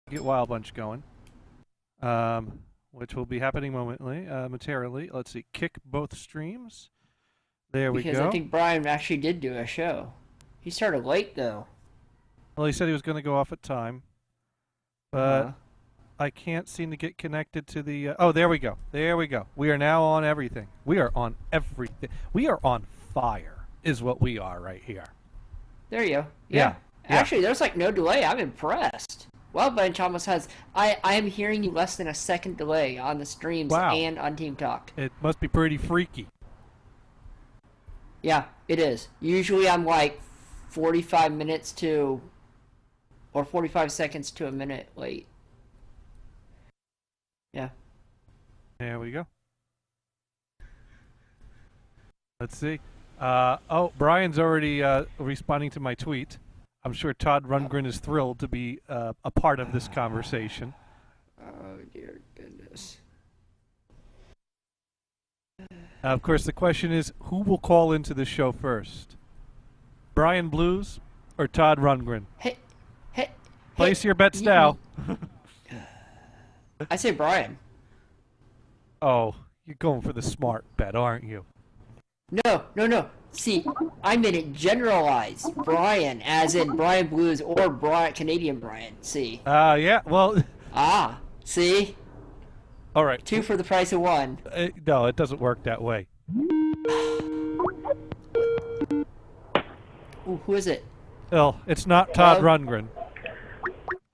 get Wild Bunch going, which will be happening momentarily. Let's see, kick both streams. There we Because I go. think Brian actually did do a show. He started late though. Well, he said he was going to go off at time, but Uh-huh. I can't seem to get connected to the. Oh, there we go. There we go. We are now on everything. We are on everything. We are on fire, is what we are right here. There you go. Yeah. Yeah. Actually, there's like no delay. I'm impressed. Well, Bunch almost has. I am hearing you less than a second delay on the streams Wow. and on Team Talk. It must be pretty freaky. Yeah, it is. Usually I'm like 45 minutes to, or 45 seconds to a minute late. Yeah. There we go. Let's see. Oh, Brian's already responding to my tweet. I'm sure Todd Rundgren is thrilled to be a part of this conversation. Oh dear goodness. Of course, the question is, who will call into the show first? Brian Blues or Todd Rundgren? Hey, hey. Place your bets you- now. I say Brian. Oh, you're going for the smart bet, aren't you? No. See, I made it generalized. Brian, as in Brian Blues or Brian Canadian Brian. See. Yeah, well, Ah, see? all right. Two for the price of one. No, it doesn't work that way. Ooh, who is it? Well, it's not Todd Hello? Rundgren.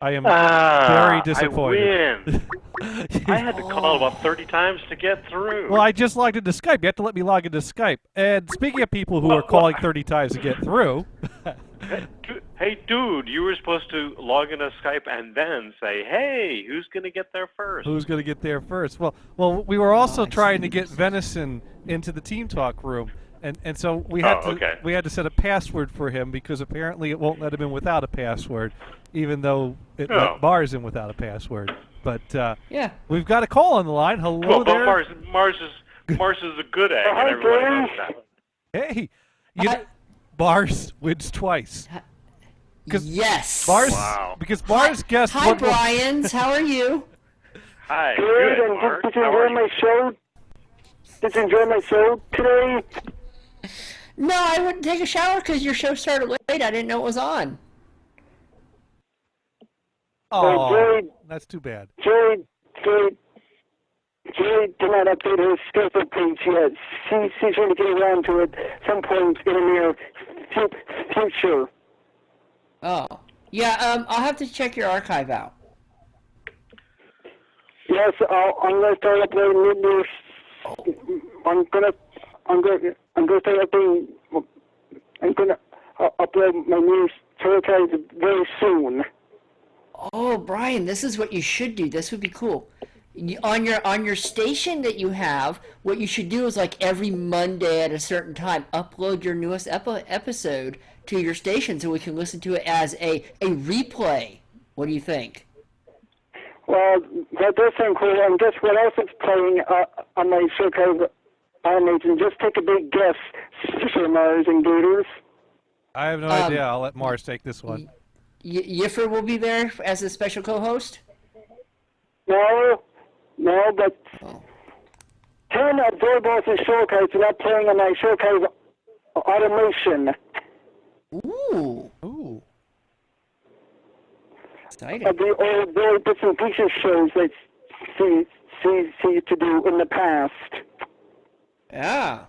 I am very I disappointed. win. I had to call about 30 times to get through. Well, I just logged into Skype. You have to let me log into Skype. And speaking of people who are calling 30 times to get through, Hey, dude, you were supposed to log into Skype and then say, hey, who's going to get there first? who's going to get there first? Well, we were also I trying to see. get Venison into the Team Talk room, and so we had okay. we had to set a password for him because apparently it won't let him in without a password, even though it Oh. let Mars in without a password. But Yeah. we've got a call on the line. Hello Well, but there. Mars is a good egg, and Hi, everybody Bruce. knows that. Hey, Hi. Mars wins twice. 'Cause Yes. Mars, Wow. because Mars guessed Hi, what Brian's. How are you? Hi, Good, good, and Mars. did you How are enjoy my you? show? Did you enjoy my show today? No, I wouldn't take a shower because your show started late. I didn't know it was on. Oh, Jerry- that's too bad. Jerry did not update her schedule page yet. She's going to get around to it some point in the near future. Oh. Yeah, I'll have to check your archive out. Yes, I'm going to start uploading new. I'm going to start uploading. I'm going to upload my new archives very soon. Oh, Brian, this is what you should do. This would be cool. On your station that you have, what you should do is like every Monday at a certain time, upload your newest episode to your station so we can listen to it as a replay. What do you think? Well, that does sound cool. And guess what else is playing on my archive animates? And just take a big guess, Sir Mars and Gators. I have no idea. I'll let Mars take this one. Yiffer will be there as a special co-host? No, but Oh. 10 of Joy Boss's showcases are not playing on my showcase automation Ooh, Ooh. exciting. of the old Joy Bits and Pieces shows that she used to do in the past. Yeah.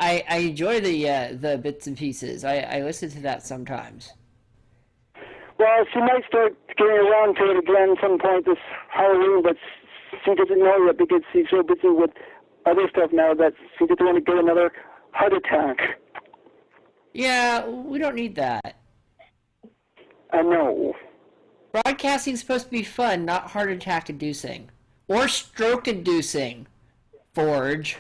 I enjoy the bits and pieces. I listen to that sometimes. Well, she might start getting around to it again some point this Halloween, but she doesn't know yet because she's so busy with other stuff now that she doesn't want to get another heart attack. Yeah, we don't need that. I know. Broadcasting's supposed to be fun, not heart attack inducing. Or stroke inducing, Forge.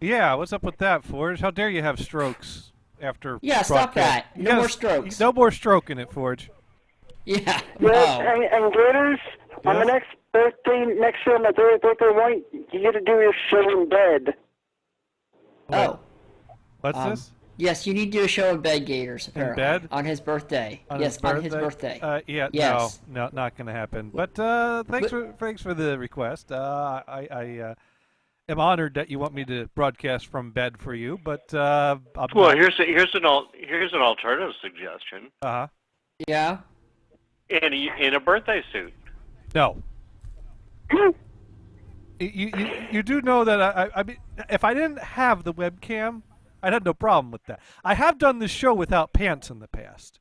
Yeah, what's up with that, Forge? How dare you have strokes after Yeah, stop broadcast? that. No more strokes. No more stroking it, Forge. Yeah, Yes, no. and Gators, on the Yes? next year, my 30th birthday, you get to do your show in bed. Oh, What's this? Yes, you need to do a show of bed gators, apparently. bed? On his birthday. On yes, his on his birthday? birthday. Yeah, Yes. no, not going to happen. But thanks for the request. I am honored that you want me to broadcast from bed for you, but I'm Well, not. here's an alternative suggestion. Uh-huh. Yeah? In a birthday suit. No. You do know that I mean, if I didn't have the webcam, I'd have no problem with that. I have done this show without pants in the past.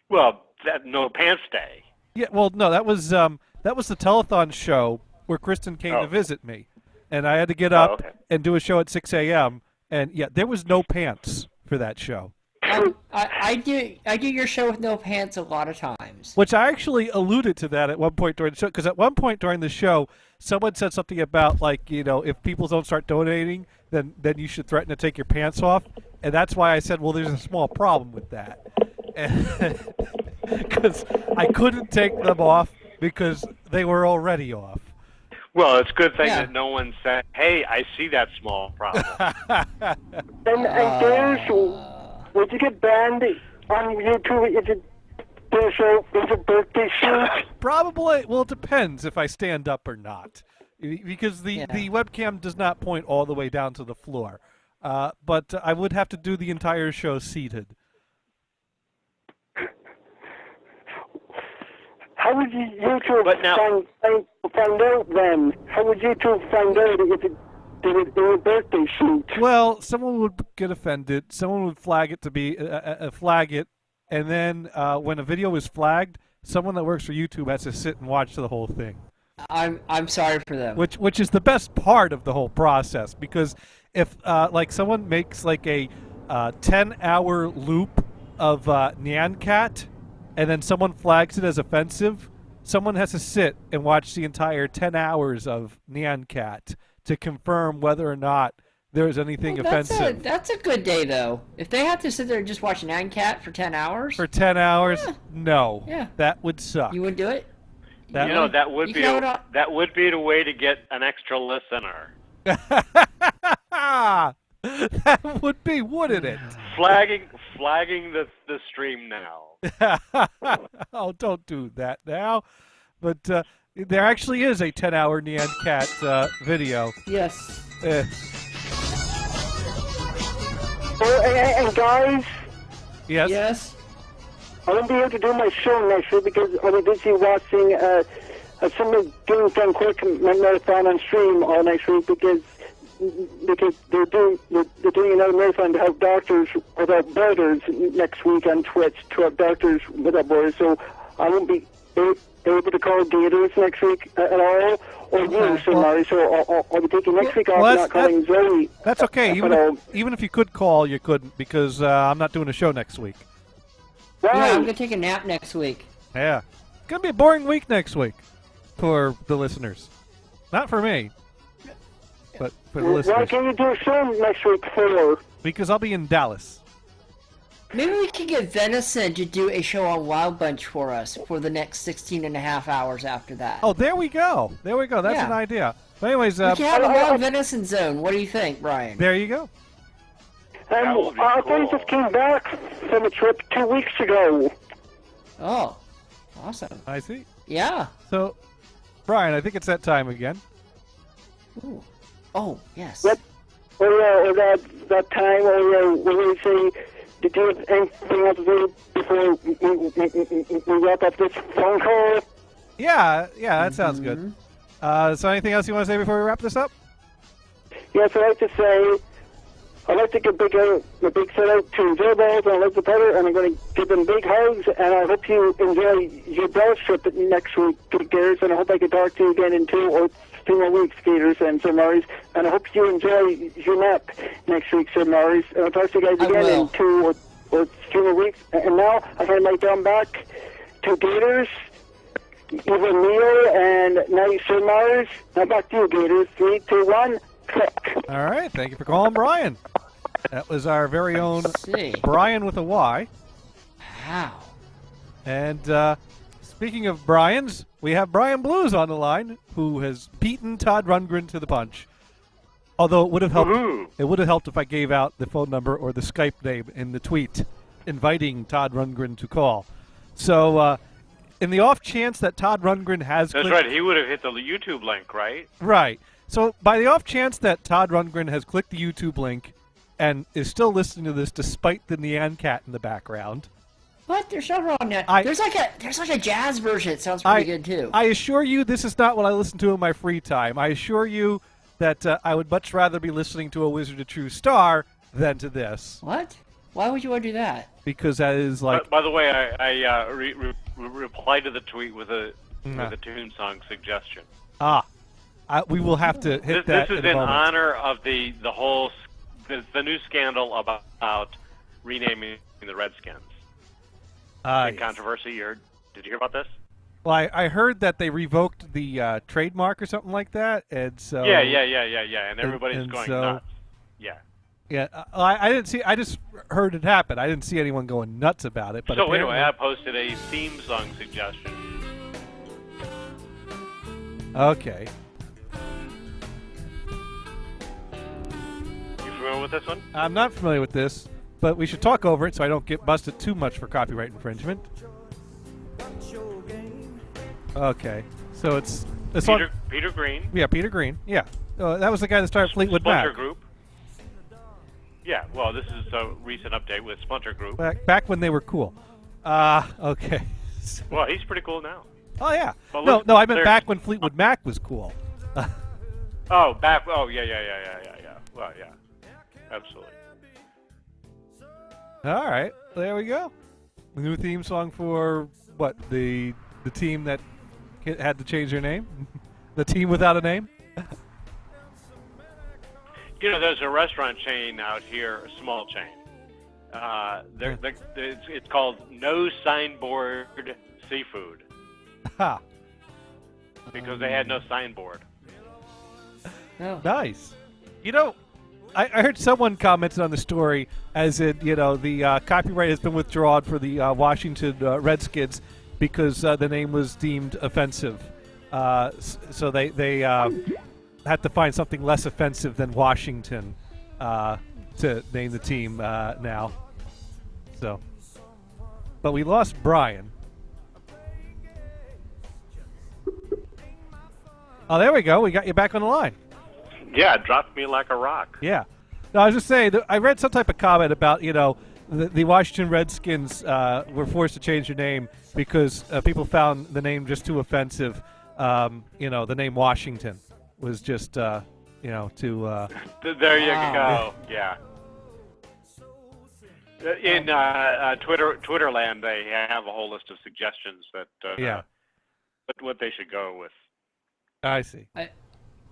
Well, that no pants day. Yeah, well, no, that was the telethon show where Kristen came to Oh. visit me, and I had to get Oh, up okay. and do a show at 6 a.m. And yeah, there was no pants for that show, I do your show with no pants a lot of times. which I actually alluded to that at one point during the show. Because at one point during the show, someone said something about like, you know, if people don't start donating, then you should threaten to take your pants off, and that's why I said, well, there's a small problem with that, because I couldn't take them off because they were already off. Well, it's a good thing Yeah. that no one said, "Hey, I see that small problem." And Gators, would you get banned on YouTube if you do a show with a birthday shoot? Probably. Well, it depends if I stand up or not, because the webcam does not point all the way down to the floor. But I would have to do the entire show seated. How would YouTube But now- find out then? How would YouTube find out if it did it in a birthday shoot? Well, someone would get offended. Someone would flag it to be flag it, and then when a video is flagged, someone that works for YouTube has to sit and watch the whole thing. I'm sorry for them. Which is the best part of the whole process, because if like someone makes like a 10-hour loop of Nyan Cat, and then someone flags it as offensive, someone has to sit and watch the entire 10 hours of Nyan Cat to confirm whether or not there's anything Well, offensive. That's a good day, though. If they have to sit there and just watch Nine Cat for 10 hours, For 10 hours, no, Yeah. that would suck. you wouldn't do it? That You know, that would You be can have it on- that would be the way to get an extra listener. That would be, wouldn't it? Flagging the stream now. Oh, don't do that now. But there actually is a 10-hour Nyan Cat video. Yes. Eh, Oh, and guys, yes? Yes. I won't be able to do my show next week because I'll be busy watching a Summer Dune Film Quick Marathon on stream all next week because they're doing another marathon to help Doctors Without Borders next week on Twitch to help Doctors Without Borders. So I won't be able to call Gators next week at all, or you, Sir Murray. So I'll be taking next week off, Well, not calling Zoe. That's okay. at Even all. even if you could call, you couldn't, because I'm not doing a show next week. Yeah, I'm Why? going to take a nap next week. Yeah. It's going to be a boring week next week for the listeners. Not for me, but for the Why listeners. can't you do a show next week for? Because I'll be in Dallas. Maybe we could get Venison to do a show on Wild Bunch for us for the next 16 and a half hours after that. Oh, there we go. There we go. That's Yeah. an idea. But anyways, We can have a I- long Venison zone. What do you think, Brian? there you go. That would be I thought you cool. just came back from a trip 2 weeks ago. Oh, awesome. I see. Yeah. So, Brian, I think it's that time again. Ooh. Oh, yes. What? Or that time, when we say, did you have anything else to do before we wrap up this phone call? Yeah, that sounds good. So anything else you want to say before we wrap this up? Yes, I'd like to say, I'd like to give a big shout out to Zerballs and Elizabeth Petter, and I'm going to give them big hugs, and I hope you enjoy your Dallas trip next week, Gators, and I hope I can talk to you again in 2 or 3 more weeks, Gators and Sir Maurice, and I hope you enjoy your nap next week, Sir Maurice, and I'll talk to you guys I again will. in 2 or 3 more weeks, and now I hand my down back to Gators, even Neil, and now Sir Maurice, now back to you, Gators, 3, 2, 1, click. All right. Thank you for calling, Brian. That was our very own Let's see. Brian with a Y. Wow. And speaking of Brian's, we have Brian Blues on the line, who has beaten Todd Rundgren to the punch. Although it would have helped. Woohoo. It would have helped if I gave out the phone number or the Skype name in the tweet, inviting Todd Rundgren to call. So, in the off chance that Todd Rundgren has That's right. He would have hit the YouTube link, right? Right. So, by the off chance that Todd Rundgren has clicked the YouTube link and is still listening to this despite the Nyan Cat in the background. What? There's no wrong that. There's like a jazz version. It sounds pretty good too. I assure you, this is not what I listen to in my free time. I assure you that I would much rather be listening to A Wizard of True Star than to this. What? Why would you want to do that? Because that is like. By the way, I replied to the tweet with a Dune song suggestion. We will have to hit that. This is in honor of the new scandal about renaming the Redskins. Big controversy. Did you hear about this? Well, I heard that they revoked the trademark or something like that, and so yeah, and everybody's going nuts. Yeah, I didn't see. I just heard it happen. I didn't see anyone going nuts about it. But so anyway, I posted a theme song suggestion. Okay. You familiar with this one? I'm not familiar with this, but we should talk over it so I don't get busted too much for copyright infringement. Okay, so it's Peter Green. Yeah, Peter Green. Yeah, that was the guy that started Fleetwood Mac. Splinter Group. Yeah, well, this is a recent update with Splinter Group. Back when they were cool. Okay. Well, he's pretty cool now. Oh yeah. Well, no, I meant back when Fleetwood Mac was cool. Yeah. Well, yeah, absolutely. All right, there we go. The new theme song for what the team that had to change their name, the team without a name. You know, there's a restaurant chain out here, a small chain. It's called No Signboard Seafood. Ha. Because they had no signboard. Oh. Nice. You know, I heard someone commented on the story as it, the copyright has been withdrawn for the Washington Redskins because the name was deemed offensive. So they had to find something less offensive than Washington to name the team now. So, but we lost Brian. Oh, there we go. We got you back on the line. Yeah, it dropped me like a rock. Yeah. No, I was just saying, I read some type of comment about, the Washington Redskins were forced to change their name because people found the name just too offensive. The name Washington was just, too... There you go. Yeah. In Twitterland, they have a whole list of suggestions that what they should go with. I see.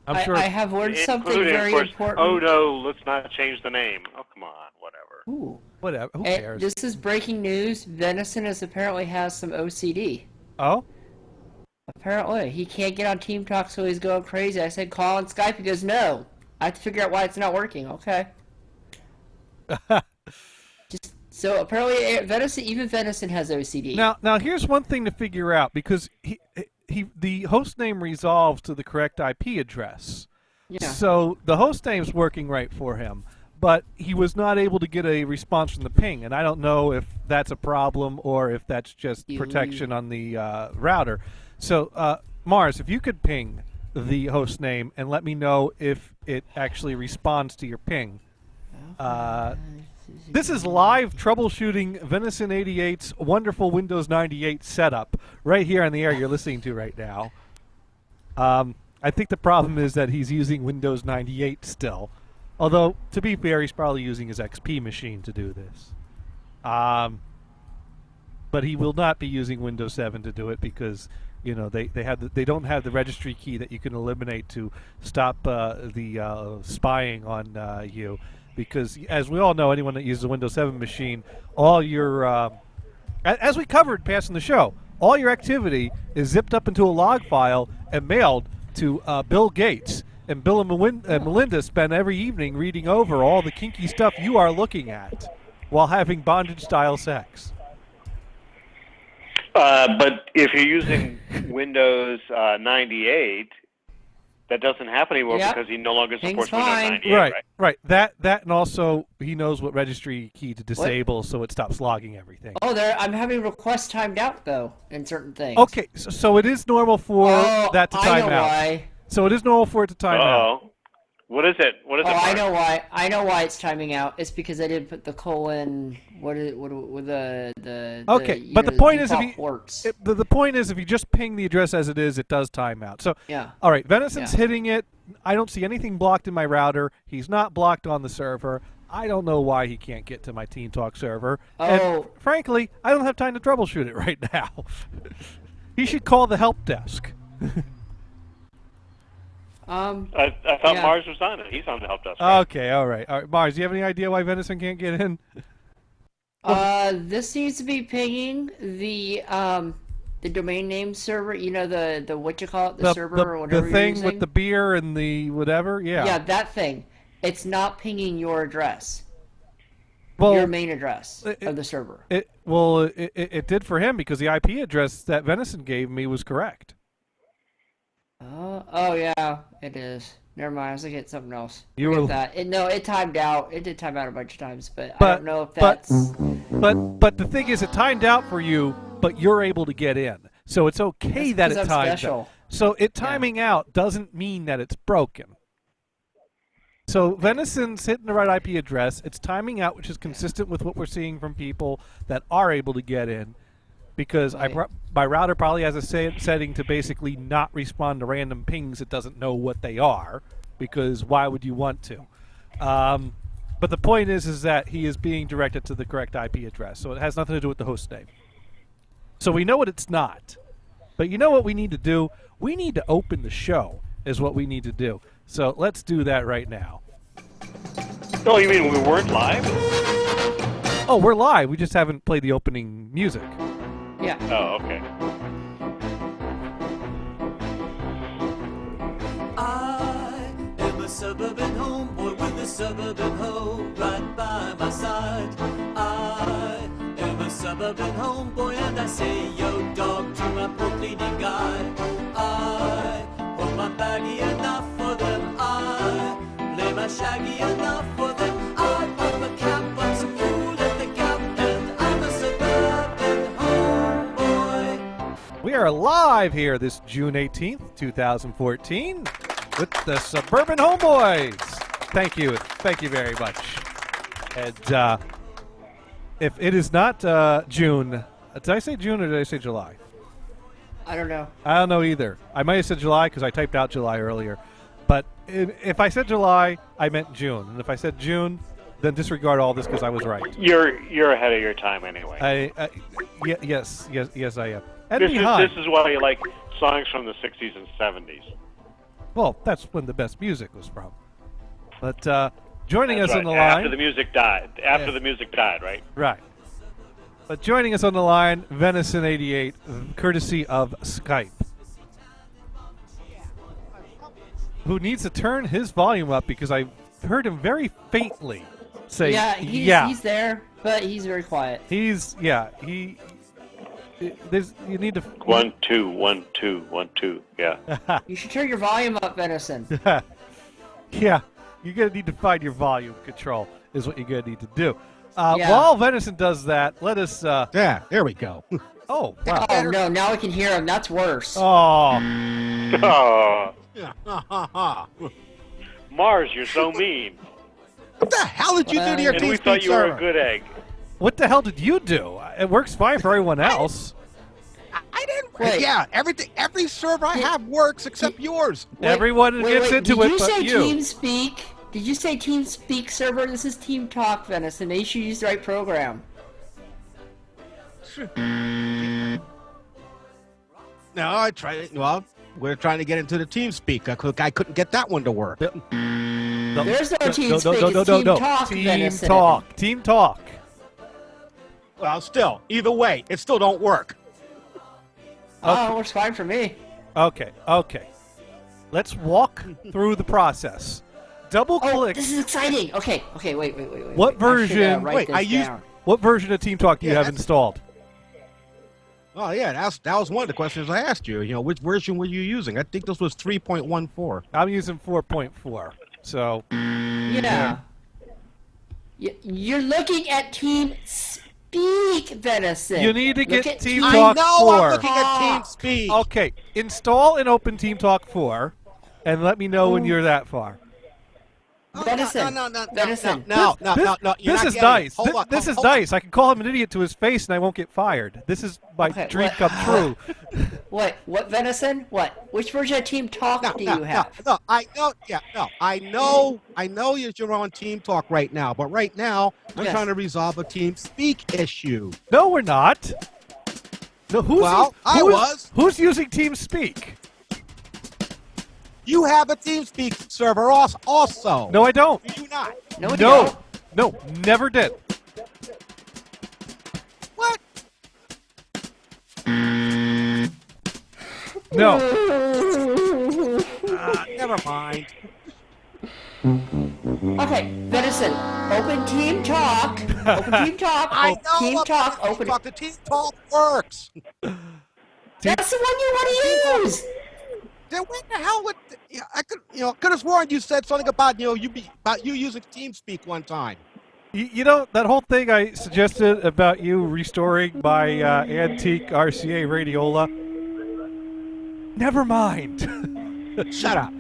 I'm sure. I have learned something very important. Oh no, let's not change the name. Oh come on, whatever. Ooh. Whatever. Who cares? This is breaking news. Venison apparently has some OCD. Oh. Apparently, he can't get on Team Talk, so he's going crazy. I said call on Skype. He goes no. I have to figure out why it's not working. Okay. So apparently, Venison has OCD. Now here's one thing to figure out because the host name resolves to the correct IP address. Yeah. So the host name's working right for him, but he was not able to get a response from the ping, and I don't know if that's a problem or if that's just protection on the router. So Mars, if you could ping the host name and let me know if it actually responds to your ping. This is live troubleshooting Venison 88's wonderful Windows 98 setup right here on the air you're listening to right now. I think the problem is that he's using Windows 98 still. Although, to be fair, he's probably using his XP machine to do this. But he will not be using Windows 7 to do it because they don't have the registry key that you can eliminate to stop the spying on you. Because, as we all know, anyone that uses a Windows 7 machine, all your, as we covered passing the show, all your activity is zipped up into a log file and mailed to Bill Gates. And Bill and Melinda spend every evening reading over all the kinky stuff you are looking at while having bondage-style sex. But if you're using Windows 98, That doesn't happen anymore Yep. because he no longer Things supports Windows fine. 98, Right. That and also he knows what registry key to disable, so it stops logging everything. Oh, I'm having requests timed out though in certain things. Okay, so it is normal for that to time I know out. why. So it is normal for it to time out. Uh-oh. What is it? What is it, Oh, I Mark? know why. I know why it's timing out. It's because I didn't put the colon. What the Okay, you but know, the point is default ports. the point is if you just ping the address as it is, it does time out. So Yeah. all right, Venison's Yeah. hitting it. I don't see anything blocked in my router. He's not blocked on the server. I don't know why he can't get to my Team Talk server. And Oh. frankly, I don't have time to troubleshoot it right now. He should call the help desk. I thought Yeah. Mars was on it. He's on the help desk. Right? Okay, all right. Mars, do you have any idea why Venison can't get in? This needs to be pinging the domain name server. You know the what you call it, the server or whatever the thing you're using. with the beer and the whatever. Yeah. Yeah, that thing. It's not pinging your address. Well, Your main address of the server. It did for him because the IP address that Venison gave me was correct. Oh yeah, it is. Never mind, I was looking at something else. You Forget were- that. No, it timed out. It did time out a bunch of times, but I But- don't know if but- that's. But the thing is, it timed out for you, but you're able to get in, so it's okay that it because I'm timed special. out. So it timing out doesn't mean that it's broken. So Venison's hitting the right IP address. It's timing out, which is consistent with what we're seeing from people that are able to get in. Because Right. my router probably has a setting to basically not respond to random pings it doesn't know what they are, because why would you want to? But the point is that he is being directed to the correct IP address, so it has nothing to do with the host name. So we know what it's not. But you know what we need to do? We need to open the show is what we need to do. So let's do that right now. Oh, you mean we weren't live? Oh, we're live. We just haven't played the opening music. Yeah. Oh, okay. I am a suburban homeboy with a suburban hoe right by my side. I am a suburban homeboy and I say yo dog to my pro cleaning guy. I hold my baggy enough for them. I lay my shaggy enough for them. I pop a cap on some fool at the gap and I'm a suburban homeboy. We are live here this June 18th, 2014 with the Suburban Homeboys. Thank you. Thank you very much. And if it is not June, did I say June or did I say July? I don't know. I don't know either. I might have said July because I typed out July earlier. But if I said July, I meant June. And if I said June, then disregard all this because I was right. You're ahead of your time anyway. Yes, I am. And This behind. is why you like songs from the 60s and 70s. Well, that's when the best music was from. But joining That's us right. on the line. After the music died. After Yeah. the music died, right? Right. But joining us on the line, Venison88, courtesy of Skype. Who needs to turn his volume up because I heard him very faintly say, Yeah, he's there, but he's very quiet. You need to. 1, 2, 1, 2, 1, 2. Yeah. You should turn your volume up, Venison. Yeah, you're going to need to find your volume control, is what you're going to need to do. Yeah. While Venison does that, let us. Yeah, there we go. Oh, wow. Oh no, now we can hear him. That's worse. Oh, Oh, Yeah. Mars, you're so mean. What the hell did you do to your And we TeamSpeak thought you were server? a good egg. what the hell did you do? It works fine for everyone else. I didn't. Wait. Yeah, every server I have works except yours. Everyone gets into did it you but say you. TeamSpeak? Did you say TeamSpeak server? This is Team Talk, Venison. Make sure you use the right program. No, I tried. Well, we're trying to get into the TeamSpeak. I couldn't get that one to work. There's no TeamSpeak. It's Team Talk, Team Venison. Talk. Team Talk. Well, still, either way, it still don't work. Oh, it works fine for me. Okay. Let's walk through the process. Double Oh, click. this is exciting. Okay, wait. What wait. I should, version- write Wait, this I used- down. What version of Team Talk do you Yeah, have that's- installed? Oh yeah, that was one of the questions I asked you. You know, which version were you using? I think this was 3.14. I'm using 4.4. So Yeah. You're looking at Team Speak, Venison. you need to Look get at Team I Talk know 4. I'm looking at TeamSpeak. Okay, install and open Team Talk 4, and let me know when you're that far. Oh, Venison. no. Venison. No. You're This not is getting it. nice. Hold on, This is hold on. nice. I can call him an idiot to his face, and I won't get fired. This is my Okay, dream what- come true. What? What, Venison? What? Which version of Team Talk do you have? No, I know. Yeah, no, I know you're on Team Talk right now, but right now I'm Yes. trying to resolve a TeamSpeak issue. No, we're not. No, who's using TeamSpeak? You have a TeamSpeak server also. No, I don't. Do you not? No, you No, don't. no, never did. What? No. Never mind. Okay, Venison. Open Team Talk. Open Team Talk. I know Team about Talk. Team Open Talk. The Team Talk works. That's the one you want to use. Then when the hell would I could have sworn you said something about you using TeamSpeak one time. You know, that whole thing I suggested about you restoring my antique RCA radiola? Never mind. Shut up.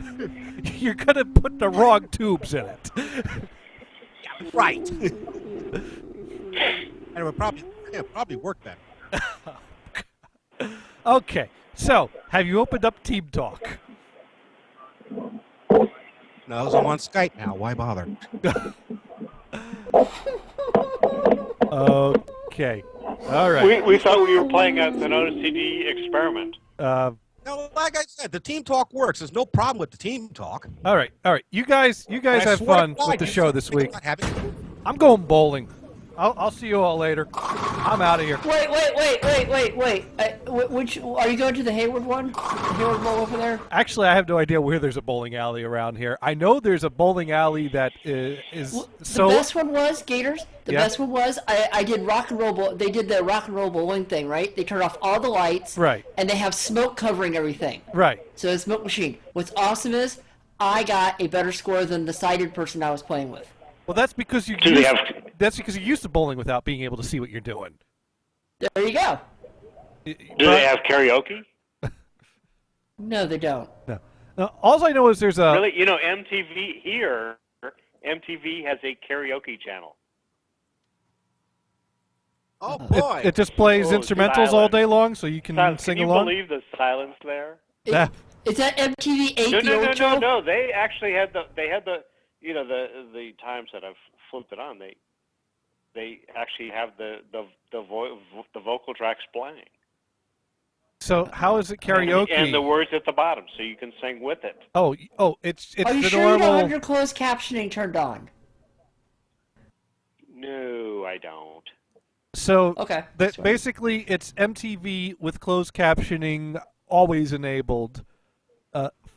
You're going to put the wrong tubes in it. Right. And it would probably work better. Okay, so have you opened up Team Talk? No, I'm on Skype now. Why bother? Okay. All right. We thought we were playing an OCD experiment. No, like I said, the Team Talk works. There's no problem with the Team Talk. All right. You guys I have swear to fun God, with the you show said this something week. about having- I'm going bowling. I'll see you all later. I'm out of here. Wait. Which are you going to the Hayward one? The Hayward Bowl over there? Actually, I have no idea where there's a bowling alley around here. I know there's a bowling alley that is Well, so. the best one was Gators. The Yeah. best one was I did rock and roll. They did the rock and roll bowling thing, right? They turned off all the lights, Right. And they have smoke covering everything. Right. So the smoke machine. What's awesome is I got a better score than the sighted person I was playing with. Well, that's because you. Do they have? That's because you're used to bowling without being able to see what you're doing. There you go. Do they have karaoke? No, they don't. No. All I know is there's a. Really, you know, MTV here. MTV has a karaoke channel. Oh boy. It just plays Oh, instrumentals all silence. day long, so you can Silence, sing can you along. believe the silence there? That- Is that MTV 8 No, the no, old no, show? no, no. They actually had the. They had the. You know, the times that I've flipped it on, they actually have the vocal tracks playing. So how is it karaoke? And the words at the bottom, so you can sing with it. Oh, it's Are you the sure you don't normal. have your closed captioning turned on? No, I don't. So Okay. that's fine. basically, it's MTV with closed captioning always enabled,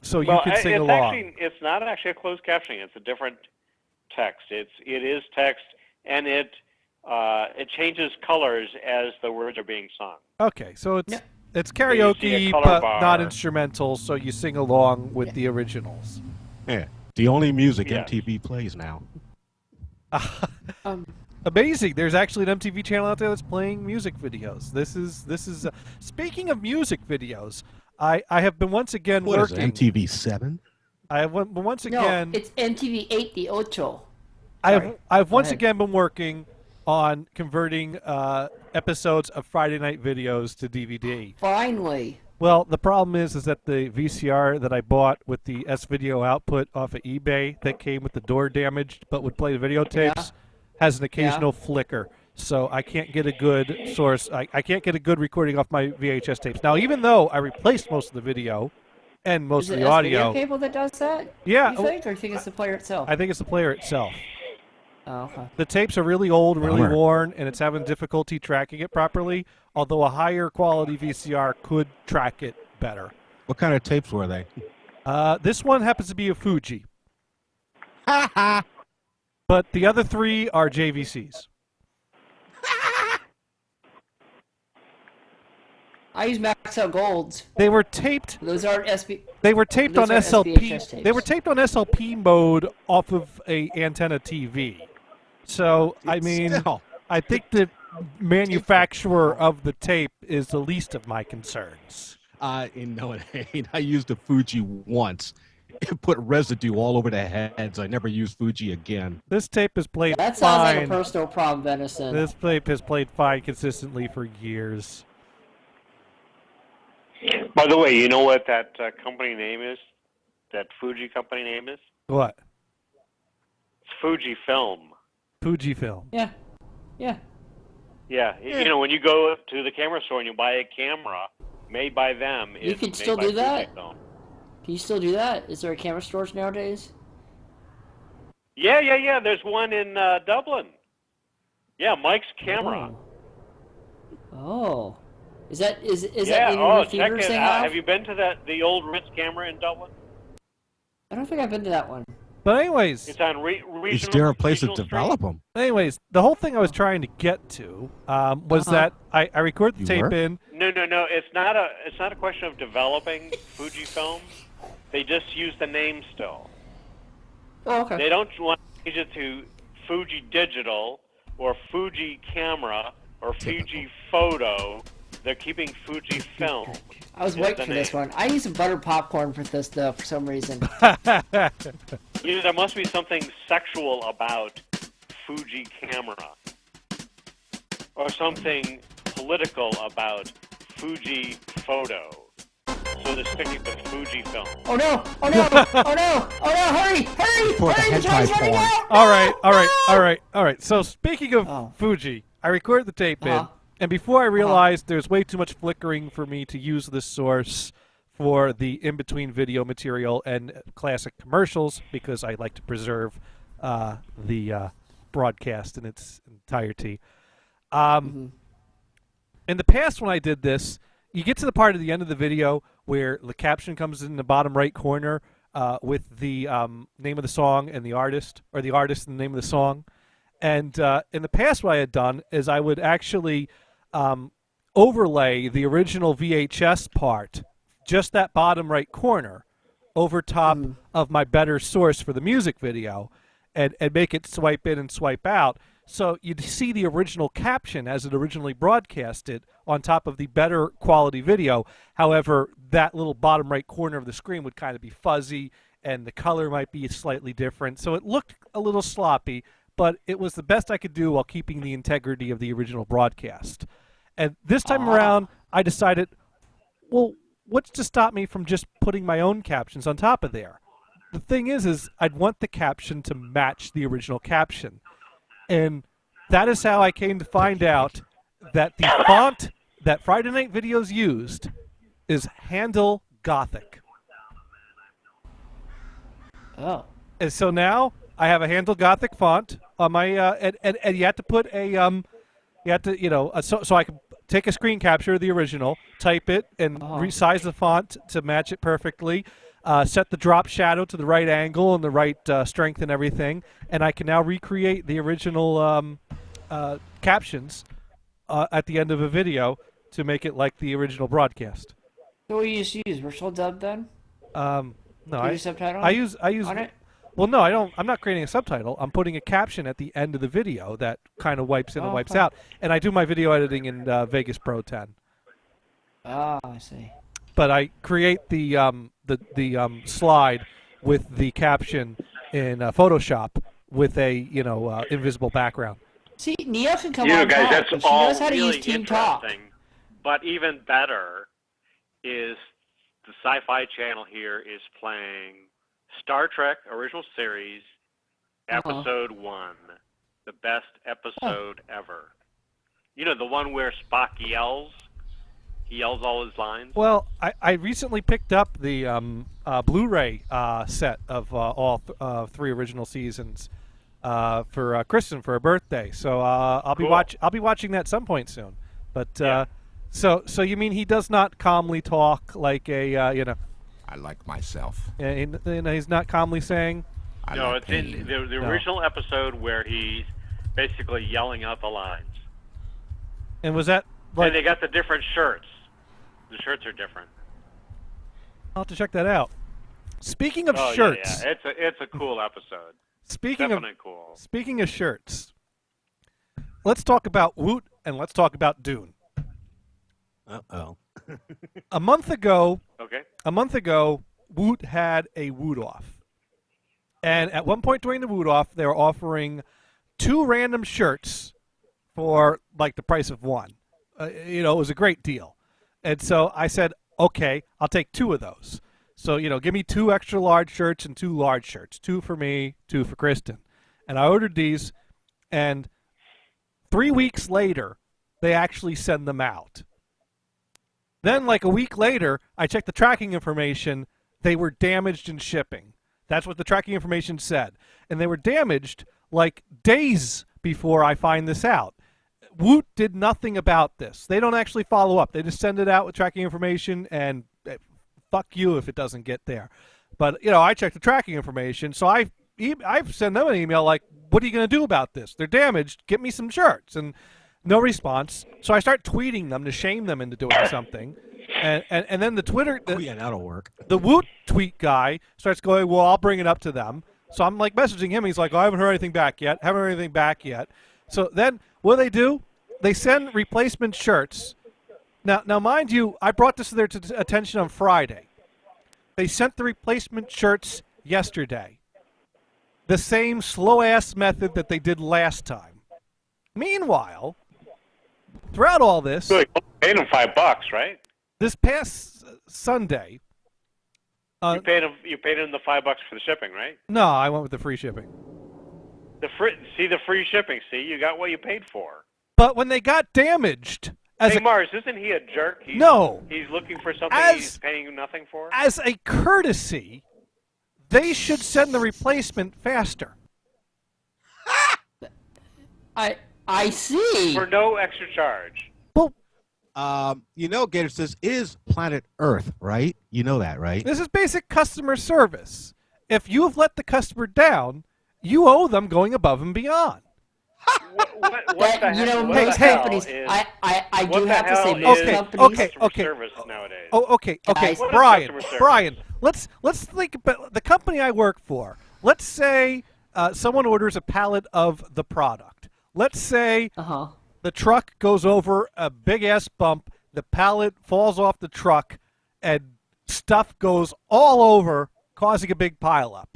so you can sing it's along. Actually, it's not actually a closed captioning. It's a different text. It is text, and it changes colors as the words are being sung. Okay, so it's Yeah. it's you see a karaoke, color but bar. not instrumental, so you sing along with the originals. Yeah. The only music Yes. MTV plays now. Amazing! There's actually an MTV channel out there that's playing music videos. This is speaking of music videos. I have been once again What is working. it, MTV 7? I have been once No, again. it's MTV 8 the Ocho. I've once ahead. again been working on converting episodes of Friday Night Videos to DVD. Finally. Well, the problem is that the VCR that I bought with the S-video output off of eBay that came with the door damaged but would play the videotapes has an occasional flicker. So I can't get a good source. I can't get a good recording off my VHS tapes. Now, even though I replaced most of the video and most Is of it the audio, video cable that does that? Yeah, You think, or you think it's the player itself? I think it's the player itself. Oh, okay. The tapes are really old, really Bummer. worn, and it's having difficulty tracking it properly, although a higher quality VCR could track it better. What kind of tapes were they? This one happens to be a Fuji, Ha ha! but the other three are JVCs. I use Max Out Golds. They were taped. Those aren't SB. They were taped Those on are SLP. SBHS tapes. They were taped on SLP mode off of a antenna TV. So I mean, Still. I think the manufacturer of the tape is the least of my concerns. No, it ain't. I used a Fuji once. It put residue all over the heads. I never used Fuji again. This tape has played That sounds fine. like a personal problem, Venison. This tape has played fine consistently for years. By the way, you know what that company name is? That Fuji company name is? What? It's Fujifilm. Fujifilm. Yeah. Yeah. Yeah, you know, when you go to the camera store and you buy a camera made by them, You it's can made still by do that? Fujifilm. Can you still do that? Is there a camera stores nowadays? Yeah. There's one in Dublin. Yeah, Mike's Camera. Oh. Is that Yeah, that in your check theaters it they out. have? Have you been to the old Ritz Camera in Dublin? I don't think I've been to that one. But anyways, It's on regional. Is there a place to regional develop street. them? anyways, the whole thing I was trying to get to was that I record the You tape were? in. No. It's not a question of developing Fujifilm. They just use the name still. Oh, okay. They don't want to change it to Fuji Digital or Fuji Camera or Fuji Photo. They're keeping Fuji Film. I was is waiting the for this name. one. I use some butter popcorn for this though, for some reason. You know, there must be something sexual about Fuji Camera, or something political about Fuji Photo. So they're sticking with Fuji Film. Oh no! Oh no! Oh no! Oh no! Hurry! Hurry! Poor Hurry! The hentai time's running porn. out! All right. So speaking of Oh. Fuji, I recorded the tape in, Uh-huh. and before I realized there's way too much flickering for me to use this source for the in-between video material and classic commercials, because I like to preserve the broadcast in its entirety. In the past, when I did this, you get to the part of the end of the video where the caption comes in the bottom right corner with the name of the song and the artist, or the artist and the name of the song. And in the past, what I had done is I would actually overlay the original VHS part, just that bottom right corner, over top of my better source for the music video, and make it swipe in and swipe out. So you'd see the original caption as it originally broadcasted on top of the better quality video. However, that little bottom right corner of the screen would kind of be fuzzy, and the color might be slightly different. So it looked a little sloppy, but it was the best I could do while keeping the integrity of the original broadcast. And this time around, I decided, well, what's to stop me from just putting my own captions on top of there? The thing is I'd want the caption to match the original caption. And that is how I came to find out that the font that Friday Night Videos used is Handle Gothic. Oh. And so now I have a Handle Gothic font on my and you have to put a you have to, you know, so I can take a screen capture of the original, type it, and resize the font to match it perfectly. Set the drop shadow to the right angle and the right strength and everything, and I can now recreate the original captions at the end of a video to make it like the original broadcast. So what do you just use? Virtual dub then? No, Do you use subtitle? I use on it? Well, no, I don't. I'm not creating a subtitle. I'm putting a caption at the end of the video that kind of wipes in and wipes okay. out, and I do my video editing in Vegas Pro 10. Oh, I see. But I create the slide with the caption in Photoshop with a invisible background. See, Nia can come You know, on guys, top. that's and she all knows how to really use Team Talk. interesting. But even better is the Sci-Fi Channel here is playing Star Trek Original Series, Episode 1, the best episode ever. You know, the one where Spock yells? He yells all his lines? Well, I recently picked up the Blu-ray set of all three original seasons for Kristen for her birthday. So I'll be watching that some point soon. But so you mean he does not calmly talk like a I like myself. he's not calmly saying. No, like it's in the original episode where he's basically yelling out the lines. And was that like? And they got the different shirts. The shirts are different. I'll have to check that out. Speaking of shirts, yeah. It's a cool episode. Definitely cool. Speaking of shirts, let's talk about Woot and let's talk about Dune. Uh-oh. A month ago, Okay. Woot had a Woot Off. And at one point during the Woot Off, they were offering 2 random shirts for like the price of one. It was a great deal. And so I said, okay, I'll take 2 of those. So, give me 2 extra large shirts and 2 large shirts. 2 for me, 2 for Kristen. And I ordered these, and 3 weeks later, they actually send them out. Then, like a week later, I checked the tracking information. They were damaged in shipping. That's what the tracking information said. And they were damaged like days before I find this out. Woot did nothing about this. They don't actually follow up. They just send it out with tracking information, and fuck you if it doesn't get there. But, I checked the tracking information, so I sent them an email like, what are you going to do about this? They're damaged. Get me some shirts. And no response. So I start tweeting them to shame them into doing something. And then the Twitter... yeah, that'll work. The Woot tweet guy starts going, well, I'll bring it up to them. So I'm like messaging him. He's like, I haven't heard anything back yet. So then what do? They send replacement shirts. Now, mind you, I brought this to their attention on Friday. They sent the replacement shirts yesterday. The same slow-ass method that they did last time. Meanwhile, throughout all this... You paid them $5, right? This past Sunday... you paid them the $5 for the shipping, right? No, I went with the free shipping. The free shipping. See, you got what you paid for. But when they got damaged... Mars, isn't he a jerk? No. He's looking for something he's paying you nothing for? As a courtesy, they should send the replacement faster. I see. For no extra charge. Well, Gators, this is planet Earth, right? You know that, right? this is basic customer service. If you have let the customer down, you owe them going above and beyond. What the hell? Most companies. I do have to say, most companies. Okay. Service nowadays. Okay. Guys, Brian. Let's think about the company I work for. Let's say someone orders a pallet of the product. Let's say the truck goes over a big ass bump. The pallet falls off the truck, and stuff goes all over, causing a big pileup.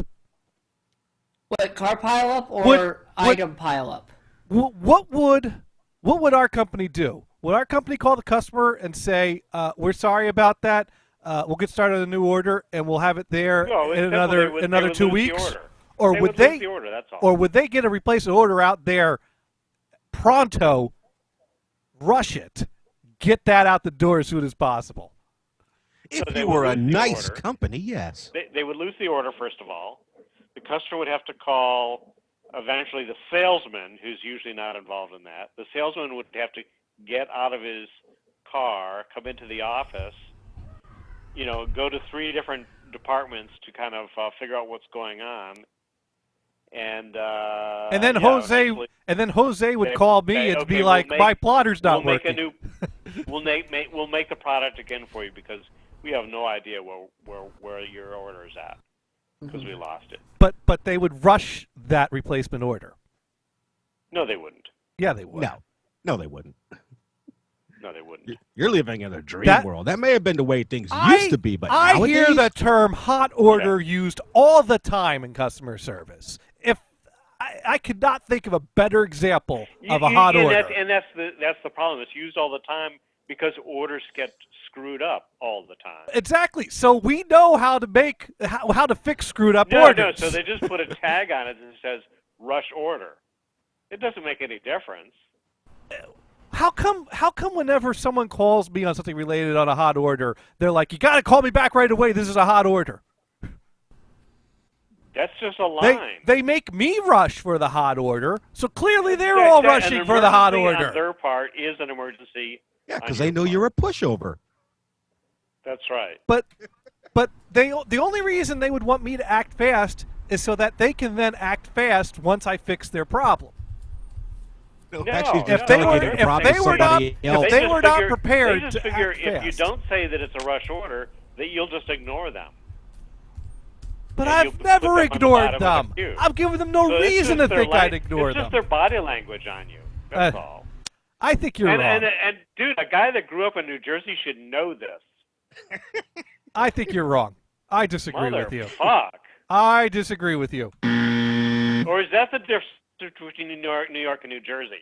What, car pileup or item pileup? What would our company do? Would our company call the customer and say, "We're sorry about that. We'll get started on a new order and we'll have it there in another 2 weeks"? Or would they? The order, that's all. Or would they get a replacement order out there pronto, rush it, get that out the door as soon as possible? If you were a nice company, yes. They would lose the order, first of all. The customer would have to call eventually the salesman, who's usually not involved in that. The salesman would have to get out of his car, come into the office, go to 3 different departments to kind of figure out what's going on. And then Jose would call me and be like, "My plotter's not working." We'll make the product again for you because we have no idea where your order is at because we lost it. But they would rush that replacement order. No, they wouldn't. Yeah, they would. No, they wouldn't. No, they wouldn't. You're living in a dream world. That may have been the way things used to be, but I nowadays, hear the term hot order used all the time in customer service. If I could not think of a better example of a hot order. That's the problem. It's used all the time because orders get screwed up all the time. Exactly. So we know how to fix screwed up orders. No. So they just put a tag on it that says "rush order." It doesn't make any difference. How come whenever someone calls me on something related on a hot order, they're like, "You got to call me back right away. This is a hot order." That's just a line. They make me rush for the hot order, so clearly they're all rushing for the hot order. On their part is an emergency. Yeah, because they know you're a pushover. That's right. But the only reason they would want me to act fast is so that they can then act fast once I fix their problem. No, Actually, no. just If they were, delegating if props they to were not, somebody else. if they were not They prepared just to figure act if you fast. don't say that it's a rush order, that you'll just ignore them. But and you'll I've put never them on the ignored bottom of them. the queue. I've given them no So it's reason just to their think I'd ignore It's them. just their body language on you. That's Uh, all. I think you're And, wrong. and dude, a guy that grew up in New Jersey should know this. I think you're wrong. I disagree with you. Fuck. I disagree with you. Or is that the difference between New York, and New Jersey?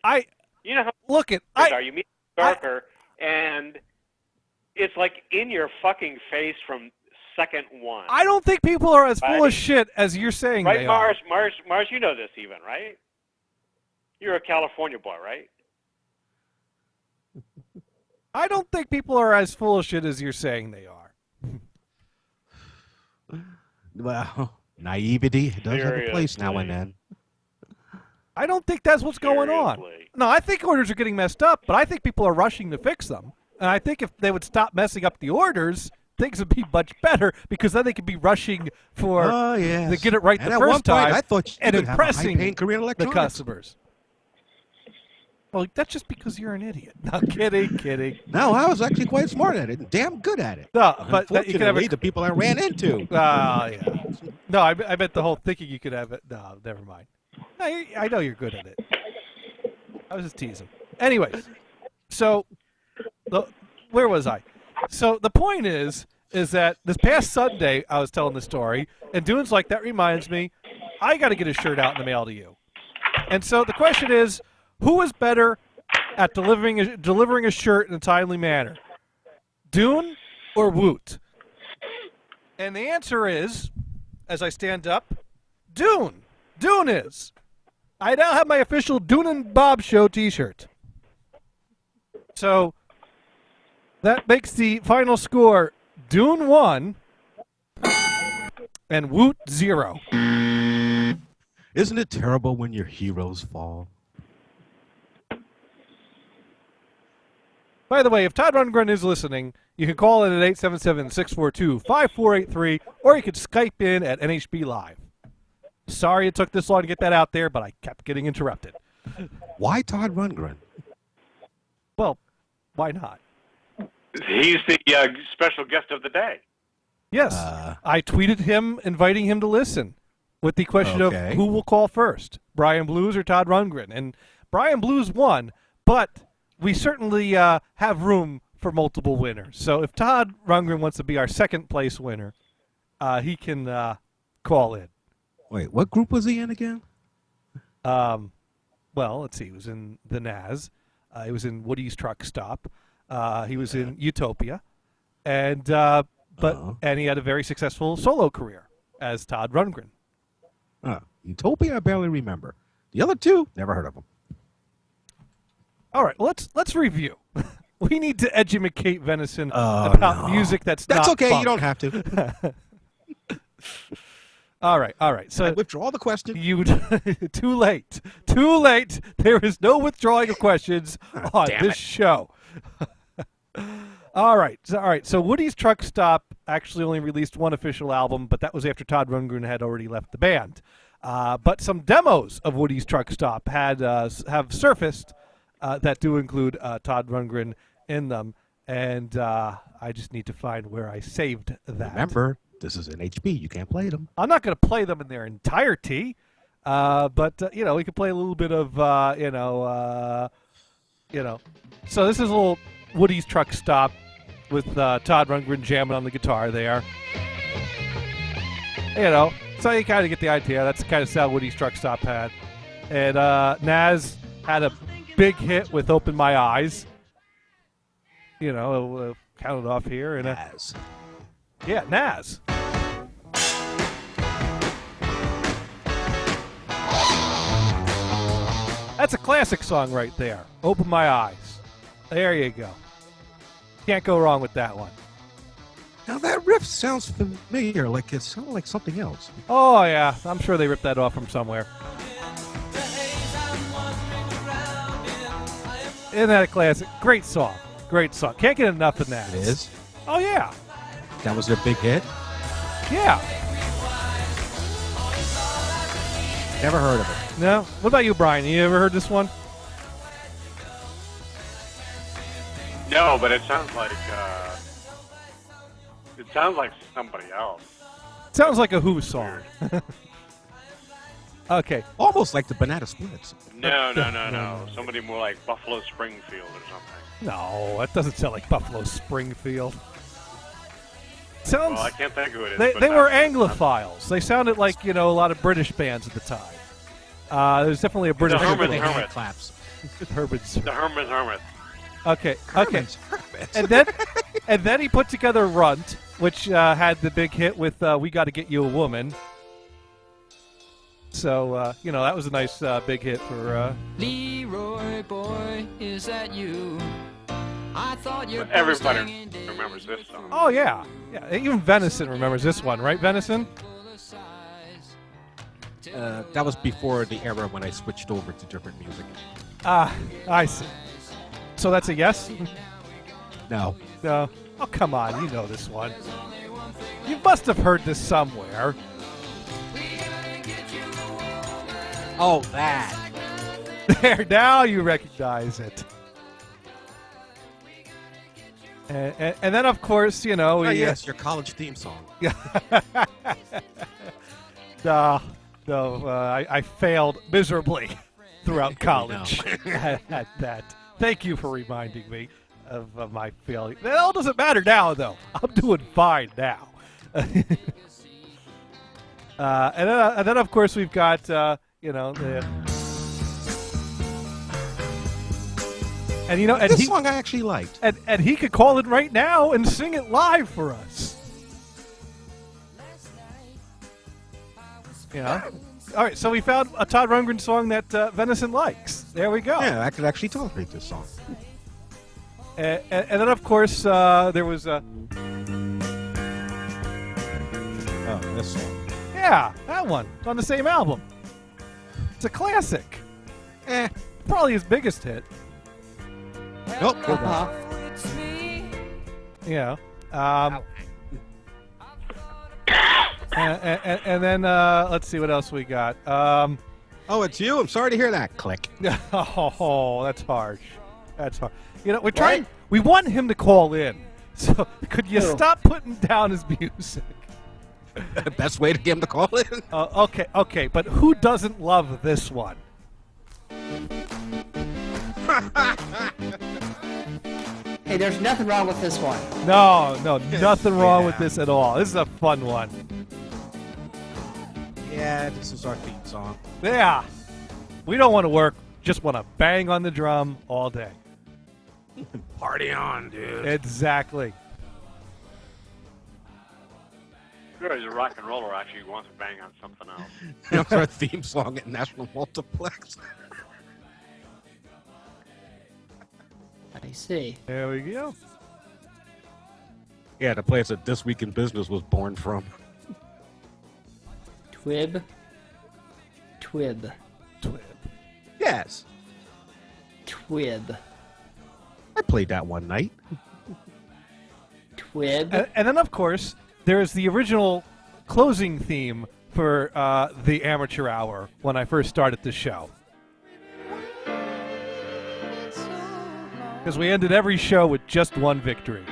You know how Look at are you meet a New Yorker and it's like in your fucking face from second one. I don't think people are as full Right? of shit as you're saying Right, they are. Mars, you know this even, right? You're a California boy, right? I don't think people are as full of shit as you're saying they are. Well, naivety does have a place now and Seriously. then. I don't think that's what's going on. Seriously. No, I think orders are getting messed up, but I think people are rushing to fix them. And I think if they would stop messing up the orders, things would be much better because then they could be rushing for Oh, yes. to get it right And the at first one point, time I thought you and could have a impressing high-paying career in the electronics. customers. Well, that's just because you're an idiot. No, kidding. No, I was actually quite smart at it and damn good at it. No, but you could have Unfortunately, the people I ran into. yeah. No, I meant the whole thinking you could have it. No, never mind. I know you're good at it. I was just teasing. Anyways, so where was I? So the point is that this past Sunday I was telling the story, and Dune's like, that reminds me, I got to get a shirt out in the mail to you. And so the question is, who is better at delivering a shirt in a timely manner, Dune or Woot? And the answer is, as I stand up, Dune. Dune is. I now have my official Dune and Bob Show T-shirt. So that makes the final score Dune 1 and Woot 0. Isn't it terrible when your heroes fall? By the way, if Todd Rundgren is listening, you can call in at 877-642-5483, or you could Skype in at NHB Live. Sorry it took this long to get that out there, but I kept getting interrupted. Why Todd Rundgren? Well, why not? He's the special guest of the day. Yes, I tweeted him inviting him to listen with the question of who will call first, Brian Blues or Todd Rundgren. And Brian Blues won, but we certainly have room for multiple winners. So if Todd Rundgren wants to be our second place winner, he can call in. Wait, what group was he in again? Well, let's see. He was in the Naz. He was in Woody's Truck Stop. He was in Utopia, and and he had a very successful solo career as Todd Rundgren. Utopia, I barely remember. The other two, never heard of them. All right, let's review. We need to educate Venison about music that's not okay. funk. You don't have to. All right. So I withdraw the question. You too late. There is no withdrawing of questions on this show. All right. So Woody's Truck Stop actually only released one official album, but that was after Todd Rundgren had already left the band. But some demos of Woody's Truck Stop have surfaced that do include Todd Rundgren in them, and I just need to find where I saved that. Remember, this is NHB. You can't play them. I'm not going to play them in their entirety, but we could play a little bit of So this is a little Woody's Truck Stop with Todd Rundgren jamming on the guitar there. So you kind of get the idea. That's the kind of sound Woody's Truck Stop had. And Naz had a big hit with Open My Eyes. Count it off here. And Naz. Yeah, Naz. That's a classic song right there. Open My Eyes. There you go. Can't go wrong with that one. Now that riff sounds familiar, like it sounded like something else. Oh, yeah. I'm sure they ripped that off from somewhere. Isn't that a classic? Great song. Can't get enough of that. It is? Oh, yeah. That was their big hit? Yeah. Never heard of it. No? What about you, Brian? You ever heard this one? No, but it sounds like somebody else. Sounds like a Who song. Okay. Almost like the Banana Splits. No. Somebody more like Buffalo Springfield or something. No, that doesn't sound like Buffalo Springfield. Sounds. Well, I can't think of who it is. They were Anglophiles. They sounded like, a lot of British bands at the time. There's definitely a British. Hermit. Claps. Herman's. The Hermit. Okay. Hermit. And then he put together Runt, which had the big hit with "We Got to Get You a Woman." So that was a nice big hit for. Leroy boy, is that you? I thought you. Everybody remembers this song. Oh yeah. Even Venison remembers this one, right? Venison. That was before the era when I switched over to different music. I see. So that's a yes? No. No. Oh, come on. You know this one. You must have heard this somewhere. Oh, that. There, now you recognize it. And then, of course, we... yes, your college theme song. I failed miserably throughout college at that. Thank you for reminding me of my failure. That all doesn't matter now, though. I'm doing fine now. And then, of course, we've got, the... And this song I actually liked. And he could call it right now and sing it live for us. All right, so we found a Todd Rundgren song that Venison likes. There we go. Yeah, I could actually tolerate this song. And then, of course, there was a... Oh, this song. Yeah, that one. It's on the same album. It's a classic. Probably his biggest hit. Nope. Yeah. And then let's see what else we got. Oh, it's you? I'm sorry to hear that. Click. Oh, that's harsh. That's hard. We're trying. We want him to call in. So could you stop putting down his music? Best way to get him to call in? Okay. But who doesn't love this one? Hey, there's nothing wrong with this one. No, nothing wrong with this at all. This is a fun one. Yeah, this is our theme song. Yeah. We don't want to work, just want to bang on the drum all day. Party on, dude. Exactly. Sure, he's a rock and roller. Actually, wants to bang on something else. That's our theme song at National Multiplex. I see. There we go. Yeah, the place that This Week in Business was born from. Twib. Yes. Twib. I played that one night. Twib. And then, of course, there's the original closing theme for the Amateur Hour when I first started the show. Because we ended every show with just one victory.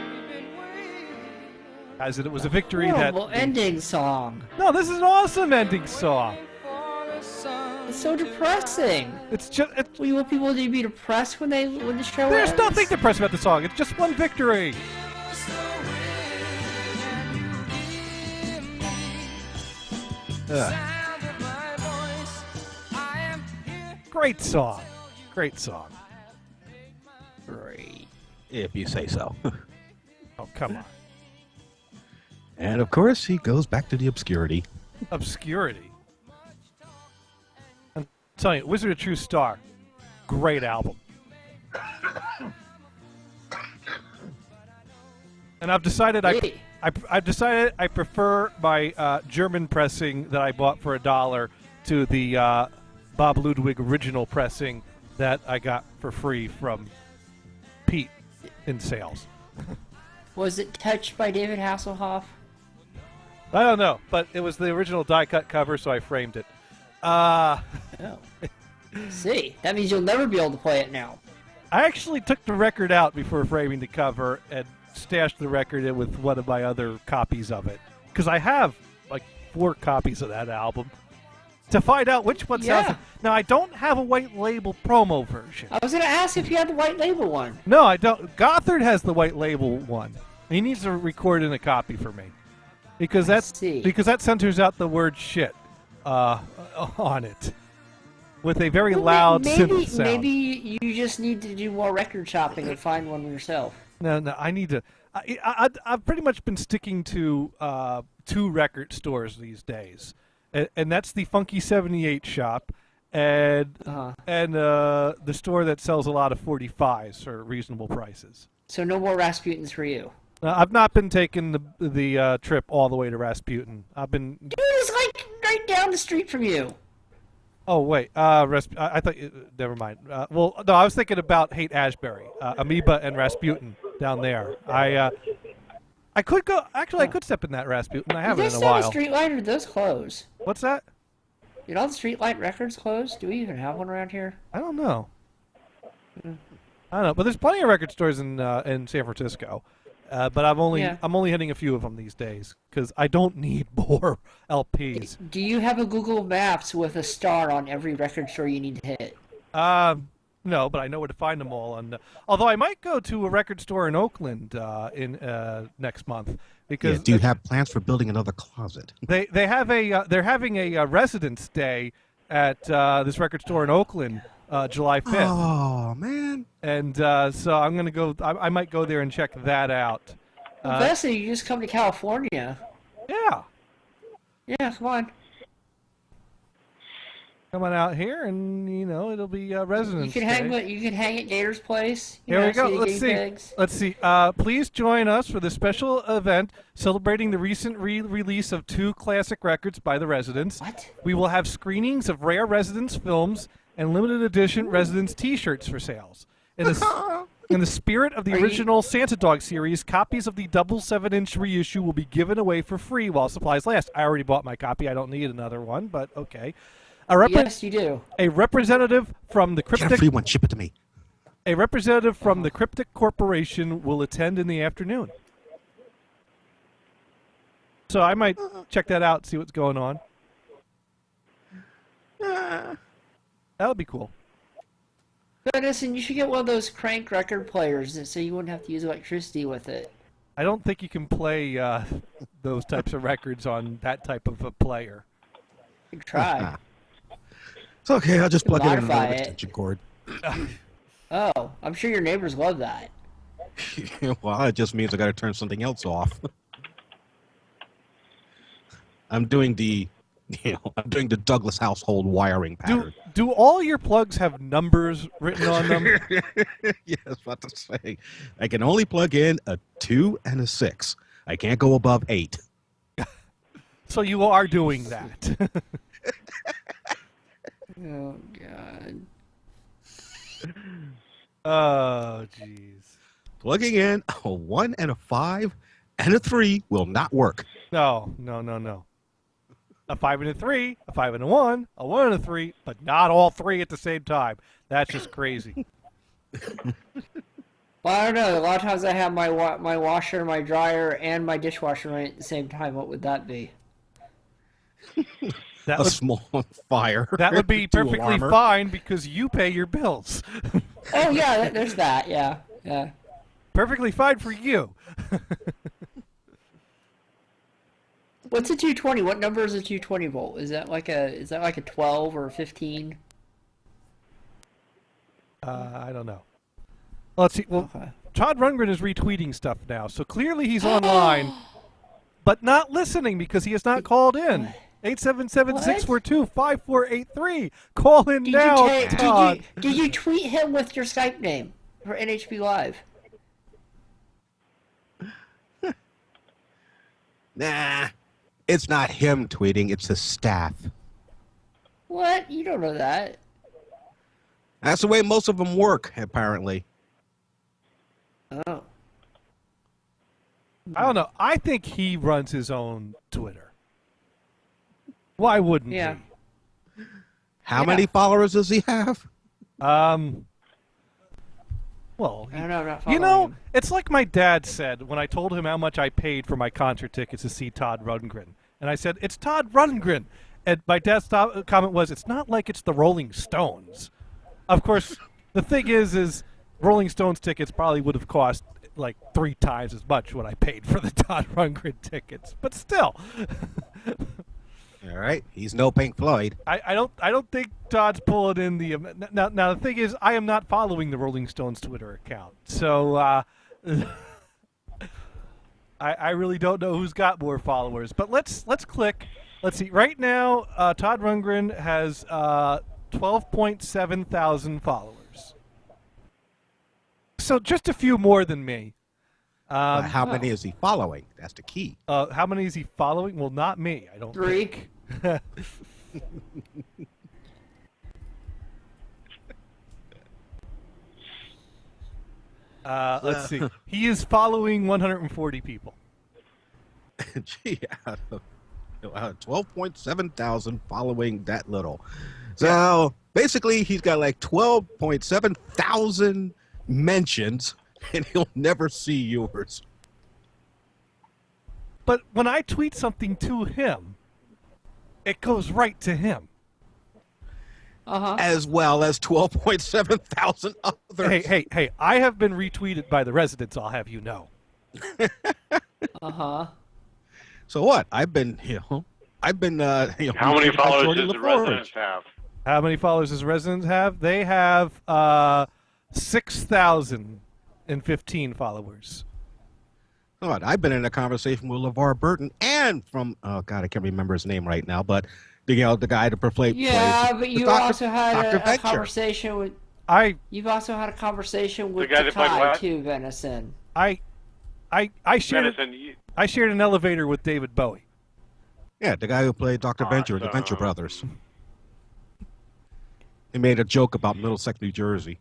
As it was a victory that... Horrible ending song. No, this is an awesome ending song. It's so depressing. It's just... You want people to be depressed when the show There's ends? nothing depressing about the song. It's just one victory. Great song. Great song. Great. If you say so. Oh, come on. And of course, he goes back to the obscurity. Obscurity. I'm telling you, Wizard of True Star, great album. And I've decided I've decided I prefer my German pressing that I bought for $1 to the Bob Ludwig original pressing that I got for free from Pete in sales. Was it touched by David Hasselhoff? I don't know, but it was the original die-cut cover, so I framed it. Oh. See, that means you'll never be able to play it now. I actually took the record out before framing the cover and stashed the record in with one of my other copies of it. Because I have like 4 copies of that album. To find out which one sounds. Yeah. Now, I don't have a white label promo version. I was going to ask if you had the white label one. No, I don't. Gothard has the white label one. He needs to record in a copy for me. Because that centers out the word shit on it. With a very loud synth sound. Maybe you just need to do more record shopping and find one yourself. No, I need to. I've pretty much been sticking to 2 record stores these days, and that's the Funky 78 shop, and the store that sells a lot of 45s for reasonable prices. So no more Rasputins for you. I've not been taking the trip all the way to Rasputin. I've been. Dude, it's like right down the street from you. Oh wait, I thought. Never mind. Well, no, I was thinking about Haight-Ashbury, Amoeba, and Rasputin down there. I could go. Actually, I could step in that Rasputin. I haven't in a while. Is there still a streetlight, or did those close? What's that? Did all the streetlight records close? Do we even have one around here? I don't know. I don't know, but there's plenty of record stores in San Francisco. But I'm only hitting a few of them these days because I don't need more LPs. Do you have a Google Maps with a star on every record store you need to hit? No, but I know where to find them all. And although I might go to a record store in Oakland in next month because do you have plans for building another closet? they're having a residence day at this record store in Oakland. July 5th. Oh, man. And so I'm going to go. I might go there and check that out. Well, Bessie, you just come to California. Yeah. Yeah, come on. Come on out here, and it'll be residence. You can hang at Gator's place. Here we go. Let's see. Please join us for the special event celebrating the recent re-release of 2 classic records by the Residents. What? We will have screenings of rare Residents films and limited edition Residents T-shirts for sales. In the spirit of the original Santa Dog series, copies of the double 7-inch reissue will be given away for free while supplies last. I already bought my copy. I don't need another one, but okay. Yes, you do. A representative from the Cryptic. Get a free one. Ship it to me. A representative from the Cryptic Corporation will attend in the afternoon. So I might check that out, see what's going on. That would be cool. Goodness, and you should get one of those crank record players so you wouldn't have to use electricity with it. I don't think you can play those types of records on that type of a player. You can try. It's okay. I'll just plug it in Modify another it. extension cord. Oh, I'm sure your neighbors love that. Well, it just means I got to turn something else off. I'm doing the Douglas household wiring pattern. Do all your plugs have numbers written on them? Yes, what to say. I can only plug in a 2 and a 6. I can't go above 8. So you are doing that. Oh, God. Oh, jeez. Plugging in a 1 and a 5 and a 3 will not work. No. A 5 and a 3, a 5 and a 1, a 1 and a 3, but not all 3 at the same time. That's just crazy. Well, I don't know. A lot of times I have my washer, my dryer, and my dishwasher running at the same time. What would that be? That A would, small fire. that would be to perfectly alarm her. fine because you pay your bills. Oh, yeah, there's that. Yeah. Perfectly fine for you. What's a 220? What number is a 220 volt? Is that like a 12 or a 15? I don't know. Well, let's see. Well, Okay. Todd Rundgren is retweeting stuff now, so clearly he's online, but not listening because he has not called in. 877-642-5483. Call in now, Todd. Did you tweet him with your Skype name for NHB Live? Nah, it's not him tweeting. It's his staff. What? You don't know that. That's the way most of them work, apparently. Oh. I don't know. I think he runs his own Twitter. Why wouldn't Yeah. How many followers does he have? he? Well, I don't know. I'm not you following know, him. it's like my dad said when I told him how much I paid for my concert tickets to see Todd Rundgren. And I said, it's Todd Rundgren. And my dad's comment was, it's not like it's the Rolling Stones. Of course, the thing is Rolling Stones tickets probably would have cost like 3 times as much what I paid for the Todd Rundgren tickets. But still. All right, he's no Pink Floyd. I don't think Todd's pulling in the now the thing is I am not following the Rolling Stones Twitter account, so I really don't know who's got more followers. But let's click. Let's see. Right now, Todd Rundgren has 12.7 thousand followers, so just a few more than me. How many is he following? That's the key. How many is he following? Well, not me. I don't 3. think. Let's see. He is following 140 people. Gee, out of 12.7 thousand following that little. So basically, he's got like 12.7 thousand mentions, and he'll never see yours. But when I tweet something to him, it goes right to him. As well as 12.7 thousand others. Hey! I have been retweeted by the residents. I'll have you know. So what? I've been. How many followers does the residents have? How many followers does residents have? They have 6,015 followers. What? I've been in a conversation with LeVar Burton and from I can't remember his name right now, but the guy that plays. Yeah, but you also had a conversation with. You've also had a conversation with the guy that played Takai what? too, Venison. I shared. I shared an elevator with David Bowie. Yeah, the guy who played Dr. Venture in the Venture Brothers. He made a joke about Middlesex, New Jersey.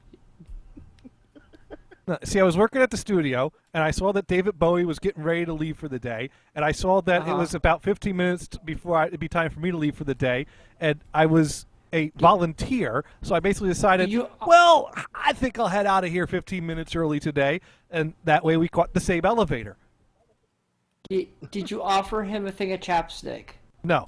See, I was working at the studio, and I saw that David Bowie was getting ready to leave for the day, and I saw that it was about 15 minutes before it'd be time for me to leave for the day, and I was a volunteer, so I basically decided, well, I think I'll head out of here 15 minutes early today, and that way we caught the same elevator. Did you offer him a thing of chapstick? No.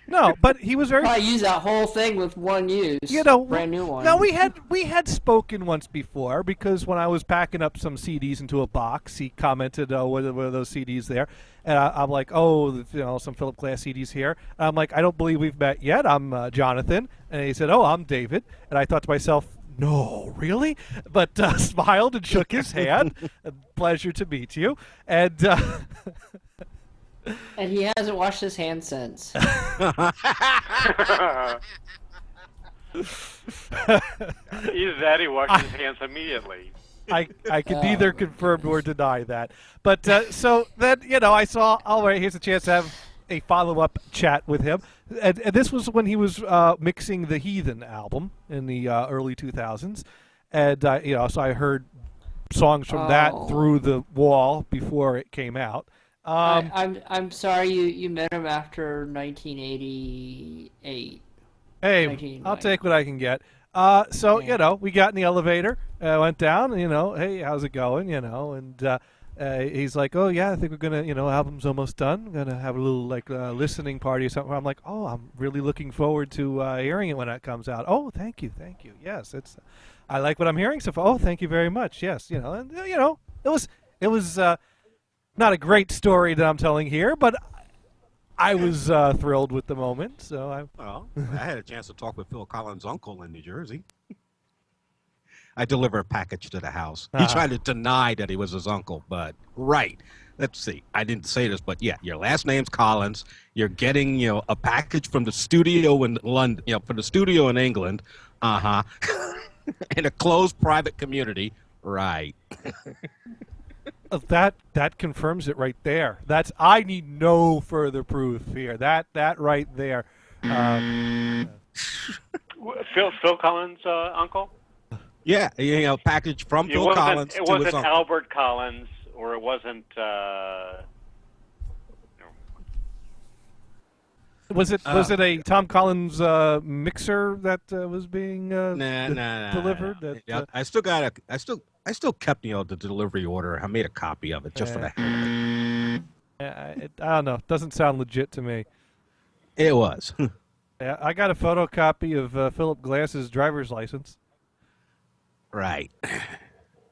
No, but he was very. Probably use that whole thing with one use. Brand new one. No, we had spoken once before because when I was packing up some CDs into a box, he commented, "Oh, what are those CDs there?" And I'm like, "Oh, some Philip Glass CDs here." And I'm like, "I don't believe we've met yet. I'm Jonathan," and he said, "Oh, I'm David." And I thought to myself, "No, really?" But smiled and shook his hand. A pleasure to meet you. And. And he hasn't washed his hands since. Either that, he washed his hands immediately. I can neither confirm nor deny that. But so then, I saw, all right, here's a chance to have a follow-up chat with him. And this was when he was mixing the Heathen album in the early 2000s. And, so I heard songs from that through the wall before it came out. I'm sorry you met him after 1988. Hey, I'll take what I can get. So we got in the elevator, went down. Hey, how's it going? And he's like, oh yeah, I think we're gonna, album's almost done. We're gonna have a little listening party or something. I'm like, oh, I'm really looking forward to hearing it when it comes out. Oh, thank you. Yes, I like what I'm hearing so far. Oh, thank you very much. Yes, and it was. Not a great story that I'm telling here, but I was thrilled with the moment. So I had a chance to talk with Phil Collins' uncle in New Jersey. I deliver a package to the house. He tried to deny that he was his uncle, but let's see. I didn't say this, but yeah, your last name's Collins. You're getting a package from the studio in London, from the studio in England, in a closed private community, right? That confirms it right there. I need no further proof here. That right there. Phil Collins' uncle? Yeah, package from Phil Collins. It wasn't Albert Collins, or it wasn't. Was it a Tom Collins mixer that was being delivered? Nah. That, Yeah, I still kept the delivery order. I made a copy of it just for the hell of it. I don't know. Doesn't sound legit to me. It was. Yeah, I got a photocopy of Philip Glass's driver's license. Right.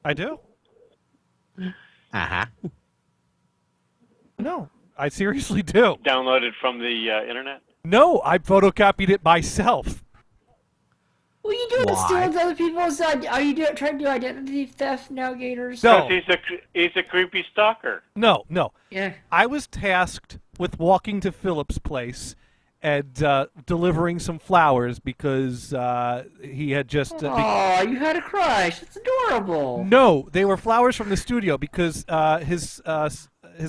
I do. Uh-huh. No, I seriously do. Downloaded from the internet? No, I photocopied it myself. What are you doing Why? stealing other people's? Are you trying to do identity theft now, Gators? No. He's a creepy stalker. No. Yeah. I was tasked with walking to Philip's place and delivering some flowers because he had just... Oh, you had a crush. It's adorable. No, they were flowers from the studio because his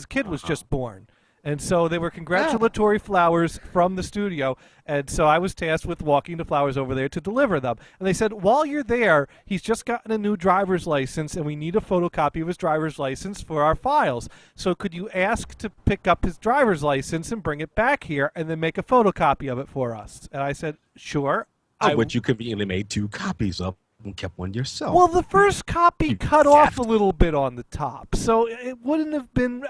kid was just born. And so they were congratulatory flowers from the studio. And so I was tasked with walking the flowers over there to deliver them. And they said, while you're there, he's just gotten a new driver's license, and we need a photocopy of his driver's license for our files. So could you ask to pick up his driver's license and bring it back here and then make a photocopy of it for us? And I said, sure. Which you conveniently made 2 copies of and kept one yourself. Well, the first copy cut off a little bit on the top, so it wouldn't have been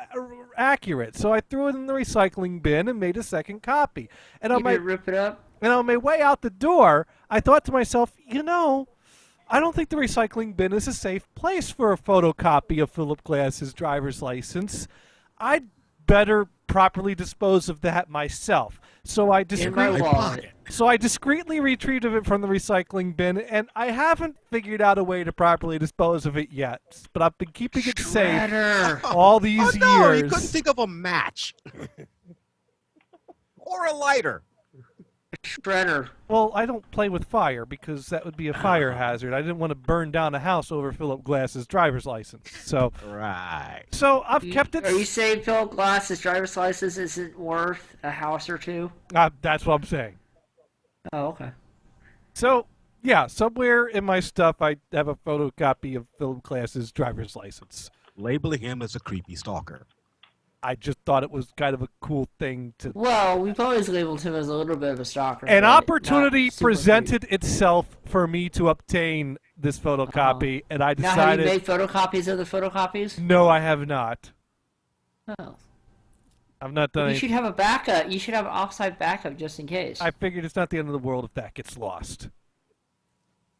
accurate. So I threw it in the recycling bin and made a second copy. And You did rip it up? And on my way out the door, I thought to myself, I don't think the recycling bin is a safe place for a photocopy of Philip Glass's driver's license. I'd better properly dispose of that myself. So I discreetly retrieved it from the recycling bin, and I haven't figured out a way to properly dispose of it yet. But I've been keeping it safe all these years. You couldn't think of a match or a lighter. Shredder. Well, I don't play with fire because that would be a fire hazard. I didn't want to burn down a house over Philip Glass's driver's license. So right. So I've kept it. Are you saying Philip Glass's driver's license isn't worth a house or two? That's what I'm saying. Oh, okay. So yeah, somewhere in my stuff I have a photocopy of Philip Glass's driver's license. Labeling him as a creepy stalker. I just thought it was kind of a cool thing to... Well, we've always labeled him as a little bit of a stalker. An opportunity presented itself for me to obtain this photocopy, and I decided... Now, have you made photocopies of the photocopies? No, I have not. Oh. I've not done You should have a backup. You should have an offsite backup just in case. I figured it's not the end of the world if that gets lost.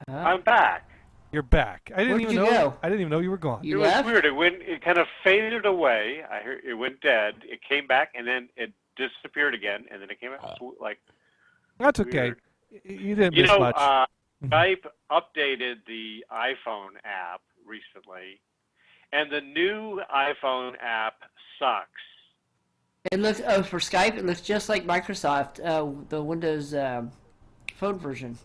I'm back. You're back. I didn't even know. I didn't even know you were gone. It was weird. It kind of faded away. I heard it went dead. It came back and then it disappeared again, and then it came back. Like that's okay. You didn't miss much. Skype updated the iPhone app recently, and the new iPhone app sucks. It looks for Skype. It looks just like Microsoft, the Windows phone version.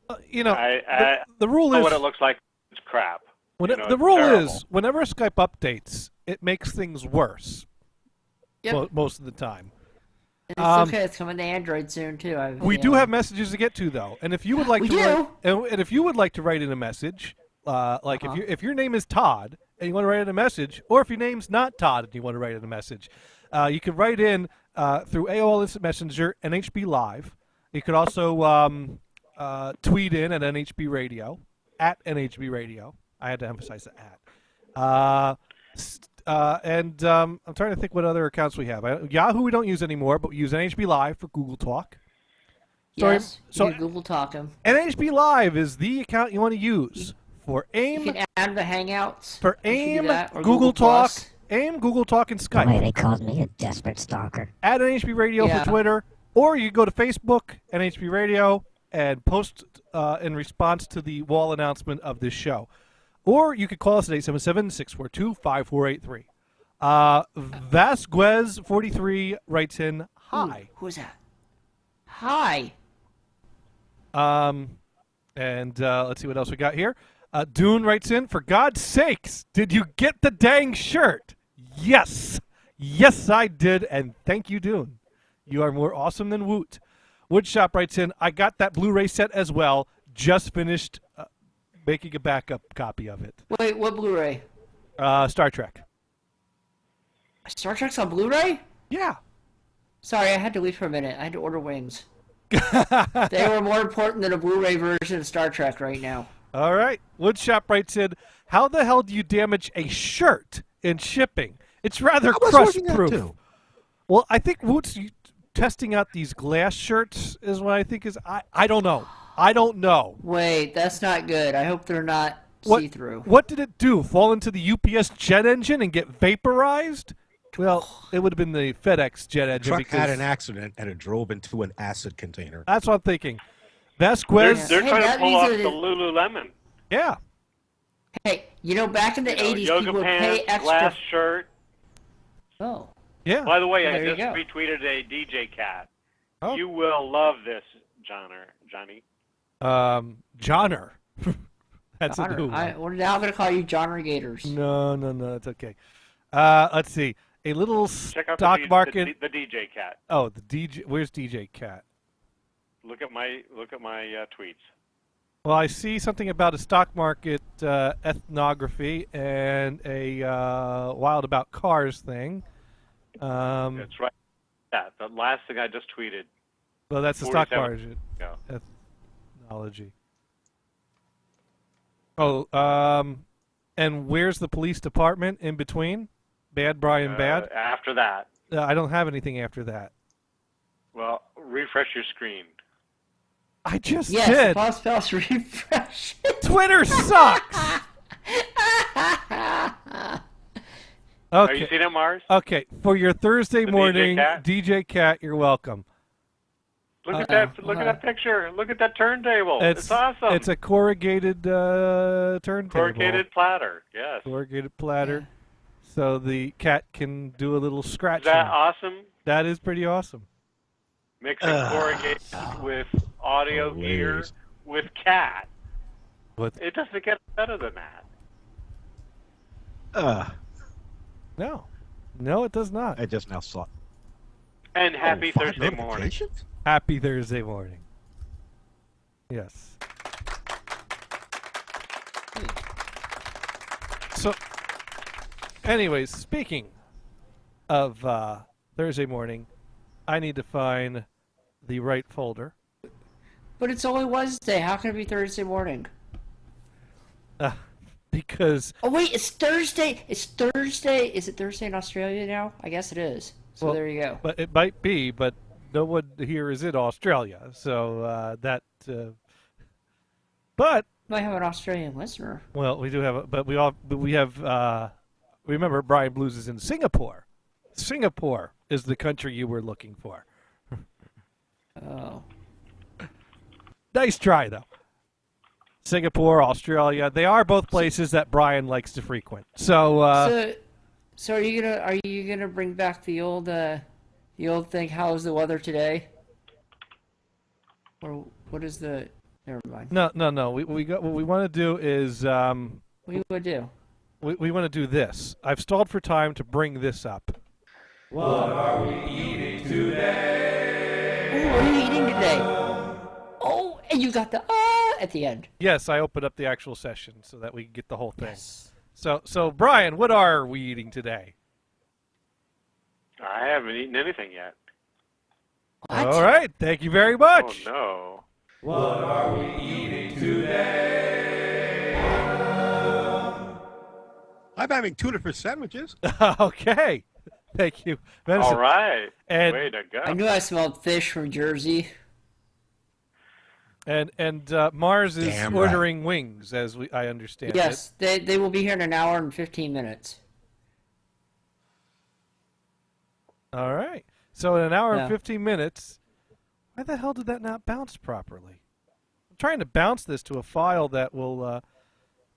The rule is what it looks like. It's crap. The rule is whenever Skype updates, it makes things worse. Yep. Most of the time. It's okay. It's coming to Android soon too. We do have messages to get to though, and if you would like and if you would like to write in a message, if your name is Todd and you want to write in a message, or if your name's not Todd and you want to write in a message, you can write in through AOL Instant Messenger, NHB Live. You could also tweet in at NHB Radio, at NHB Radio. I had to emphasize the at. And I'm trying to think what other accounts we have. Yahoo we don't use anymore, but we use NHB Live for Google Talk. Yes, you can Google Talk them. NHB Live is the account you want to use for AIM. You can add the Hangouts. For AIM, Google Talk, AIM, Google Talk, and Skype. Boy, they called me a desperate stalker. Add NHB Radio for Twitter, or you go to Facebook, NHB Radio, and post in response to the wall announcement of this show. Or you could call us at 877-642-5483. Vasquez43 writes in, hi. Ooh, who's that? Hi. And let's see what else we got here. Dune writes in, for God's sakes, did you get the dang shirt? Yes. Yes, I did, and thank you, Dune. You are more awesome than Woot. Woodshop writes in, I got that Blu-ray set as well. Just finished making a backup copy of it. Wait, what Blu-ray? Star Trek. Star Trek's on Blu-ray? Yeah. Sorry, I had to leave for a minute. I had to order wings. They were more important than a Blu-ray version of Star Trek right now. All right. Woodshop writes in, how the hell do you damage a shirt in shipping? It's rather I was watching that crush-proof. too. Well, I think Woot's testing out these glass shirts is what I think is. I don't know. I don't know. Wait, that's not good. I hope they're not see-through. What did it do? Fall into the UPS jet engine and get vaporized? Well, it would have been the FedEx jet The engine. truck because had an accident and it drove into an acid container. That's what I'm thinking. Vasquez. They're Hey, trying to that pull means off that the it- Lululemon. Yeah. Hey, back in the 80s, Yoga people would pay pants, extra. glass shirt. Oh. Yeah. By the way, There I you just go. retweeted a DJ Cat. Oh. You will love this, Johnny. Johnner. That's a Johnner. new one. We're now going to call you Johnner Gators. No, it's okay. Let's see. A little Check out stock the market. the DJ Cat. Oh, the DJ. Where's DJ Cat? Look at my tweets. Well, I see something about a stock market ethnography and a wild about cars thing. That's right. Yeah, the last thing I just tweeted. Well, that's the stock 47 market ago. ethnology. Oh, and where's the police department in between? Bad Brian Bad? After that, I don't have anything after that. well, refresh your screen. I just Yes, did. pause, pause, refresh. Twitter sucks. Are you Okay. seeing it, Mars? Okay. For your Thursday The morning, DJ Cat? you're welcome. Look at that! Look at that picture! Look at that turntable! It's awesome. It's a corrugated turntable. corrugated platter. Yes. Corrugated platter. So the cat can do a little Is scratching. that awesome? That is pretty awesome. Mixing corrugated with audio gear Hilarious. with cat. What? It doesn't get better than that. No, it does not. I just now saw. And happy 5 Thursday morning. notifications? Happy Thursday morning. Yes. So, anyways, speaking of Thursday morning, I need to find the right folder. But it's only Wednesday. How can it be Thursday morning? Because Oh, wait, it's Thursday. It's Thursday. Is it Thursday in Australia now? I guess it is. So Well, there you go. but it might be, but no one here is in Australia, so but Might have an Australian listener. well, we do have, but we have. Remember, Brian Blues is in Singapore. Singapore is the country you were looking for. Oh. Nice try, though. Singapore, Australia, they are both places that Brian likes to frequent. So, So are you gonna bring back the old thing? How's the weather today? Or what is the? Never mind. no. What we want to do is What do you want to do? we want to do this. I've stalled for time to bring this up. Ooh, what are you eating today? Oh, and you got the at the end. Yes, I opened up the actual session so that we can get the whole thing. So Brian, what are we eating today? I haven't eaten anything yet. What? All right, thank you very much. Oh I'm having 2 different sandwiches. Okay, thank you. no! Venison. All right. And- Way to go. I knew I smelled fish from Jersey. And Mars is Damn right. ordering wings, as I understand Yes, they will be here in an hour and 15 minutes. it. All right. So in an hour Yeah. and 15 minutes, why the hell did that not bounce properly? I'm trying to bounce this to a file that will,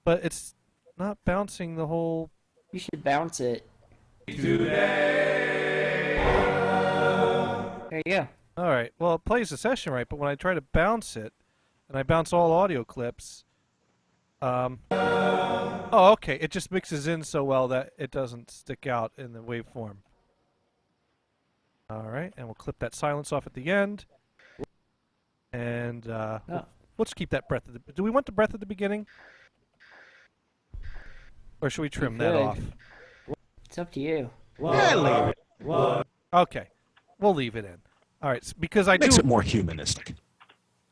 but it's not bouncing the whole. You should bounce it. There you go. All right. Well, it plays the session right, but when I try to bounce it, and I bounce all audio clips, oh, okay. It just mixes in so well that it doesn't stick out in the waveform. All right, and we'll clip that silence off at the end. And let's keep that breath. Do we want the breath at the beginning? Or should we trim that could. off? It's up to you. Yeah, leave it. Okay. we'll leave it in. All right, because I Makes do. it more humanistic.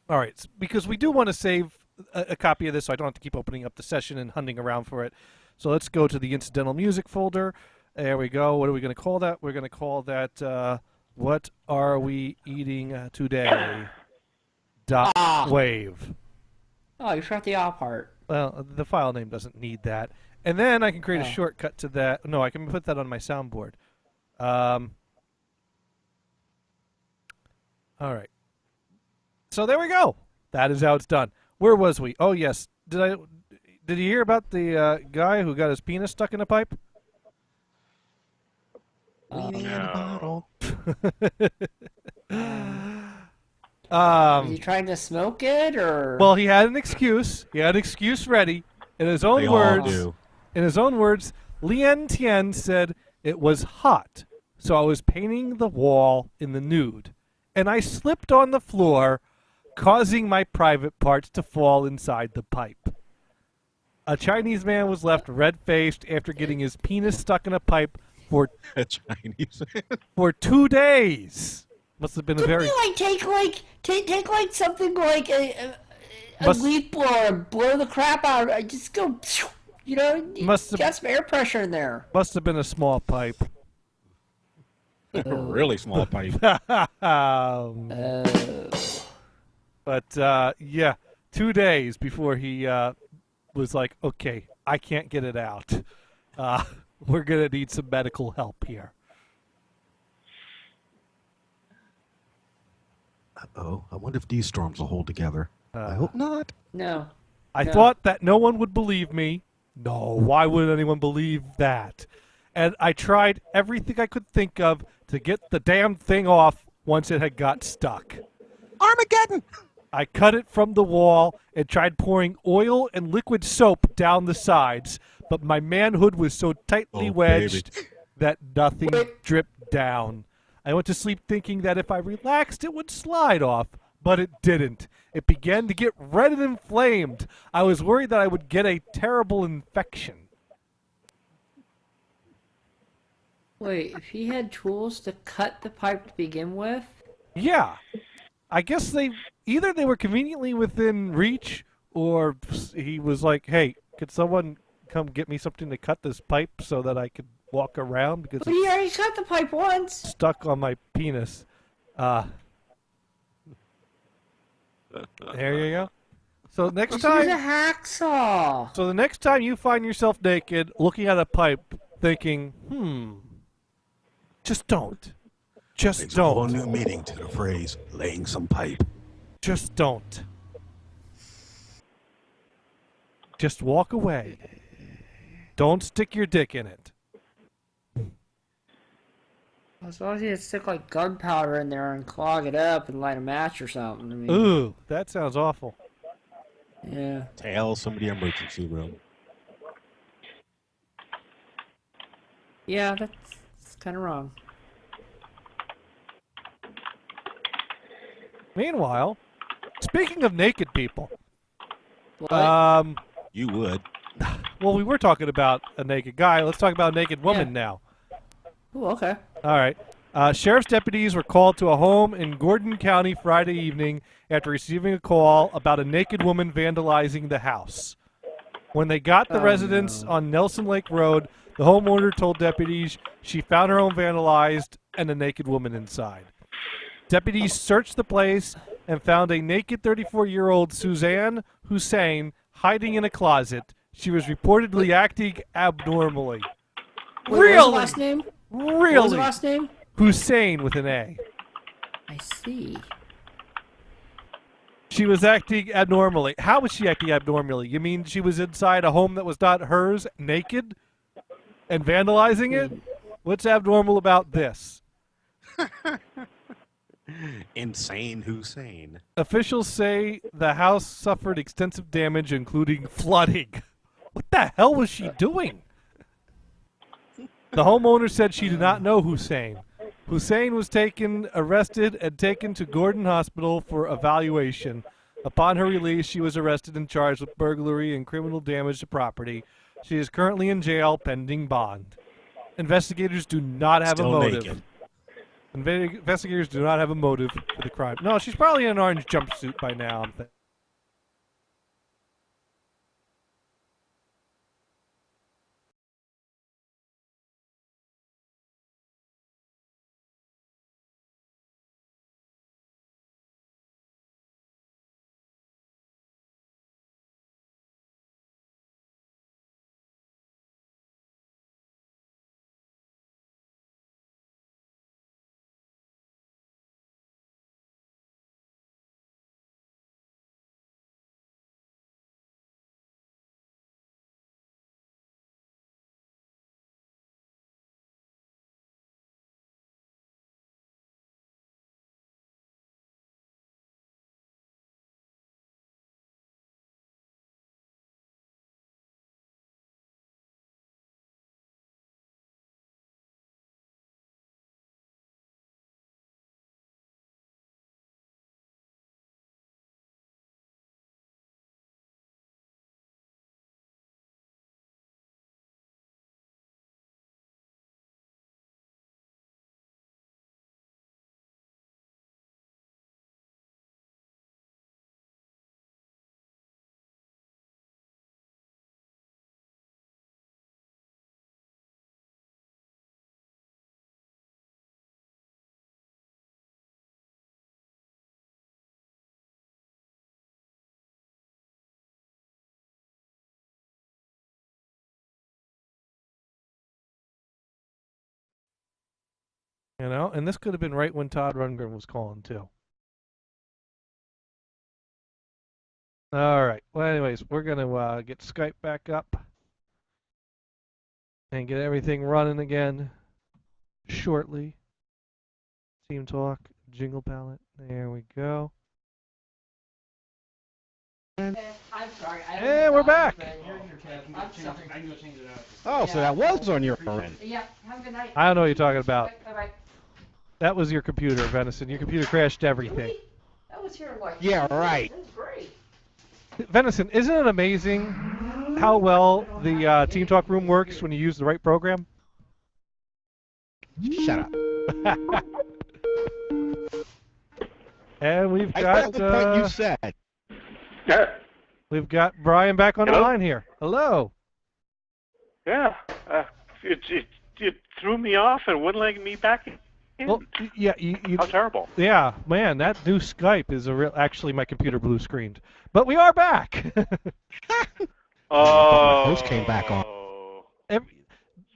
All right, because we do want to save a copy of this, so I don't have to keep opening up the session and hunting around for it. So let's go to the incidental music folder. There we go. What are we going to call that? We're going to call that "What Are We Eating Today?" .wave. Oh, you forgot the ah part. Well, the file name doesn't need that. And then I can create a shortcut to that. No, I can put that on my soundboard. All right. So there we go. That is how it's done. Where was we? Oh, yes. Did you hear about the guy who got his penis stuck in a pipe? No. Is he trying to smoke it, or? Well, he had an excuse. He had an excuse ready. In his own They words, all do. in his own words, Lien Tien said it was hot, so I was painting the wall in the nude, and I slipped on the floor, causing my private parts to fall inside the pipe. A Chinese man was left red-faced after getting his penis stuck in a pipe for A Chinese. for 2 days. Must have been a very. Couldn't you take like something like a Must- leaf blower and blow the crap out? Just go, you know. Must have- Got some air pressure in there. Must have been a small pipe. Really small pipe. But yeah, 2 days before he was like, okay, I can't get it out. We're gonna need some medical help here. Uh-oh. I wonder if these storms will hold together. I hope not. No. I No. thought that no one would believe me. No, why would anyone believe that? And I tried everything I could think of to get the damn thing off once it had got stuck. Armageddon! I cut it from the wall and tried pouring oil and liquid soap down the sides, but my manhood was so tightly Oh, wedged baby. that nothing dripped down. I went to sleep thinking that if I relaxed, it would slide off, but it didn't. It began to get red and inflamed. I was worried that I would get a terrible infection. Wait, if he had tools to cut the pipe to begin with, Yeah. I guess they were conveniently within reach, or he was like, hey, could someone come get me something to cut this pipe so that I could walk around because but he already cut the pipe once. stuck on my penis. There you go. So next Use a time, hacksaw. so the next time you find yourself naked, looking at a pipe, thinking, just don't. Just Brings a whole don't. new meaning to the phrase, laying some pipe. Just don't. Just walk away. Don't stick your dick in it. As long as you stick like gunpowder in there and clog it up and light a match or something. I mean, Ooh, that sounds awful. yeah. Tell somebody emergency room. Yeah, that's kind of wrong. Meanwhile, speaking of naked people, What? You would. well, we were talking about a naked guy. Let's talk about a naked woman Yeah. now. Ooh, okay. All right. Sheriff's deputies were called to a home in Gordon County Friday evening after receiving a call about a naked woman vandalizing the house. When they got the residence on Nelson Lake Road, the homeowner told deputies she found her home vandalized and a naked woman inside. Deputies searched the place and found a naked 34-year-old Suzanne Hussein hiding in a closet. She was reportedly acting abnormally. Wait, what was Really? the last name? What was Really? the last name? Hussein with an A. I see. She was acting abnormally. How was she acting abnormally? You mean she was inside a home that was not hers, naked, and vandalizing it? What's abnormal about this? Insane Hussein. Officials say the house suffered extensive damage, including flooding. What the hell was she doing? The homeowner said she did not know Hussein. Hussein was arrested, and taken to Gordon Hospital for evaluation. Upon her release, she was arrested and charged with burglary and criminal damage to property. She is currently in jail pending bond. Investigators do not have Still a motive. naked. Investigators do not have a motive for the crime. No, she's probably in an orange jumpsuit by now. I'm thinking. You know, and this could have been right when Todd Rundgren was calling too. All right. Well, anyways, we're gonna get Skype back up and get everything running again shortly. Team Talk, jingle palette. There we go. I'm sorry. And we're back. Oh, so that was on your end. Yeah, have a good night. I don't know what you're talking about. Bye-bye. That was your computer, Venison. Your computer crashed everything. That was here like. Yeah, right. That was great. Venison, isn't it amazing how well the Team Talk room works when you use the right program? Shut up. And we've I got got what you said. Yeah. we've got Brian back on the Hello? line here. Hello. Yeah. It threw me off and wouldn't let me back in. Well, yeah, How terrible. yeah, man, that new Skype is a real. Actually, my computer blue screened, but we are back. Oh. Those came back on.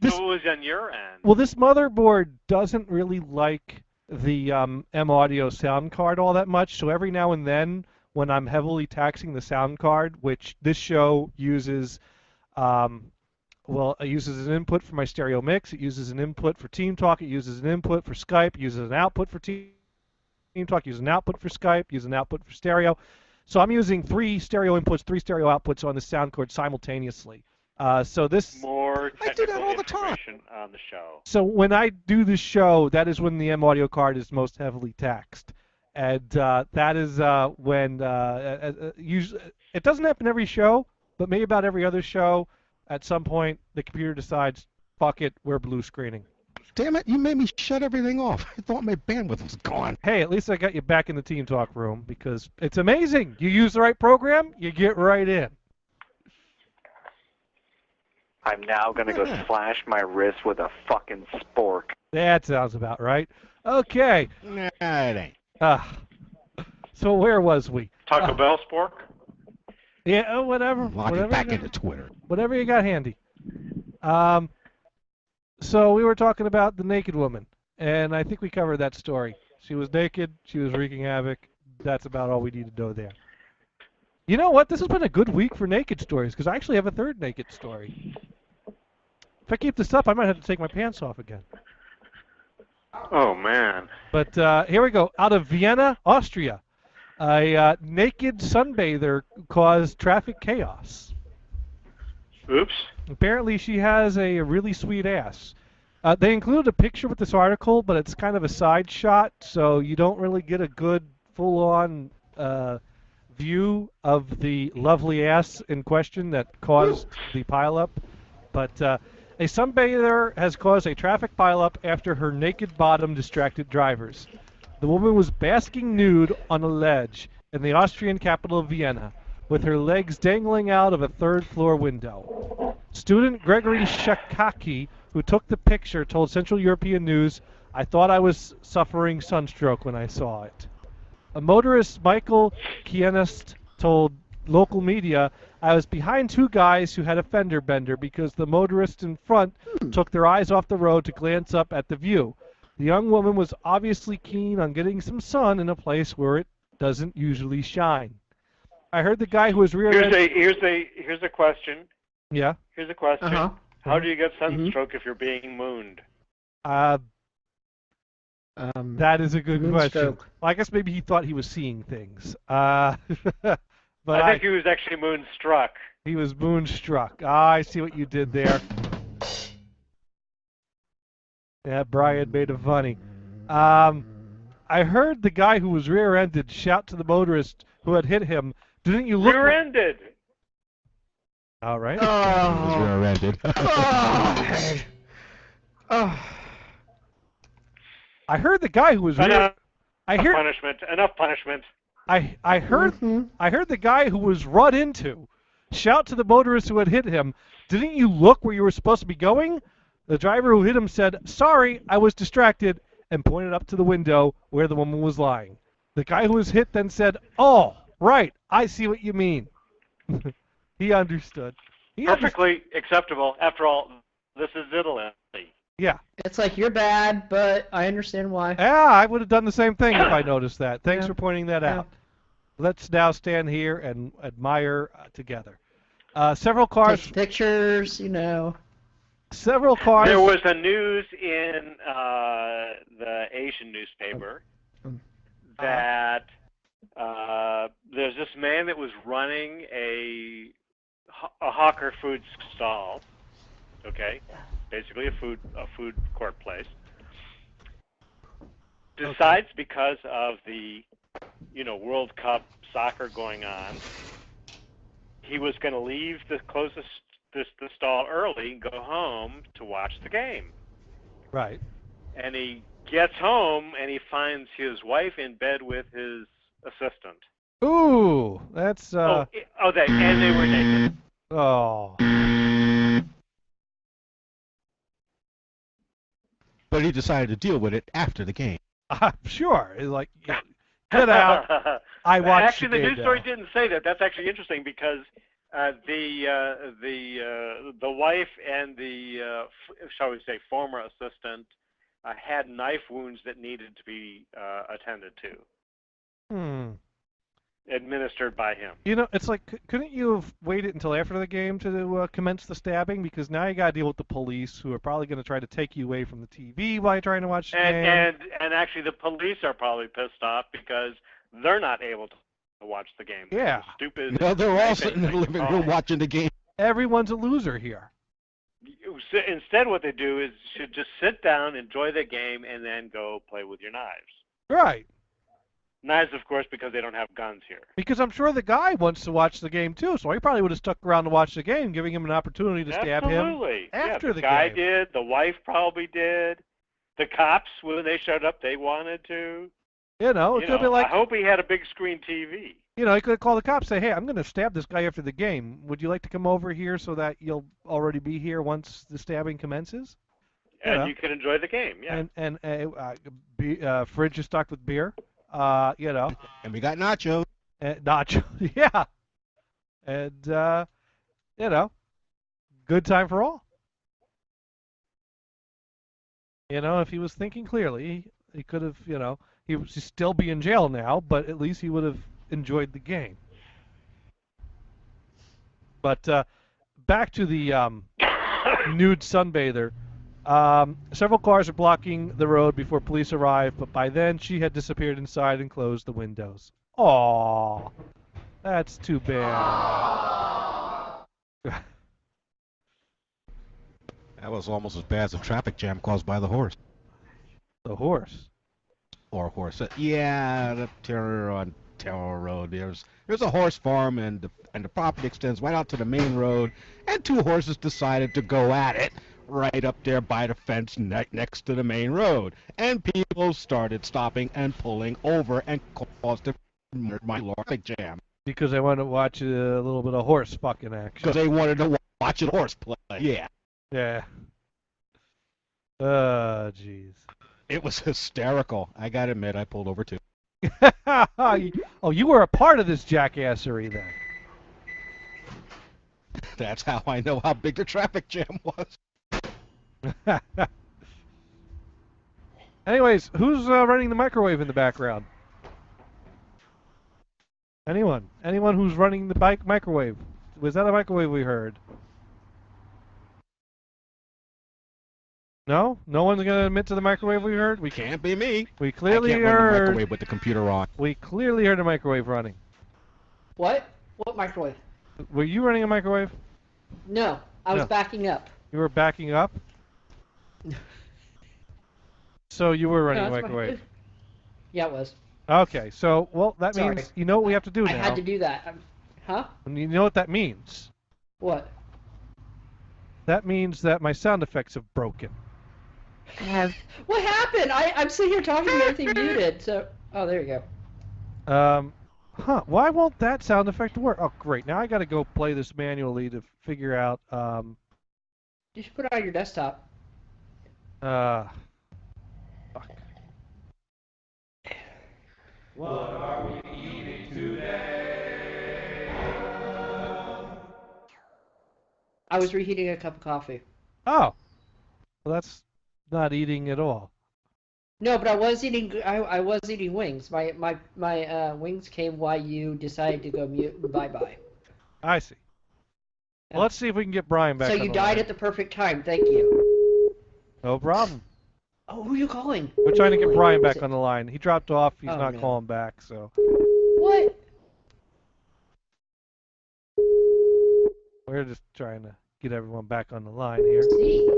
This, So it was on your end. well, this motherboard doesn't really like the M Audio sound card all that much. So every now and then, when I'm heavily taxing the sound card, which this show uses, well, it uses an input for my stereo mix. It uses an input for Team Talk. It uses an input for Skype. It uses an output for Team Talk. It uses an output for Skype. It uses an output for stereo. So I'm using 3 stereo inputs, 3 stereo outputs on the sound card simultaneously. So this. More I do that technical all the time. information on the show. So when I do the show, that is when the M Audio card is most heavily taxed, and that is when usually it doesn't happen every show, but maybe about every other show. At some point, the computer decides, "Fuck it, we're blue screening." Damn it, you made me shut everything off. I thought my bandwidth was gone. Hey, at least I got you back in the Team Talk room because it's amazing. You use the right program, you get right in. I'm now gonna go slash my wrist with a fucking spork. That sounds about right. Okay. Nah, it ain't. So where was we? Taco Bell spork? Yeah, whatever. Log whatever it back you got, into Twitter. whatever you got handy. So we were talking about the naked woman, and I think we covered that story. She was naked. She was wreaking havoc. That's about all we need to know there. You know what? This has been a good week for naked stories because I actually have a third naked story. If I keep this up, I might have to take my pants off again. Oh, man. But here we go. Out of Vienna, Austria, a naked sunbather caused traffic chaos. Oops. Apparently, she has a really sweet ass. They included a picture with this article, but it's kind of a side shot, so you don't really get a good full-on view of the lovely ass in question that caused the pileup. But A sunbather has caused a traffic pileup after her naked bottom distracted drivers. The woman was basking nude on a ledge in the Austrian capital of Vienna, with her legs dangling out of a third-floor window. Student Gregory Shakaki, who took the picture, told Central European News, "I thought I was suffering sunstroke when I saw it." A motorist, Michael Kienist, told local media, "I was behind two guys who had a fender bender because the motorists in front took their eyes off the road to glance up at the view. The young woman was obviously keen on getting some sun in a place where it doesn't usually shine. I heard the guy who was rear-ended..." Here's a question. Yeah. Here's a question. Uh-huh. How do you get sunstroke if you're being mooned? That is a good question. moonstroke. Well, I guess maybe he thought he was seeing things. But I think he was actually moonstruck. he was moonstruck. I see what you did there. Yeah, Brian made it funny. I heard the guy who was rear-ended shout to the motorist who had hit him, "Didn't you look..." Rear-ended. All right. Was rear-ended. I heard the guy who was Enough I hear punishment. Enough punishment. I heard the guy who was run into shout to the motorist who had hit him, "Didn't you look where you were supposed to be going?" The driver who hit him said, "Sorry, I was distracted," and pointed up to the window where the woman was lying. The guy who was hit then said, "Oh, right, I see what you mean." He understood. Perfectly acceptable. After all, this is Italy. Yeah. It's like, you're bad, but I understand why. Yeah, I would have done the same thing if I noticed that. Thanks Yeah. for pointing that Yeah. out. Let's now stand here and admire together. Several cars. Take pictures, you know. Several cars. There was a news in the Asian newspaper that there's this man that was running a hawker food stall. Okay, basically a food court place. Decides because of the World Cup soccer going on, he was going to leave the stall early and go home to watch the game. Right. And he gets home and he finds his wife in bed with his assistant. Ooh, that's and they were naked. Oh. But he decided to deal with it after the game. I'm sure. It's like, get out. I watched Actually, the news story now. didn't say that. That's actually interesting because the wife and the shall we say former assistant had knife wounds that needed to be attended to, administered by him. It's like, couldn't you have waited until after the game to commence the stabbing? Because now you got to deal with the police, who are probably going to try to take you away from the TV while you're trying to watch the game. And actually, the police are probably pissed off because they're not able to watch the game. Yeah. Stupid. No, they're all sitting in the living room watching the game. Everyone's a loser here. Instead, what they do is should just sit down, enjoy the game, and then go play with your knives. Right. Knives, of course, because they don't have guns here. Because I'm sure the guy wants to watch the game too, so he probably would have stuck around to watch the game, giving him an opportunity to stab him Absolutely. after yeah, the guy game. did. The wife probably did. The cops, when they showed up, they wanted to. It could be like, I hope he had a big screen TV. he could have called the cops, say, "Hey, I'm going to stab this guy after the game. Would you like to come over here so that you'll already be here once the stabbing commences?" And you can enjoy the game, yeah. And fridge is stocked with beer. And we got nachos. Nacho, yeah. And good time for all. If he was thinking clearly, he could have, he would still be in jail now, but at least he would have enjoyed the game. But back to the nude sunbather. Several cars are blocking the road before police arrive, but by then she had disappeared inside and closed the windows. Aww, that's too bad. That was almost as bad as a traffic jam caused by the horse. The horse? Or horse. Yeah, the Terror on Terror Road. There's a horse farm, and the property extends right out to the main road, and two horses decided to go at it right up there by the fence next to the main road. And people started stopping and pulling over and caused my traffic jam. Because they wanted to watch a little bit of horse fucking action. Because they wanted to watch a horse play. Yeah. Yeah. Jeez. It was hysterical. I gotta admit, I pulled over too. Oh, you were a part of this jackassery then. That's how I know how big the traffic jam was. Anyways, who's running the microwave in the background? Anyone? Anyone who's running the microwave? Was that a microwave we heard? No? No one's going to admit to the microwave we heard? We Can't be me. We clearly I can't run the heard. microwave with the computer on. We clearly heard a microwave running. What? What microwave? Were you running a microwave? No, I was No. backing up. You were backing up? So you were running No, a that's microwave. Yeah, it was. Okay, so, well, that Sorry. means, you know what we have to do I now. had to do that. Huh? And you know what that means? What? That means that my sound effects have broken. What happened? I'm sitting here talking to everything muted. So, oh, there you go. Why won't that sound effect work? Oh, great. Now I got to go play this manually to figure out, You should put it on your desktop. fuck. What are we eating today? I was reheating a cup of coffee. Oh. Well, that's not eating at all. No, but I was eating. I was eating wings. My wings came while you decided to go mute. Bye bye. I see. Yeah. Well, let's see if we can get Brian back So on you the died line. at the perfect time. Thank you. No problem. Oh, who are you calling? We're trying to get Brian Who is back it? on the line. He dropped off. He's Oh, not no. calling back, so What? we're just trying to get everyone back on the line here. See.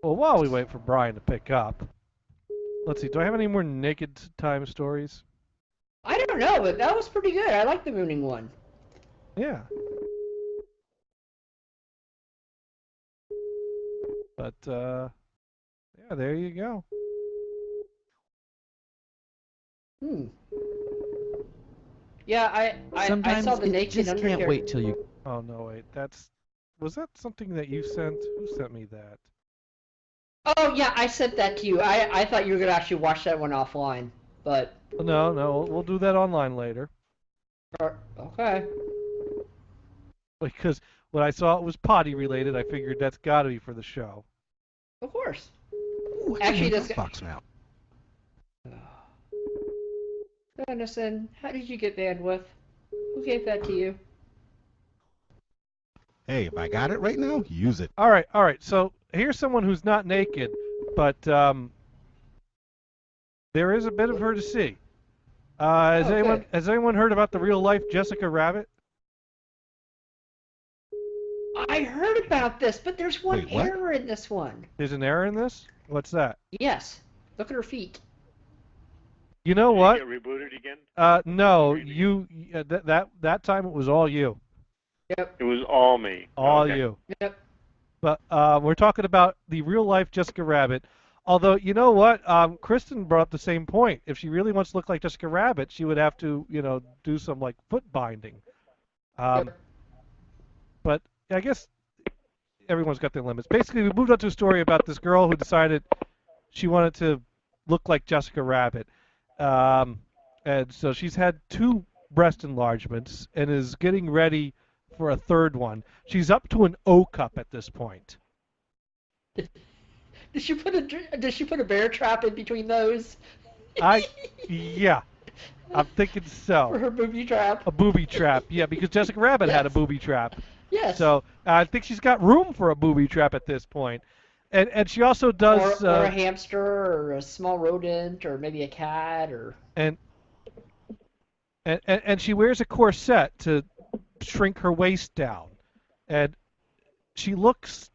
Well, while we wait for Brian to pick up, let's see. Do I have any more naked time stories? I don't know, but that was pretty good. I like the mooning one. Yeah. But yeah, there you go. Yeah, I Sometimes saw the it naked just can't underhair. wait till you. Oh no, wait. Was that something that you sent? Who sent me that? Oh yeah, I sent that to you. I thought you were gonna actually watch that one offline, but No, we'll do that online later. okay. Because when I saw it was potty related, I figured that's got to be for the show. Of course. Ooh, Actually, I this can box now. Dennison, how did you get bandwidth? Who gave that to you? Hey, if I got it right now, use it. All right. So here's someone who's not naked, but there is a bit of her to see. Has anyone heard about the real life Jessica Rabbit? I heard about this, but there's one Wait, what? error in this one. There's an error in this? What's that? Yes. Look at her feet. You know Did what? you get rebooted again? No, that time it was all you. Yep. It was all me. All Okay. you. Yep. But we're talking about the real life Jessica Rabbit. Although, you know what? Kristen brought up the same point. If she really wants to look like Jessica Rabbit, she would have to, do some like foot binding. Yep. But I guess everyone's got their limits. Basically, we moved on to a story about this girl who decided she wanted to look like Jessica Rabbit. And so she's had 2 breast enlargements and is getting ready for a 3rd one. She's up to an O cup at this point. Did she put a bear trap in between those? Yeah, I'm thinking For so. her booby trap? A booby trap, yeah, because Jessica Rabbit had a booby trap. Yes. So I think she's got room for a booby trap at this point. And she also does... or a hamster, or a small rodent, or maybe a cat, or... And she wears a corset to shrink her waist down. And she looks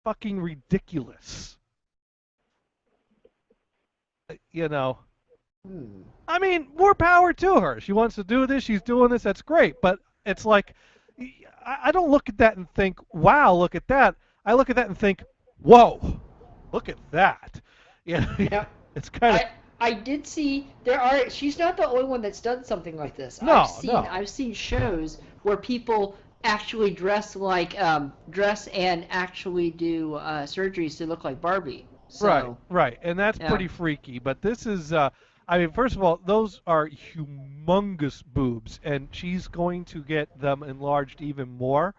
fucking ridiculous. I mean, more power to her. She wants to do this. She's doing this. That's great. But it's like, I don't look at that and think, wow, look at that. I look at that and think, whoa, look at that. Yeah, Now, it's kind of. I did see there are. She's not the only one that's done something like this. No, no. I've seen shows where people actually dress and actually do surgeries to look like Barbie. So, Right, and that's pretty freaky. But this is, I mean, first of all, those are humongous boobs, and she's going to get them enlarged even more.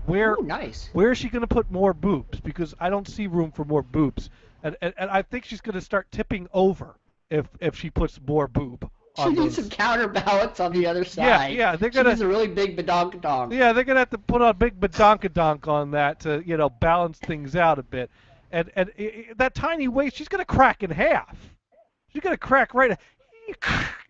Where, nice. Where is she going to put more boobs? Because I don't see room for more boobs, and I think she's going to start tipping over if she puts more boob. She needs some counterbalance on the other side. Yeah, they're She gonna. needs a really big badonkadonk. Yeah, they're gonna have to put on a big badonkadonk on that to balance things out a bit. And that tiny waist, she's gonna crack in half. She's gonna crack right.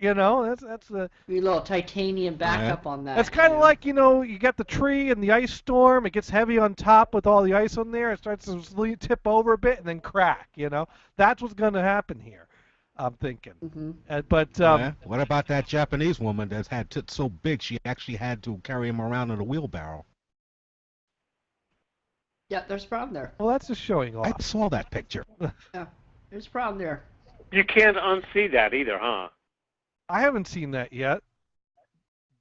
That's the. A little titanium backup on that. That's kind of like you got the tree and the ice storm. It gets heavy on top with all the ice on there. It starts to tip over a bit and then crack. That's what's gonna happen here. I'm thinking. But what about that Japanese woman that's had tits so big she actually had to carry him around in a wheelbarrow? Yeah, there's a problem there. Well, that's just showing off. I saw that picture. Yeah, there's a problem there. You can't unsee that either, huh? I haven't seen that yet.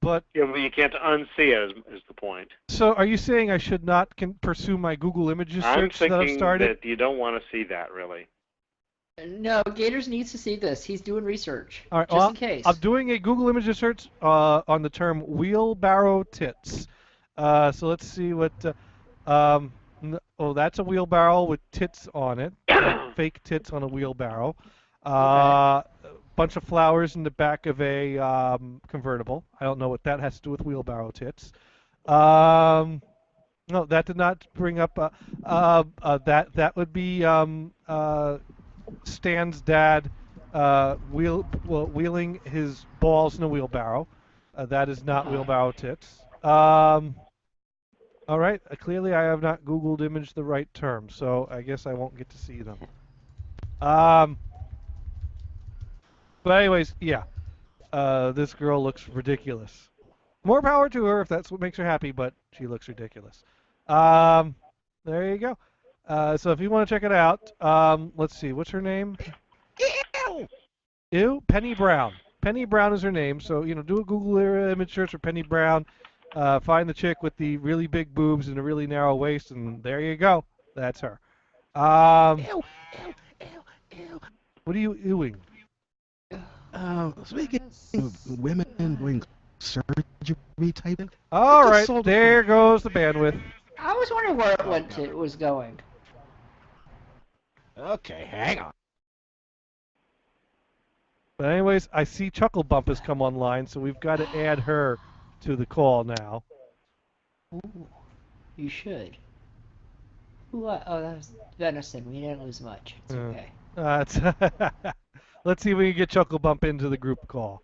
But yeah, but you can't unsee it. Is the point? So, are you saying I should not pursue my Google Images search that I've started? I'm thinking that you don't want to see that, really. No, Gators needs to see this. He's doing research. All right, just in case. I'm doing a Google Images search on the term wheelbarrow tits. So let's see what. That's a wheelbarrow with tits on it. Fake tits on a wheelbarrow. Bunch of flowers in the back of a convertible. I don't know what that has to do with wheelbarrow tits. No, that did not bring up. That would be Stan's dad wheeling his balls in a wheelbarrow. That is not wheelbarrow tits. All right. Clearly, I have not Googled image the right term, so I guess I won't get to see them. But anyways, yeah. This girl looks ridiculous. More power to her if that's what makes her happy, but she looks ridiculous. There you go. So if you want to check it out, let's see, what's her name? Ew, Penny Brown. Penny Brown is her name. So do a Google image search for Penny Brown. Find the chick with the really big boobs and a really narrow waist, and there you go. That's her. What are you ewing? Speaking of women doing surgery type. All right, there goes the bandwidth. I was wondering where it was going. Okay, hang on. But anyways, I see Chuckle Bump has come online, so we've got to add her to the call now. Ooh, you should. Ooh, that was venison. We didn't lose much. It's okay. Let's see if we can get Chuckle Bump into the group call.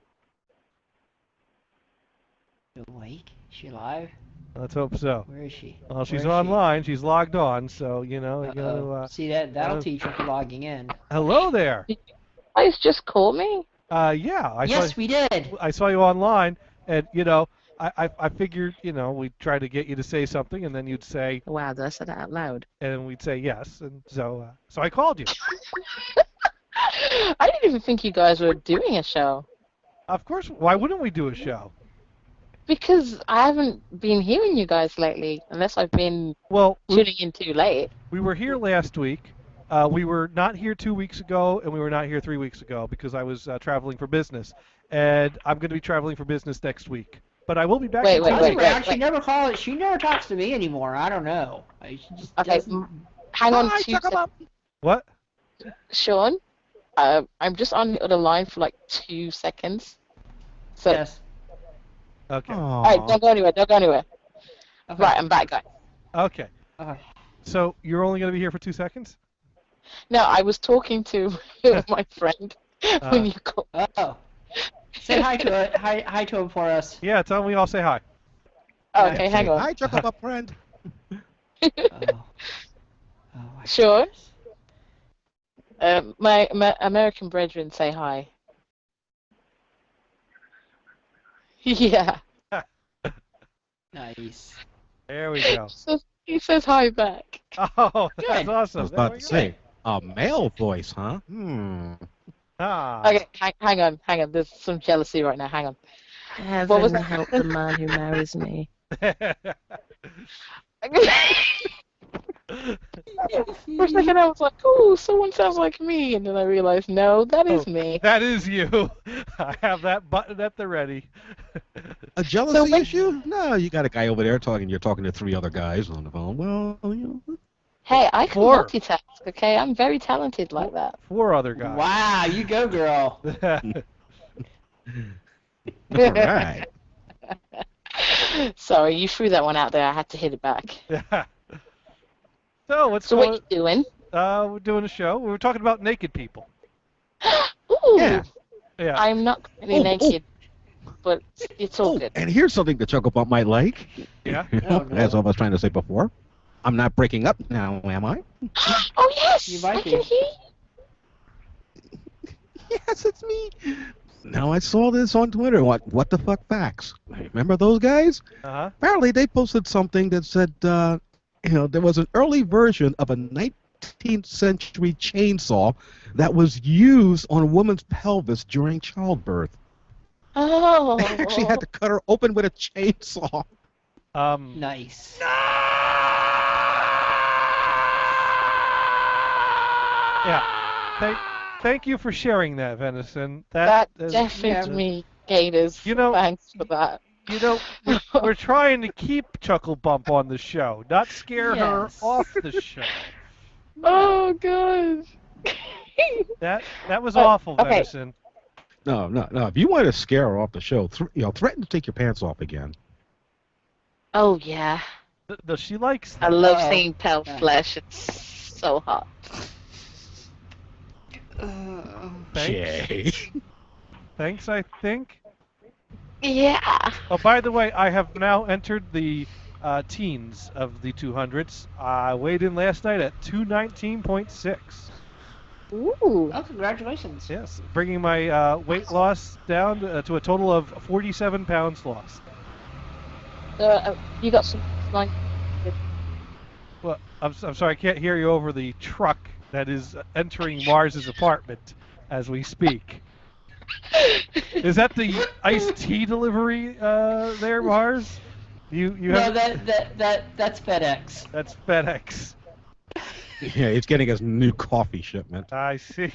Awake? Is she alive? Let's hope so. Where is she? Well, she's online. She's logged on, so you gotta. See that'll teach her logging in. Hello there. You guys just call me? Yeah. Yes, we did. I saw you online, and I figured we'd try to get you to say something, and then you'd say. Wow, did I say that out loud? And we'd say yes, and so I called you. I didn't even think you guys were doing a show. Of course. Why wouldn't we do a show? Because I haven't been hearing you guys lately, unless I've been tuning in too late. We were here last week. We were not here 2 weeks ago, and we were not here 3 weeks ago because I was traveling for business. And I'm going to be traveling for business next week. But I will be back. Wait. She never calls. She never talks to me anymore. I don't know. She just doesn't... Hang on 2 seconds. What? Sean, I'm just on the other line for like 2 seconds. So, yes. Okay. Alright, don't go anywhere. Okay. Right, I'm back, guys. Okay. So you're only going to be here for 2 seconds? No, I was talking to my friend when you called. Oh. Say hi to it. Hi to him for us. Yeah, tell him we all say hi. Okay, hang on. Hi, Chuckle Bump friend. Sure. My American brethren say hi. Yeah. Nice. There we go. He says hi back. Oh, that's Good. I awesome. was There about we to go. say, a male voice, huh? Ah. Okay, hang on. There's some jealousy right now. Hang on. Heaven was that? help the man who marries me. For a second, I was like, "Oh, someone sounds like me," and then I realized, no, that is me. That is you. I have that button at the ready. A jealousy issue? No, you got a guy over there talking. You're talking to 3 other guys on the phone. Well, Hey, I can 4. multitask. Okay, I'm very talented like that. 4 other guys. Wow, you go, girl. all right. Sorry, you threw that one out there. I had to hit it back. So what's So going? what you doing? We're doing a show. We were talking about naked people. Ooh, Yeah. Yeah. I'm not currently naked, but it's all good. And here's something the Chuckle Bump might like. Yeah. Oh, no. As I was trying to say before. I'm not breaking up now, am I? Oh yes, You might I be. can hear you. Yes, it's me. Now I saw this on Twitter. What the fuck facts? Remember those guys? Uh-huh. Apparently they posted something that said, there was an early version of a 19th century chainsaw that was used on a woman's pelvis during childbirth. Oh. They actually had to cut her open with a chainsaw. Nice. Yeah. Thank you for sharing that, Venison. That is- definitely gators. You know- Thanks for that. You know, we're trying to keep Chuckle Bump on the show, not scare her Yes. off the show. Oh god. That was awful, okay. Venison. No. If you want to scare her off the show, threaten to take your pants off again. Oh yeah. She likes I that. love Uh-oh. seeing pale flesh. It's so hot. Jay. Thanks, I think. Yeah. Oh, by the way, I have now entered the teens of the 200s. I weighed in last night at 219.6. Ooh. Oh, congratulations. Yes, bringing my weight loss down to a total of 47 pounds lost. You got some like. Well, I'm sorry, I can't hear you over the truck that is entering Mars's apartment as we speak. Is that the iced tea delivery there, Mars? You No, have... that's FedEx. That's FedEx. Yeah, it's getting us new coffee shipment. I see.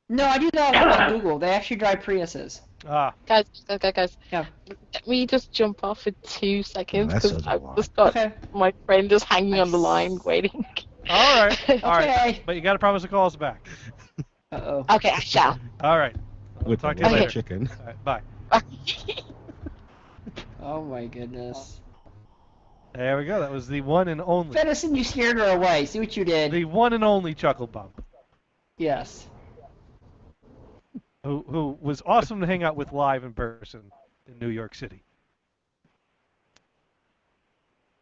No, I do that on Google. They actually drive Priuses. Ah. Guys. Yeah. Let me just jump off for 2 seconds That because says a I've lot. just got Okay. my friend just hanging on the line waiting. All right. All right. Okay. But you got to promise to call us back. Uh-oh. Okay, I shall. All right. With Talk the to you white later. chicken. All right, bye. Oh my goodness. There we go. That was the one and only. Venison, you scared her away. See what you did. The one and only Chuckle Bump, Yes. who was awesome to hang out with live in person in New York City.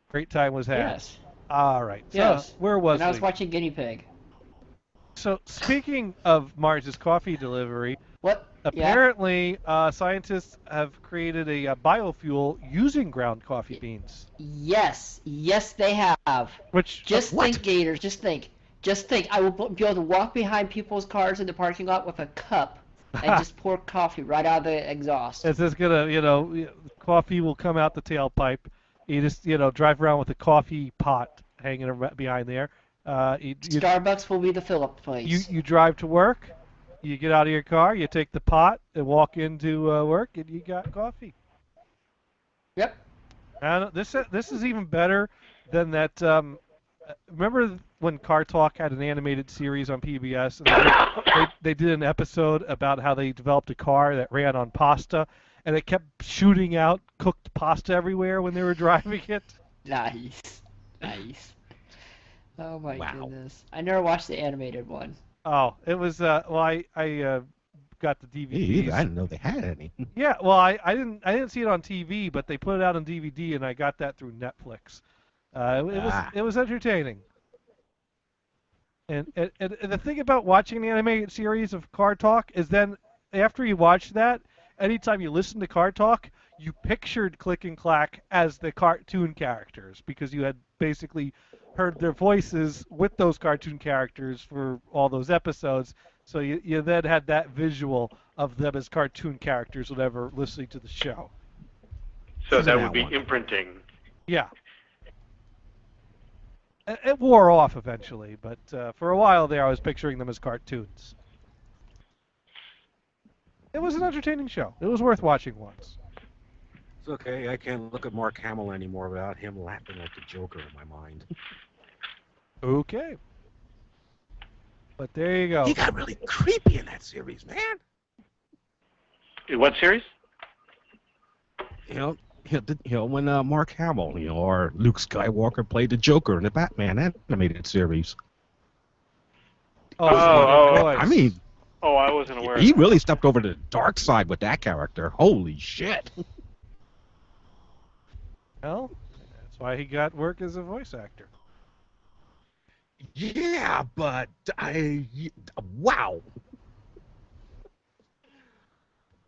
Great time was had. Yes. All right. So, Yes. where was And I was we? watching Guinea Pig. So, speaking of Mars's coffee delivery, What? apparently scientists have created a biofuel using ground coffee beans. Yes. Yes, they have. Which Just What? think, Gators. Just think. Just think. I will be able to walk behind people's cars in the parking lot with a cup and just pour coffee right out of the exhaust. Is this gonna, coffee will come out the tailpipe. You just, drive around with a coffee pot hanging behind there. You Starbucks will be the fill-up place. you drive to work. You get out of your car. You take the pot and walk into work, and you got coffee. Yep. And this is even better than that. Remember when Car Talk had an animated series on PBS, and they did an episode about how they developed a car that ran on pasta, and it kept shooting out cooked pasta everywhere when they were driving it. Nice. Nice. Oh my Wow. goodness. I never watched the animated one. Oh, it was I got the Me DVDs. either. I didn't know they had any. Yeah, well, I didn't see it on TV, but they put it out on DVD, and I got that through Netflix. It was entertaining. And the thing about watching the animated series of Car Talk is then after you watch that, anytime you listen to Car Talk, you pictured Click and Clack as the cartoon characters because you had basically heard their voices with those cartoon characters for all those episodes. So you then had that visual of them as cartoon characters whenever listening to the show. So that would be imprinting. Yeah. It wore off eventually, but for a while there I was picturing them as cartoons. It was an entertaining show. It was worth watching once. It's okay. I can't look at Mark Hamill anymore without him laughing like the Joker in my mind. Okay. But there you go. He got really creepy in that series, man. In what series? You know, when Mark Hamill, or Luke Skywalker played the Joker in the Batman animated series. Oh, I mean, I wasn't aware. He really stepped over to the dark side with that character. Holy shit! Well, that's why he got work as a voice actor. Yeah, but wow.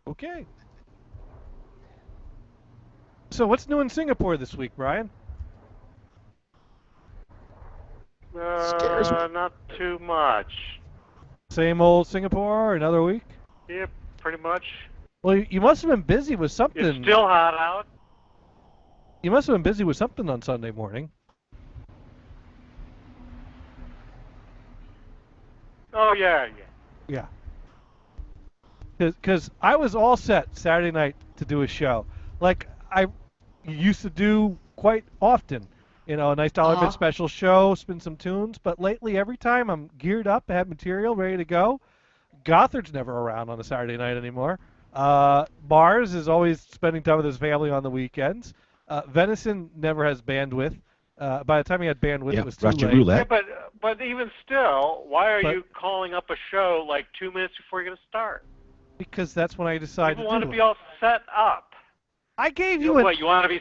Okay. So what's new in Singapore this week, Brian? Not too much. Same old Singapore, another week? Yeah, pretty much. Well, you must have been busy with something. It's still hot out. You must have been busy with something on Sunday morning. Oh, yeah. Yeah. Because I was all set Saturday night to do a show. Like I used to do quite often. A nice dollar bit special show, spin some tunes. But lately, every time I'm geared up, I have material ready to go. Gothard's never around on a Saturday night anymore. Mars is always spending time with his family on the weekends. Venison never has bandwidth. By the time he had bandwidth, it was too late. Roulette. Yeah, but even still, why are you calling up a show like 2 minutes before you're going to start? Because that's when I decided People to want do to it. be all set up. I gave you What, you want to be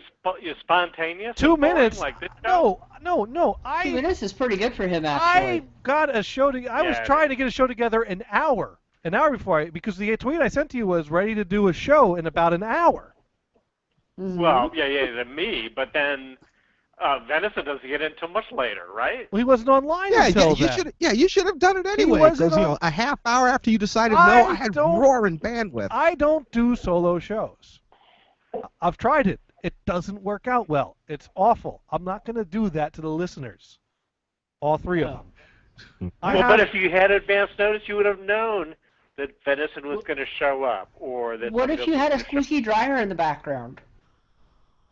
spontaneous? 2 minutes. Like this No. 2 minutes is pretty good for him, actually. I got a show I was trying to get a show together an hour before because the tweet I sent to you was ready to do a show in about an hour. Mm-hmm. Well, yeah, than me, but then Venison doesn't get in until much later, right? Well, he wasn't online until then. You should have done it anyway. Because a half hour after you decided, I had roaring bandwidth. I don't do solo shows. I've tried it. It doesn't work out well. It's awful. I'm not going to do that to the listeners. All three of them. But if you had advance notice, you would have known that Venison was going to show up, or that. What if you had a squeaky dryer in the background?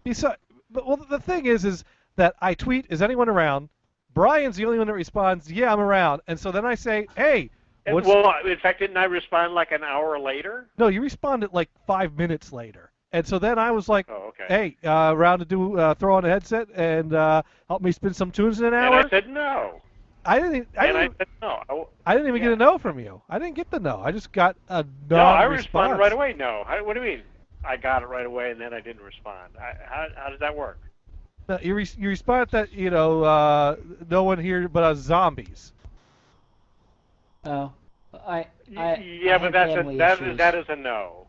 Well, the thing is that I tweet, "Is anyone around?" Brian's the only one that responds, "Yeah, I'm around." And so then I say, "Hey." Well, in fact, didn't I respond like an hour later? No, you responded like 5 minutes later. And so then I was like, "Oh, okay. Hey, around to do throw on a headset and help me spin some tunes in an hour?" And I said no. I didn't said no. I didn't even get a no from you. I didn't get the no. I just got a non-response. No, I responded right away. No. What do you mean? I got it right away and then I didn't respond. How does that work? No, you responded that no one here but us zombies. Oh, but that is a no.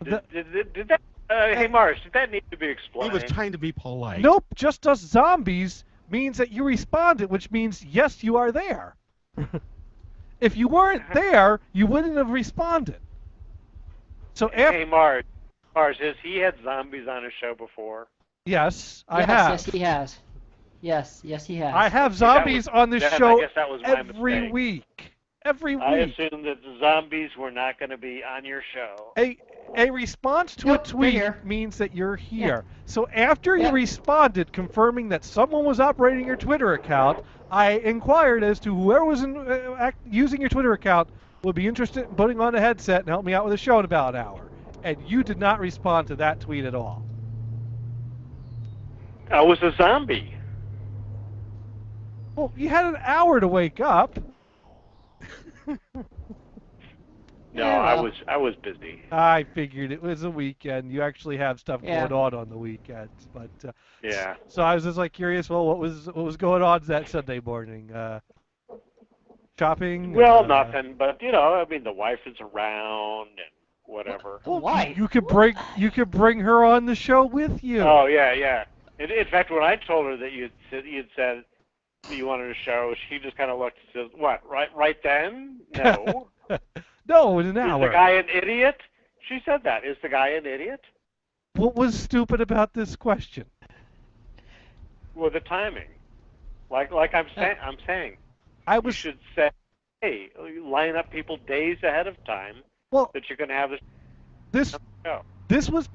Did that? Hey, Mars, did that need to be explained? He was trying to be polite. Nope, just us zombies means that you responded, which means yes, you are there. If you weren't there, you wouldn't have responded. So hey, Mars, has he had zombies on his show before? Yes, I have. Yes, he has. Yes, he has. I have zombies on this show I guess that was my every mistake. week. Every week. I assumed that the zombies were not going to be on your show. A response to a tweet means that you're here. Yeah. So after you responded confirming that someone was operating your Twitter account, I inquired as to whoever was using your Twitter account would be interested in putting on a headset and help me out with a show in about an hour. And you did not respond to that tweet at all. I was a zombie. Well, you had an hour to wake up. No, I was busy. I figured it was a weekend. You actually have stuff going on the weekends, but yeah. So I was just like curious. Well, what was going on that Sunday morning? Shopping? Well, nothing. But I mean, the wife is around, and whatever. Well, Why? You could bring her on the show with you. Oh yeah. In fact, when I told her that you'd said you wanted a show, she just kind of looked and says, "What? Right then? No." No, in an hour. Is the guy an idiot? She said that. Is the guy an idiot? What was stupid about this question? Well, the timing. Like I'm saying. You should say, hey, line up people days ahead of time. Well, that you're going to have this show. This was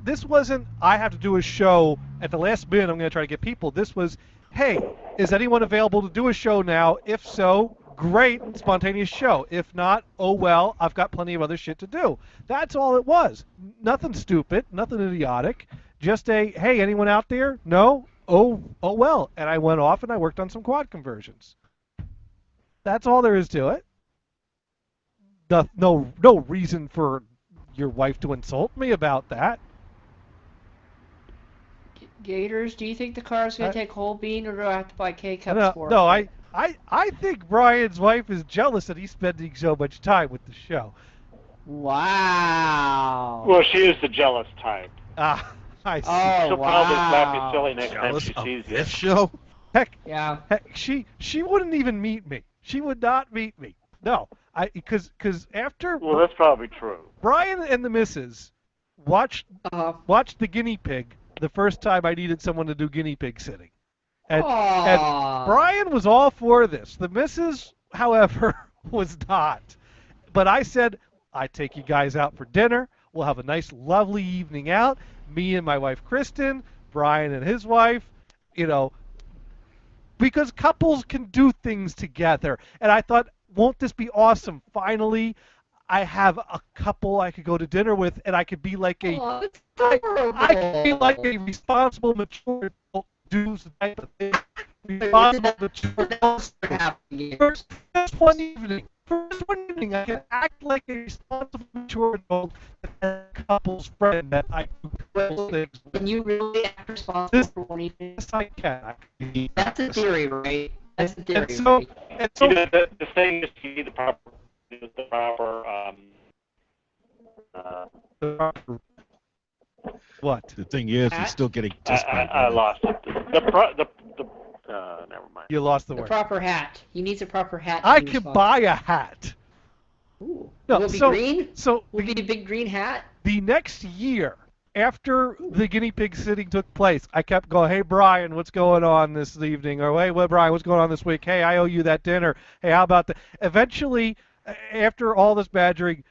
this wasn't, I have to do a show at the last minute, I'm going to try to get people. This was, hey, is anyone available to do a show now? If so, great, spontaneous show. If not, oh well, I've got plenty of other shit to do. That's all it was. Nothing stupid, nothing idiotic. Just a, hey, anyone out there? No? Oh well. And I went off and I worked on some quad conversions. That's all there is to it. No reason for your wife to insult me about that. Gators, do you think the car's going to take whole bean, or do I have to buy K-Cups for it? No, I think Brian's wife is jealous that he's spending so much time with the show. Wow. Well, she is the jealous type. I see. Oh, She'll probably slap you silly next Jealous time she of sees you. this show? Heck, she wouldn't even meet me. She would not meet me. No, because after. Well, that's probably true. Brian and the missus watched the guinea pig the first time I needed someone to do guinea pig sitting, and Brian was all for this. The missus, however, was not. But I said, I take you guys out for dinner. We'll have a nice, lovely evening out. Me and my wife, Kristen, Brian and his wife, because couples can do things together. And I thought, won't this be awesome? Finally, I have a couple I could go to dinner with, and I could be like I could be like a responsible, mature adult, do the type of thing. Responsible, mature adult. First one evening, I can act like a responsible, mature adult and a couple's friend that I do things with. Can you really act responsible for one evening? Yes, I can. That's a theory, right? That's a theory. And so The thing is, you need the proper what? The thing is, he's still getting discount. I lost it. Never mind. You lost the The word. proper hat. He needs a proper hat. I could buy a hat. Ooh. No, Will it be so, green? So Will it be a big green hat? The next year, after the guinea pig sitting took place, I kept going, hey, Brian, what's going on this evening? Or, hey, Brian, what's going on this week? Hey, I owe you that dinner. Hey, how about that? Eventually, after all this badgering,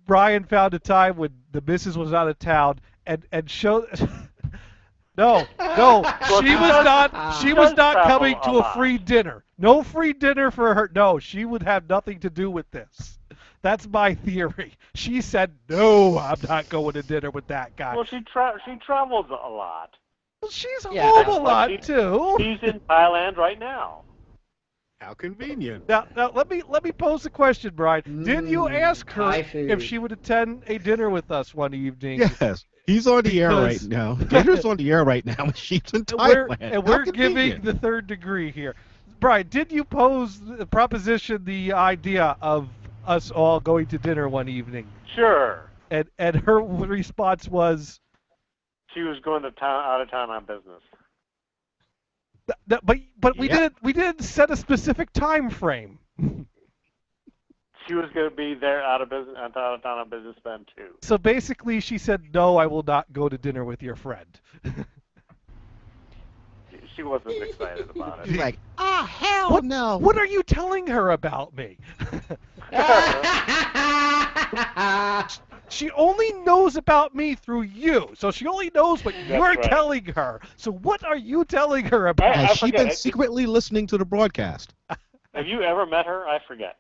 Brian found a time when the missus was out of town and showed... No, she was not coming to a free dinner. No free dinner for her. No, she would have nothing to do with this. That's my theory. She said, no, I'm not going to dinner with that guy. Well, she travels a lot. Well, she's home a lot, too. She's in Thailand right now. How convenient. Now let me pose the question, Brian. Did you ask her if she would attend a dinner with us one evening? Yes. He's on the air right now. Gator's on the air right now. She's in Thailand. We're giving the third degree here. Brian, did you pose the idea of us all going to dinner one evening? Sure. And her response was? She was going out of town on business. But we didn't set a specific time frame. She was going to be there out of town on business then too. So basically, she said, "No, I will not go to dinner with your friend." She wasn't excited about it. She's like, hell no! What are you telling her about me? She only knows about me through you, so she only knows what you're telling her. So what are you telling her about? Has she been secretly listening to the broadcast? Have you ever met her? I forget.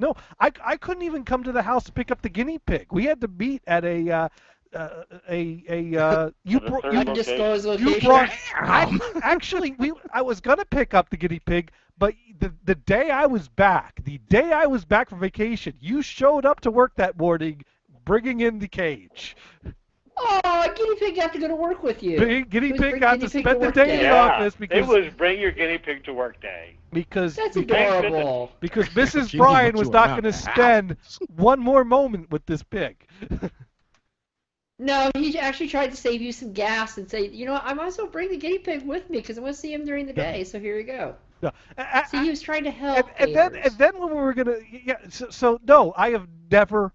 No, I couldn't even come to the house to pick up the guinea pig. We had to meet at undisclosed location. I was gonna pick up the guinea pig, but the day I was back from vacation, you showed up to work that morning, bringing in the cage. Oh, guinea pig have to go to work with you. Guinea It was pig bring got guinea to pig spend the work day in the Yeah, office it because was bring your guinea pig to work day. That's Thank goodness. adorable. because Mrs. She Bryan moved was you not around going to the spend house. one more moment with this pig. No, he actually tried to save you some gas and say, you know what, I might as well bring the guinea pig with me because I want to see him during the day. So here you go. No. See, he was trying to help. And then when we were gonna, no, I have never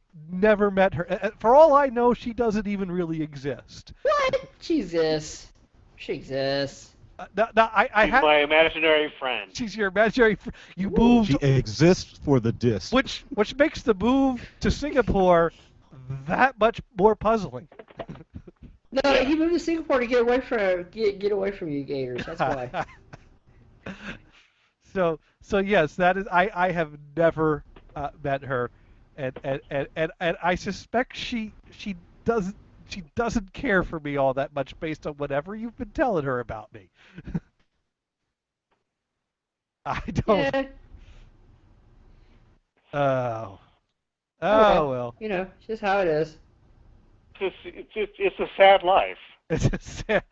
met her. For all I know, she doesn't even really exist. What? She exists. She exists. She's my imaginary friend. She's your imaginary. You moved. She exists for the disc. Which makes the move to Singapore that much more puzzling. No, he moved to Singapore to get away from you, Gators. That's why. So yes, that is. I have never met her, and I suspect she doesn't care for me all that much based on whatever you've been telling her about me. I don't. Yeah. Oh. Oh Well. You know, it's just how it is. It's a sad life. It's a sad.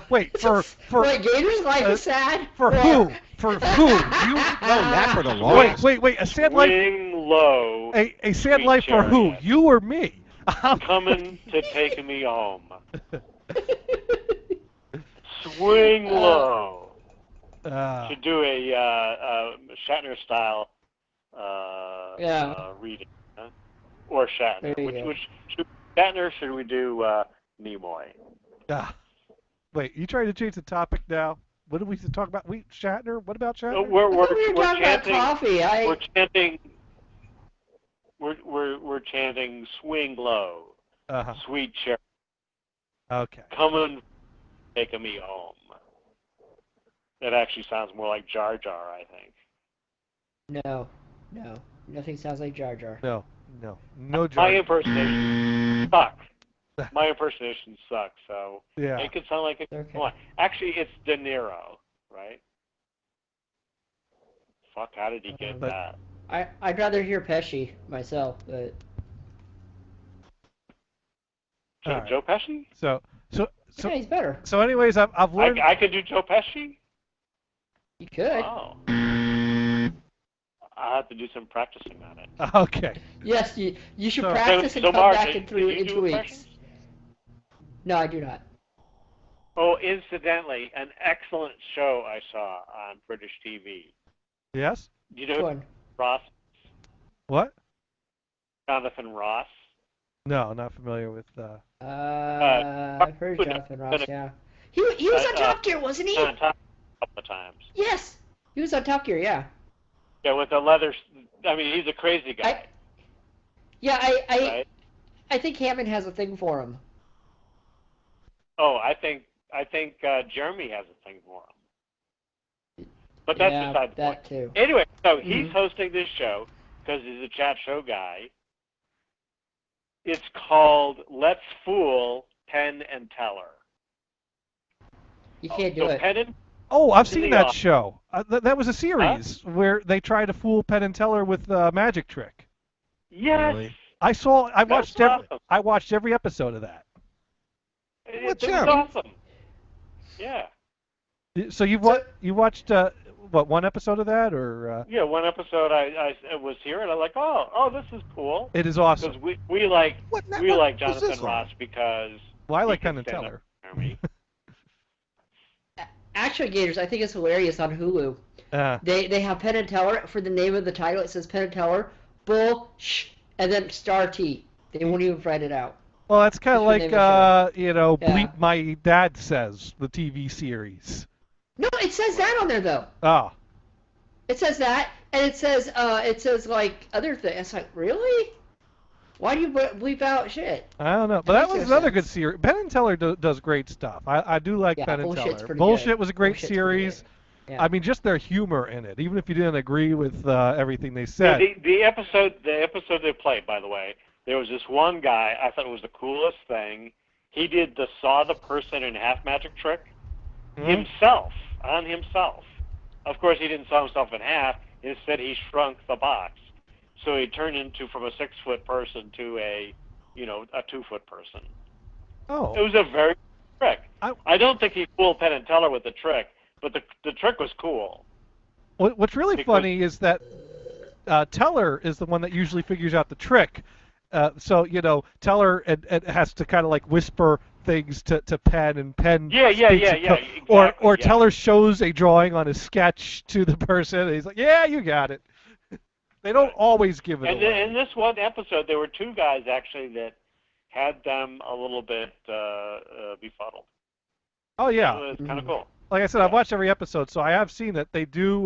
Wait, for Wait, Gator's life is sad. For who? For who? You? No, not for the Lord. Wait. A sad life. Swing low. A sad life for who? chariot. You or me? Coming to take me home. Swing low. To do a Shatner style reading, huh? Or Shatner. Which Shatner should we do? Nimoy. Wait, you trying to change the topic now? What did we talk about? Shatner? What about Shatner? We're talking chanting. about coffee. We're chanting. We're chanting swing low, sweet cherry. Okay. Coming, taking me home. That actually sounds more like Jar Jar, I think. No, nothing sounds like Jar Jar. No Jar. My impersonation sucks. My impersonation sucks, so yeah. it could sound like it. Okay. Actually, it's De Niro, right? Fuck, how did he get that? I'd rather hear Pesci myself, but. Joe Pesci? So Yeah, he's better. So anyways, I've learned. I could do Joe Pesci? You could. Oh. I'll have to do some practicing on it. Okay. Yes, you should So- practice and So come Mark, back in can 2 you do weeks. impressions? No, I do not. Oh, incidentally, an excellent show I saw on British TV. Yes. Do you know Which one? Ross? What? Jonathan Ross? No, not familiar with. I've heard Jonathan Ross. Yeah, he was on Top Gear, wasn't he? On Top a couple of times. Yes, he was on Top Gear. Yeah. Yeah, with the leather. I mean, he's a crazy guy. Right? I think Hammond has a thing for him. Oh, I think Jeremy has a thing for him. But that's beside the point. That too. Anyway, so he's hosting this show because he's a chat show guy. It's called Let's Fool Penn and Teller. You can't do it. Penn and Oh, I've seen that office. show. That was a series where they try to fool Penn and Teller with a magic trick. Yes. Really? I watched every episode of that. It's awesome. Yeah. So you watched what, one episode of that or? Yeah, one episode I was here and I'm like, oh, this is cool. It is awesome. Because we like Jonathan this on? Ross because. Well, I like he Penn can and stand Teller. up for me. Actually, Gators, I think it's hilarious on Hulu. They have Penn and Teller for the name of the title. It says Penn and Teller, and then star T. They won't even write it out. Well, that's kind of Just like for the name of Bleep My Dad Says, the TV series. No, it says that on there though. Oh. It says that, and it says like other things. It's like, really? Why do you bleep out shit? I don't know, but that was another good series. Penn and Teller does great stuff. I do like Penn and Bullshit's Teller. pretty Bullshit good. was a great Bullshit's pretty series. good. Yeah. I mean, just their humor in it, even if you didn't agree with everything they said. The episode they played, by the way, there was this one guy. I thought it was the coolest thing. He did the saw the person in half magic trick himself on himself. Of course, he didn't saw himself in half. Instead, he shrunk the box, so he turned into from a 6-foot person to a 2-foot person. Oh. It was a very good trick. I don't think he fooled Penn and Teller with the trick, but the trick was cool. What's really funny is that Teller is the one that usually figures out the trick. So, Teller has to kind of like whisper things to Penn, and Penn Yeah, exactly, or Teller shows a drawing on a sketch to the person, and he's like, yeah, you got it. They don't always give it away. In this one episode, there were two guys, actually, that had them a little bit befuddled. Oh, yeah. It was kind of cool. Like I said, I've watched every episode, so I have seen that they do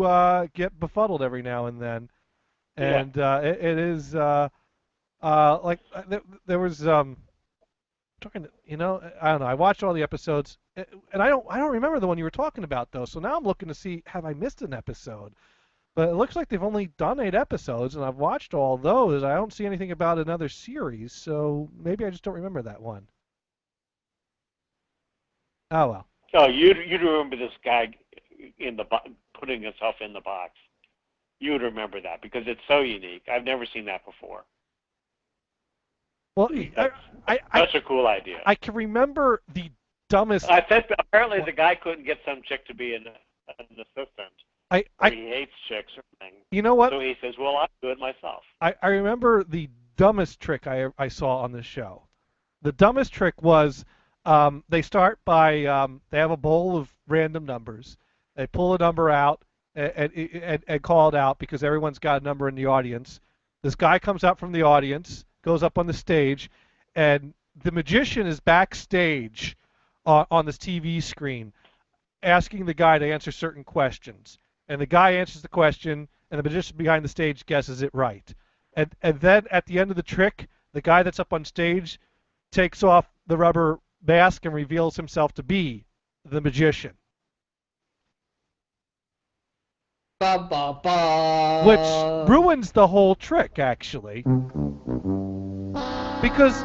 get befuddled every now and then. And it is like there was talking to, I don't know. I watched all the episodes, and I don't remember the one you were talking about though. So now I'm looking to see, have I missed an episode? But it looks like they've only done 8 episodes, and I've watched all those. I don't see anything about another series, so maybe I just don't remember that one. Oh well. Oh, you'd remember this guy putting himself in the box. You would remember that because it's so unique. I've never seen that before. Well, that's a cool idea. I can remember the dumbest. I think apparently the guy couldn't get some chick to be an assistant. He hates chicks or something. You know what? So he says, "Well, I'll do it myself." I remember the dumbest trick I saw on this show. The dumbest trick was they start by they have a bowl of random numbers. They pull a number out and call it out because everyone's got a number in the audience. This guy comes out from the audience, goes up on the stage, and the magician is backstage on this TV screen asking the guy to answer certain questions. And the guy answers the question, and the magician behind the stage guesses it right. And then at the end of the trick, the guy that's up on stage takes off the rubber mask and reveals himself to be the magician. Ba, ba, ba. Which ruins the whole trick, actually. Because,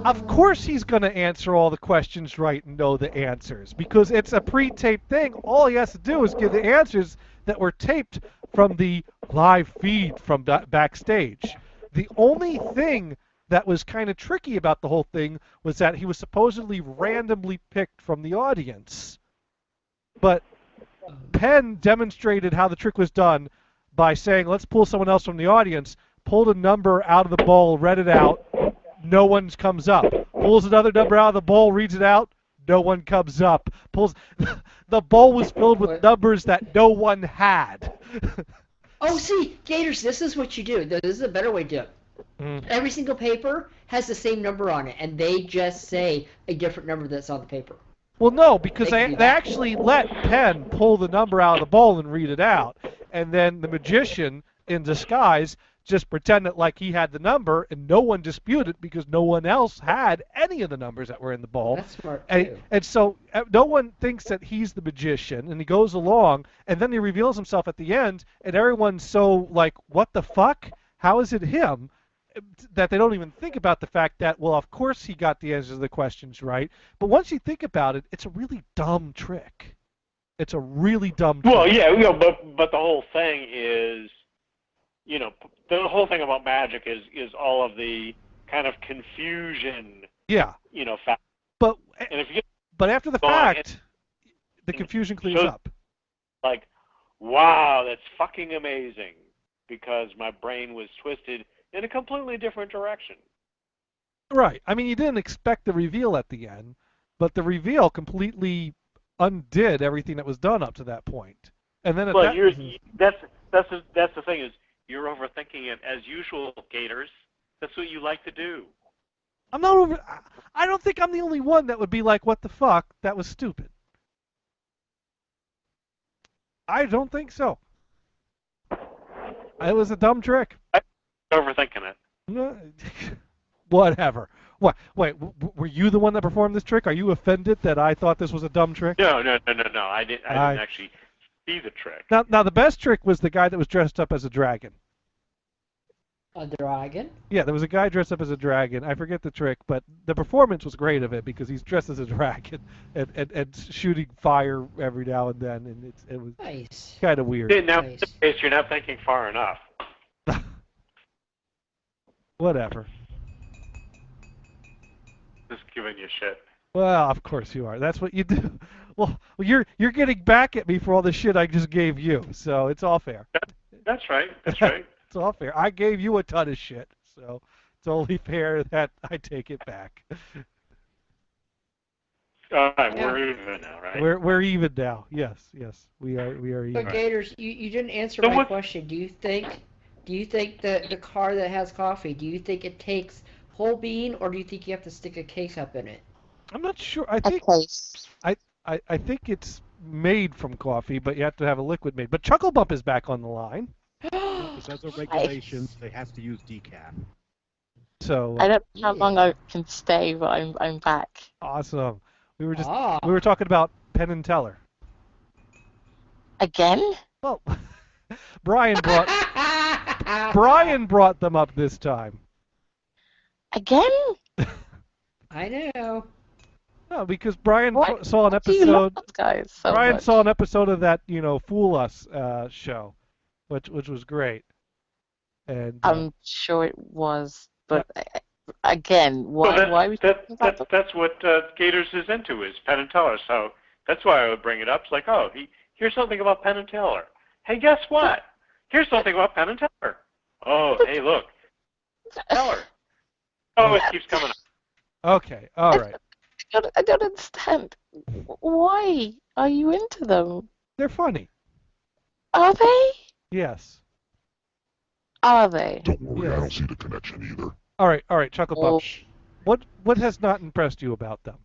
of course he's going to answer all the questions right and know the answers. Because it's a pre-taped thing. All he has to do is give the answers that were taped from the live feed from backstage. The only thing that was kind of tricky about the whole thing was that he was supposedly randomly picked from the audience. But Penn demonstrated how the trick was done by saying, let's pull someone else from the audience, pulled a number out of the bowl, read it out, no one comes up. Pulls another number out of the bowl, reads it out, no one comes up. The bowl was filled with numbers that no one had. Oh, see, Gators, this is what you do. This is a better way to do it. Every single paper has the same number on it, and they just say a different number that's on the paper. Well, no, because they actually let Penn pull the number out of the bowl and read it out. And then the magician, in disguise, just pretended like he had the number, and no one disputed because no one else had any of the numbers that were in the bowl. That's smart, too. And so no one thinks that he's the magician, and he goes along, and then he reveals himself at the end, and everyone's so like, what the fuck? How is it him? That they don't even think about the fact that, well, of course he got the answers to the questions right. But once you think about it, it's a really dumb trick. It's a really dumb trick. Well, yeah, but the whole thing is, the whole thing about magic is all of the kind of confusion. Yeah. Fact. But after the fact, fact, the confusion clears up. Like, wow, that's fucking amazing, because my brain was twisted in a completely different direction. Right. I mean, you didn't expect the reveal at the end, but the reveal completely undid everything that was done up to that point. And then that's the thing is you're overthinking it as usual, Gators. That's what you like to do. I'm not over. I don't think I'm the only one that would be like, "What the fuck? That was stupid." I don't think so. It was a dumb trick. Overthinking it. Whatever. What? Wait, were you the one that performed this trick? Are you offended that I thought this was a dumb trick? No. I didn't actually see the trick. Now the best trick was the guy that was dressed up as a dragon. A dragon? Yeah, there was a guy dressed up as a dragon. I forget the trick, but the performance was great of it because he's dressed as a dragon and shooting fire every now and then, and it was nice. Kind of weird. Now, in this case, you're not thinking far enough. Whatever. Just giving you shit. Well, of course you are. That's what you do. Well, you're getting back at me for all the shit I just gave you, so it's all fair. That's right. That's right. It's all fair. I gave you a ton of shit, so it's only fair that I take it back. All right, we're even now, right? We're even now. Yes, we are even. But Gators, you didn't answer my question. Do you think the car that has coffee, do you think it takes whole bean, or do you think you have to stick a K-cup in it? I'm not sure. I think I think it's made from coffee, but you have to have a liquid made. But Chuckle Bump is back on the line. Because of regulations, they have to use decaf. So I don't know how long I can stay, but I'm back. Awesome. We were talking about Penn and Teller. Again? Well, Brian brought them up this time. Again? I know. No, because Brian saw an Why do you love episode. those guys so Brian much? saw an episode of that, Fool Us show, which was great. And I'm sure it was, but again, why? Well, why we talking about them? that's what Gators is into, is Penn and Teller. So that's why I would bring it up. It's like, oh, here's something about Penn and Teller. Hey, guess what? Here's something about Penn and Teller. Oh, hey, look, Teller. Oh, it keeps coming up. Okay, all right. I don't understand. Why are you into them? They're funny. Are they? Yes. Are they? Don't worry, I don't see the connection either. All right, Chuckle Bump. What has not impressed you about them?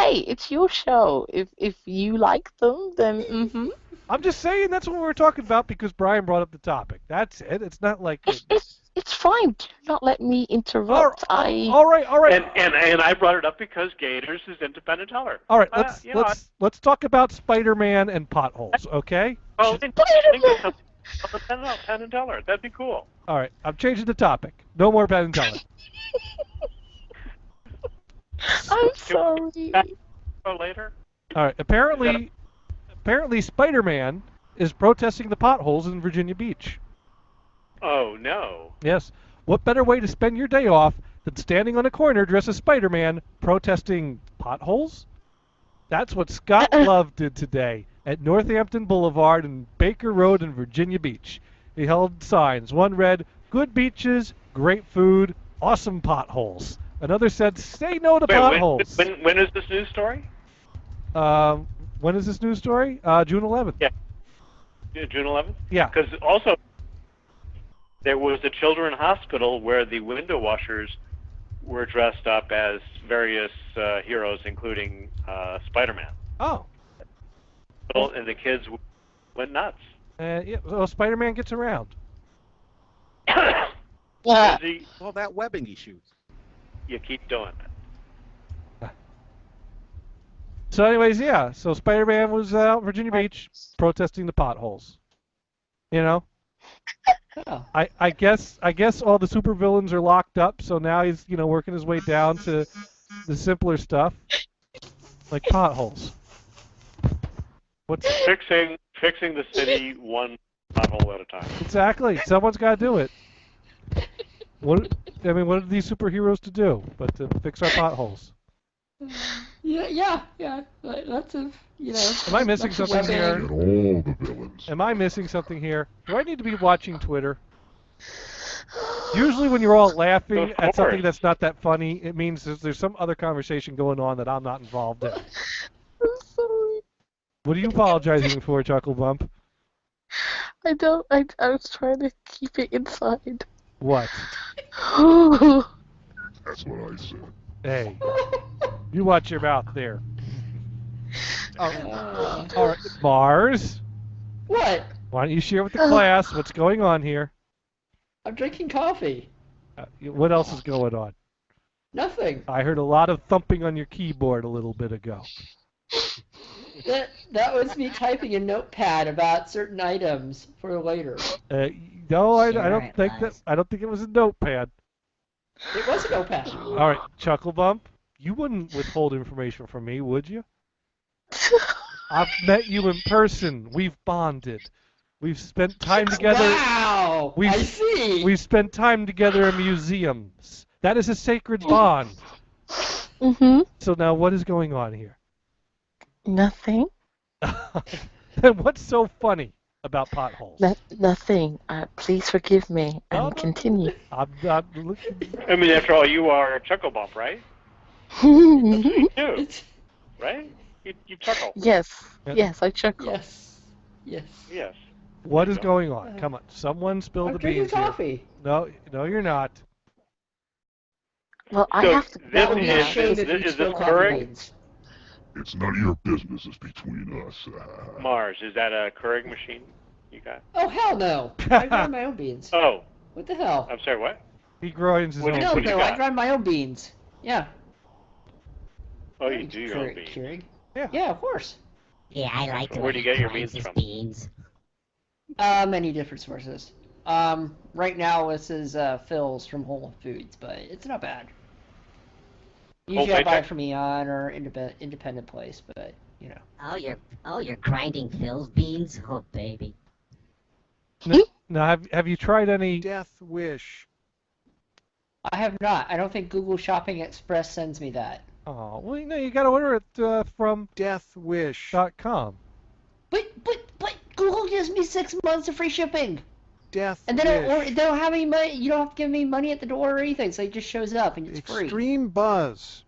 It's your show. If you like them, then I'm just saying that's what we were talking about because Brian brought up the topic. That's it. It's not like it's fine. Do not let me interrupt. All right. And I brought it up because Gators is into Penn and Teller. All right, let's talk about Spider-Man and potholes, okay? Oh, think of something about Penn and Teller. That'd be cool. All right, I'm changing the topic. No more Penn and Teller. I'm sorry. Later. All right. Apparently, Spider-Man is protesting the potholes in Virginia Beach. Oh no. Yes. What better way to spend your day off than standing on a corner dressed as Spider-Man protesting potholes? That's what Scott Love did today at Northampton Boulevard and Baker Road in Virginia Beach. He held signs. One read, "Good beaches, great food, awesome potholes." Another said, "Say no to potholes." When is this news story? When is this news story? June 11th. Yeah. June 11th? Yeah. Because also there was a children's hospital where the window washers were dressed up as various heroes, including Spider-Man. Oh. And the kids went nuts. Yeah. Well, Spider-Man gets around. Yeah. Well, that webbing he shoots. You keep doing it. So anyways, yeah. So Spider-Man was out in Virginia Beach protesting the potholes. You know? Oh. I guess all the supervillains are locked up, so now he's, working his way down to the simpler stuff. Like potholes. What's fixing the city one pothole at a time? Exactly. Someone's got to do it. What are these superheroes to do but to fix our potholes? Yeah. Lots of, Am I missing something here? Get all the villains. Am I missing something here? Do I need to be watching Twitter? Usually when you're all laughing at something that's not that funny, it means there's some other conversation going on that I'm not involved in. I'm sorry. What are you apologizing for, Chuckle Bump? I don't. I was trying to keep it inside. What? That's what I said. Hey, you watch your mouth there. All right, Mars. What? Why don't you share with the class what's going on here? I'm drinking coffee. What else is going on? Nothing. I heard a lot of thumping on your keyboard a little bit ago. That was me typing a notepad about certain items for later. No, I don't think that. I don't think it was a notepad. It was a notepad. All right, Chuckle Bump. You wouldn't withhold information from me, would you? I've met you in person. We've bonded. We've spent time together. Wow! I see. We've spent time together in museums. That is a sacred bond. Mm-hmm. So now what is going on here? Nothing. Then what's so funny about potholes? Nothing. Please forgive me and No. continue. I'm not looking. I mean, after all, you are a chuckle bump, right? That's what you do, right? You chuckle. Yes. Yes, I chuckle. Yes. Yes. Yes. What is going on? Come on, someone spill I'm the drinking beans here. coffee. No, you're not. Well, I So have to That go would be a now. shame if you is spill this coffee Keurig? beans. It's none of your business. It's between us. Mars, is that a Keurig machine you got? Oh, hell no. I grind my own beans. Oh, What the hell? I'm sorry, what? He grinds his What own do you- Hell what do you no, I got? grind my own beans. Yeah. Oh, you do your own beans. Keurig. Yeah. Yeah, of course. Yeah, I like it. Where do you get your beans from? Beans. Many different sources. Right now this is Phil's from Whole Foods, but it's not bad. Usually I buy it from Eon or independent place, but you know. Oh, you're grinding Phil's beans? Oh, baby. Now, have you tried any? Death Wish. I have not. I don't think Google Shopping Express sends me that. Oh, well, you got to order it from deathwish.com. But Google gives me 6 months of free shipping. Death And Wish. they don't have any money. You don't have to give me money at the door or anything, so it just shows up and it's free. Extreme Buzz.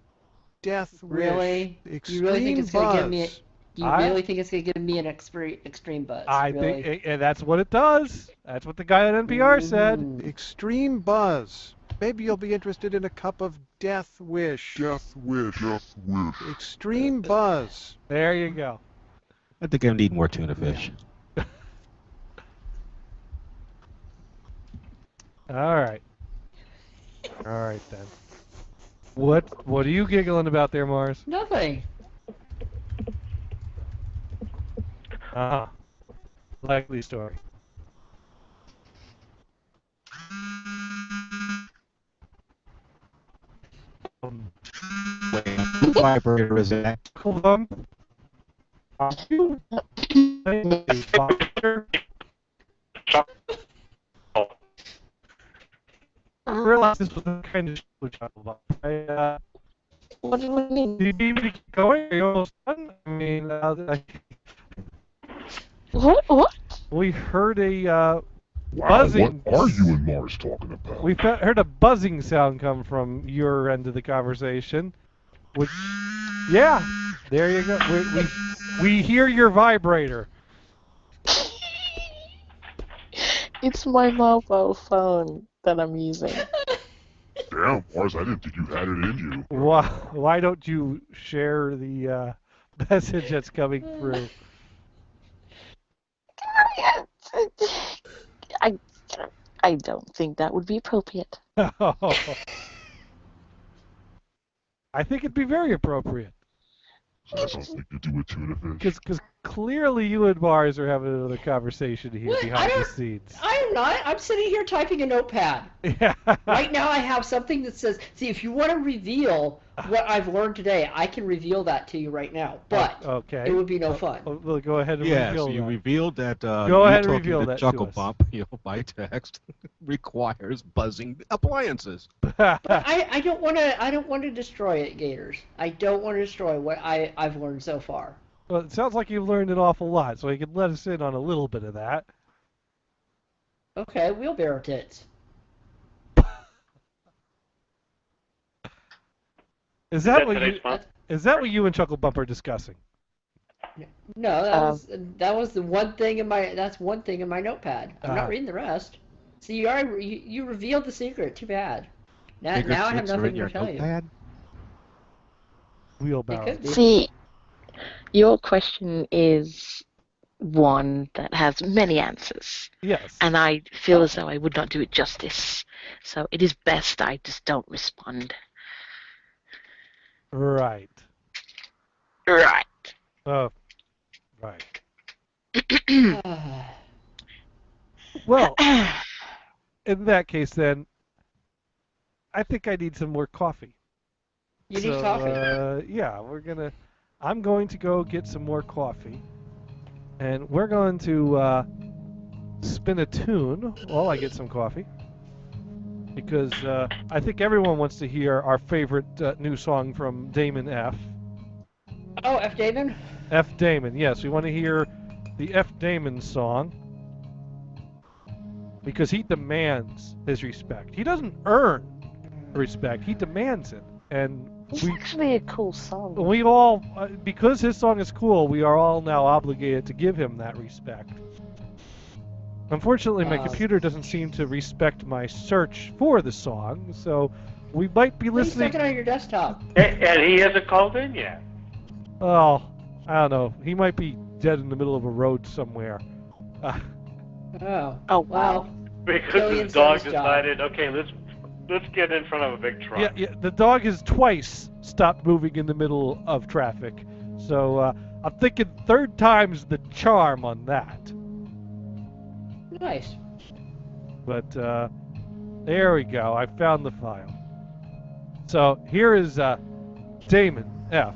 Death Really? Wish. You really think it's gonna give me? You I- really think it's gonna give me an extreme buzz? I really? think, and that's what it does. That's what the guy at NPR said. Extreme Buzz. Maybe you'll be interested in a cup of Death Wish. Death Wish. Death Wish. Extreme Buzz. There you go. I think I need more tuna fish. All right. All right then. What are you giggling about there, Mars? Nothing. Likely story. Wait, whose vibrator is that? Are you a doctor? I realized this was the kind of show we're talking about. What do you mean? Do you need me to keep going? Are you almost done? I mean, What? we heard a Wow, buzzing. what are you and Mars talking about? We heard a buzzing sound come from your end of the conversation. Which, yeah, there you go. We hear your vibrator. It's my mobile phone that I'm using. Damn, Mars, I didn't think you had it in you. Why don't you share the message that's coming through? I don't think that would be appropriate. I think it'd be very appropriate. So that something to do with tuna fish? Because clearly you and Mars are having another conversation here What? behind the scenes. I am not. I'm sitting here typing a notepad. Yeah. Right now I have something that says, see, if you want to reveal what I've learned today, I can reveal that to you right now. But okay. it would be no fun. Well, go ahead and Yeah, reveal so you that. revealed that Go ahead and talking reveal to that to Chuckle us. Bump, by text requires buzzing appliances. But I don't want to. I don't want to destroy it, Gators. I don't want to destroy what I've learned so far. Well, it sounds like you've learned an awful lot, so you can let us in on a little bit of that. Okay, wheelbarrow tits. Is that today's fun? what you and Chuckle Bump are discussing? No, that was the one thing in my. That's one thing in my notepad. I'm not reading the rest. See, you revealed the secret. Too bad. Now I have nothing to tell you. Wheelbarrow. See, your question is one that has many answers. Yes. And I feel as though I would not do it justice. So it is best I just don't respond. Right. Right. Oh, right. Well, in that case, then, I think I need some more coffee. You need coffee? Yeah, I'm going to go get some more coffee, and we're going to spin a tune while I get some coffee. because I think everyone wants to hear our favorite new song from Damon F. Oh, F. Damon? F. Damon, yes. We want to hear the F. Damon song because he demands his respect. He doesn't earn respect, he demands it. And It's actually a cool song. we all, because his song is cool, we are all now obligated to give him that respect. Unfortunately, my computer doesn't seem to respect my search for the song, so we might be Please listening. check it on your desktop. And he hasn't called in yet. Oh, I don't know. He might be dead in the middle of a road somewhere. Oh, wow. Because Killian's his dog done his job. decided, okay, let's get in front of a big truck. Yeah, the dog has twice stopped moving in the middle of traffic. So I'm thinking third time's the charm on that. Nice. But there we go. I found the file. So here is Damon F.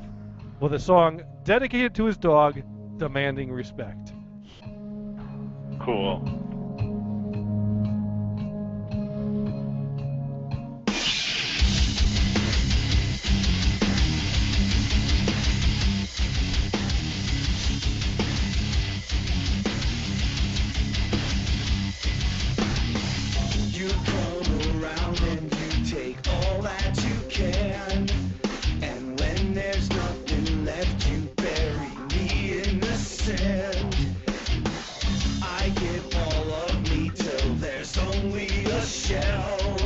with a song dedicated to his dog, demanding respect. Cool. You come around and you take all that you can. And when there's nothing left, you bury me in the sand. I give all of me till there's only a shell.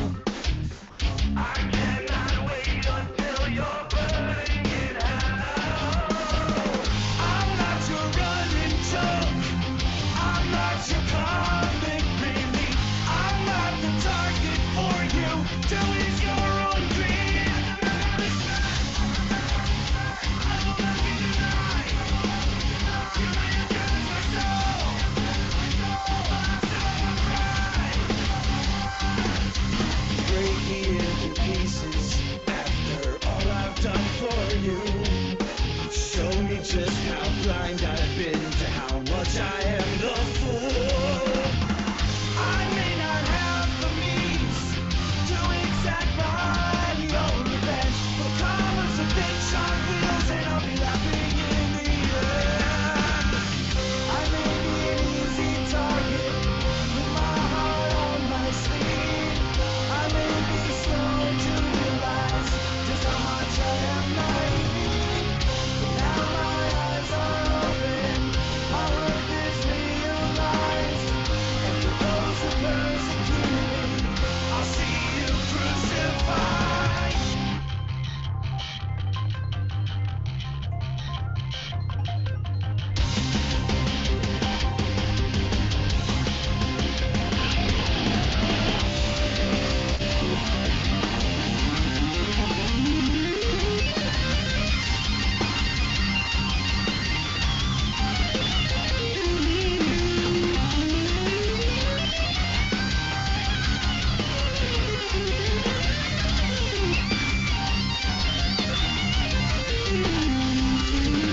I cannot wait until you're burning in hell. I'm not your running joke. I'm not your comic relief. I'm not the target for you to ease your own dream. Break me into pieces after all I've done for you. Show me just how blind I've been to how much I am the fool. I may not have the means to exact my own revenge, but karma's a bitch on wheels and I'll be laughing in the end. I may be an easy target with my heart on my sleeve. I may be slow to realize just how much I am naive. But now my eyes are open, my worth is realized. And for those who persecute me, I'll see you crucified.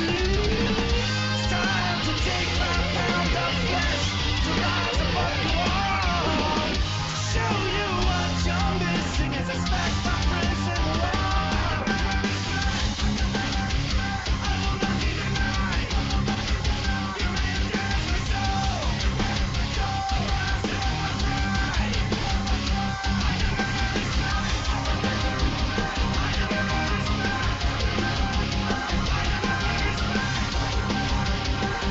It's time to take my pound of flesh to rise above you all. To show you what you're missing as I smash my prison wall. I will not be denied. You may dance my soul. Your eyes are my pride. I never had this night. I never had this night.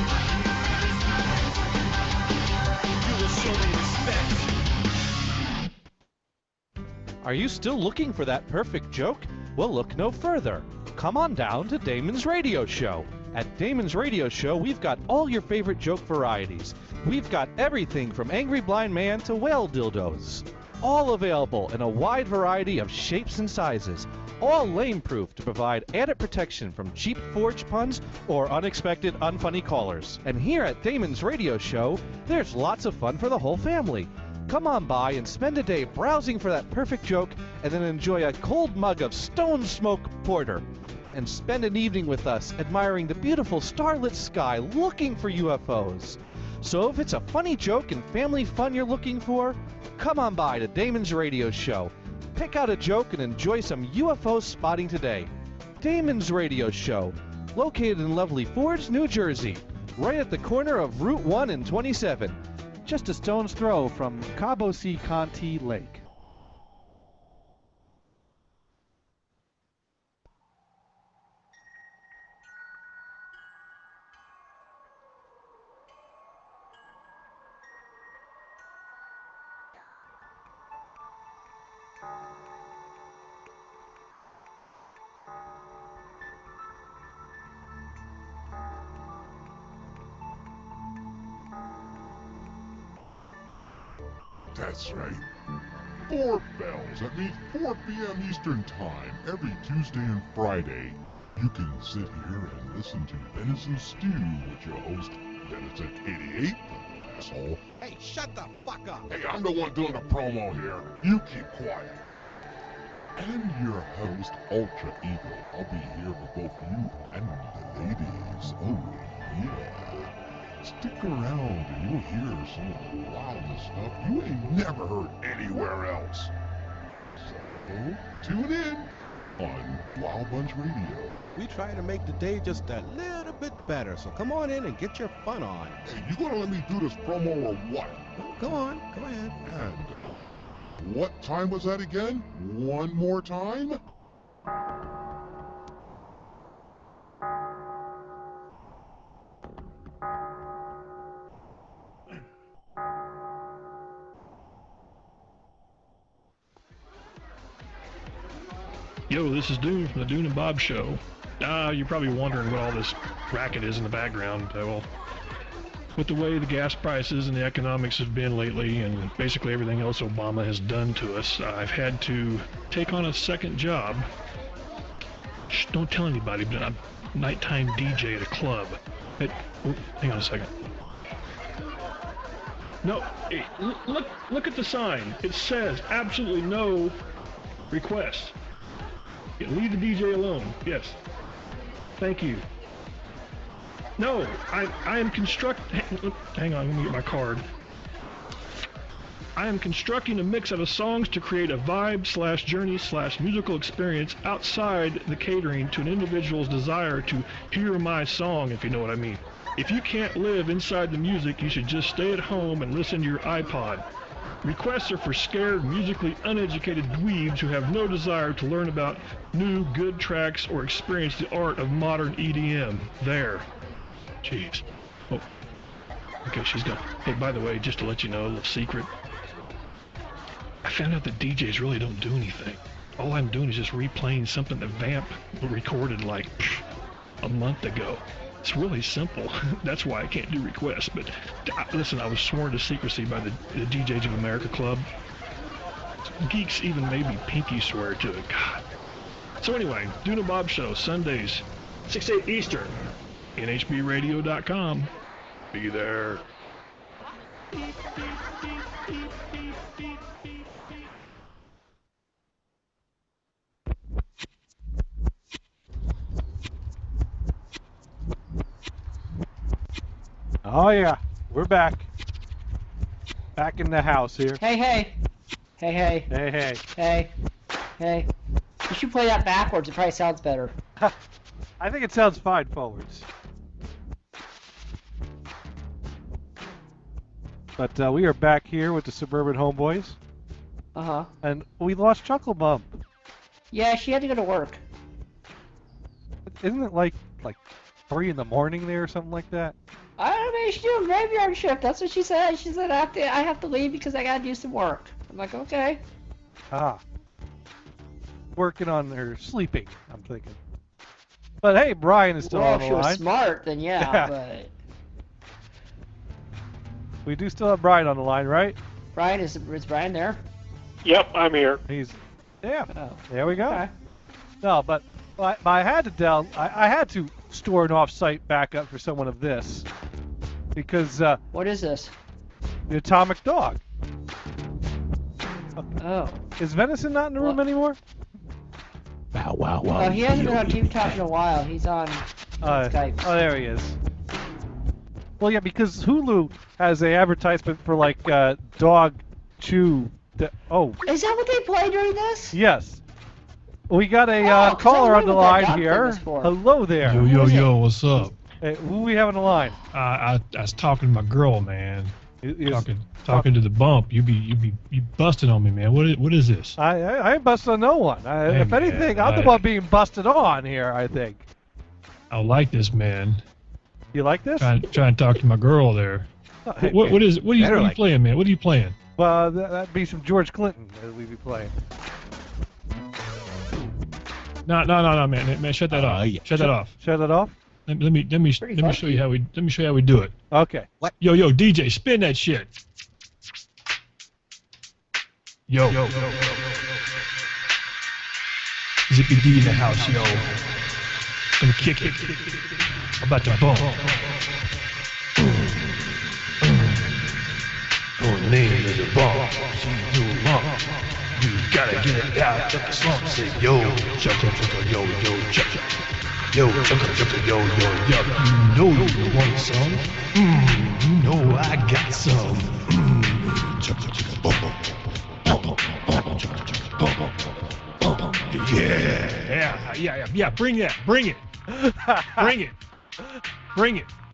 I never had this night. You will show me respect. Are you still looking for that perfect joke? Well, look no further. Come on down to Damon's Radio Show. At Damon's Radio Show, we've got all your favorite joke varieties. We've got everything from Angry Blind Man to whale dildos. All available in a wide variety of shapes and sizes. All lame-proof to provide added protection from cheap forged puns or unexpected unfunny callers. And here at Damon's Radio Show, there's lots of fun for the whole family. Come on by and spend a day browsing for that perfect joke and then enjoy a cold mug of Stone Smoke Porter. And spend an evening with us admiring the beautiful starlit sky looking for UFOs. So if it's a funny joke and family fun you're looking for, Come on by to Damon's Radio Show. Pick out a joke and enjoy some UFO spotting today. Damon's Radio Show, located in lovely Fords, New Jersey, right at the corner of Route 1 and 27. Just a stone's throw from Cabo San Conti Lake. That's right. 4 bells. That means 4 p.m. Eastern Time every Tuesday and Friday. You can sit here and listen to Venison Stew with your host, Venison 88, asshole. Hey, shut the fuck up! Hey, I'm the one doing the promo here. You keep quiet. And your host, Ultra Eagle. I'll be here for both you and the ladies. Oh, yeah. Stick around and you'll hear some of the wildest stuff you ain't never heard anywhere else. So, tune in on Wild Bunch Radio. We try to make the day just a little bit better, so come on in and get your fun on. Hey, you gonna let me do this promo or what? Go on, go ahead. And what time was that again? One more time? Yo, this is Dune from the Dune and Bob Show. You're probably wondering what all this racket is in the background. Well, with the way the gas prices and the economics have been lately, and basically everything else Obama has done to us, I've had to take on a second job. Shh, don't tell anybody, but I'm a nighttime DJ at a club. Hey, hang on a second. No, hey, look at the sign. It says absolutely no requests. Leave the DJ alone. Yes. Thank you. No, I am hang on, let me get my card. I am constructing a mix out of songs to create a vibe/journey/musical experience outside the catering to an individual's desire to hear my song, if you know what I mean. If you can't live inside the music, you should just stay at home and listen to your iPod. Requests are for scared, musically uneducated dweebs who have no desire to learn about new, good tracks or experience the art of modern EDM. There. Jeez. Oh. Okay, she's gone. Hey, by the way, just to let you know, a little secret. I found out that DJs really don't do anything. All I'm doing is just replaying something that Vamp recorded like a month ago. It's really simple. That's why I can't do requests. But listen, I was sworn to secrecy by the DJs of America Club. Geeks even made me pinky swear to it. God. So anyway, Dune and Bob Show, Sundays, 6-8 Eastern, nhbradio.com. Be there. Oh yeah, we're back. Back in the house here. Hey, hey. Hey, hey. Hey, hey. Hey. Hey. You should play that backwards. It probably sounds better. I think it sounds fine forwards. But we are back here with the Suburban Homeboys. Uh-huh. And we lost Chuckle Bump. Yeah, she had to go to work. Isn't it like 3 in the morning there or something like that? I don't know, she's doing graveyard shift. That's what she said. She said I have to leave because I gotta do some work. I'm like, okay. Ah. Working on her sleeping, I'm thinking. But hey, Brian is still on the line. Well, if she was smart, then yeah, but... We do still have Brian on the line, right? Brian, is Brian there? Yep, I'm here. He's... Yeah, oh. There we go. Okay. No, but I had to I had to store an off-site backup for someone of this. Because... what is this? The Atomic Dog. Oh. Is Venison not in the room anymore? Wow, wow, wow. Oh, he hasn't been on TV Talk in a while. He's on Skype. Oh, there he is. Well, yeah, because Hulu has a advertisement for like dog Chew. Oh. Is that what they play during this? Yes. We got a 'cause caller I on the wonder what that line dot thing here. was for. Hello there. Yo, what's up? Hey, who we have on the line? I was talking to my girl, man. Is- Talking to the bump. You busting on me, man. What is this? I ain't busting on no one. Hey, if man, anything, I'm the one being busted on here, I think. I like this, man. You like this? Trying to talk to my girl there. Oh, hey, what man. are you like playing, man? What are you playing? Well, that'd be some George Clinton that we'd be playing. No, man, shut that off. Yeah. Shut that off. Shut it off? Let me show you how we do it. Okay. What? Yo, DJ, spin that shit. Yo. Zippy D in the house, yo. Gonna kick it. About to bump. Going name is a bump. She's doing lump. You gotta get it out of the slump. Say yo, chugga, yo, chugga. Yo, chugga, yo, You know you want some. You know I got some. Chugga, Yeah, bring it. Bring it.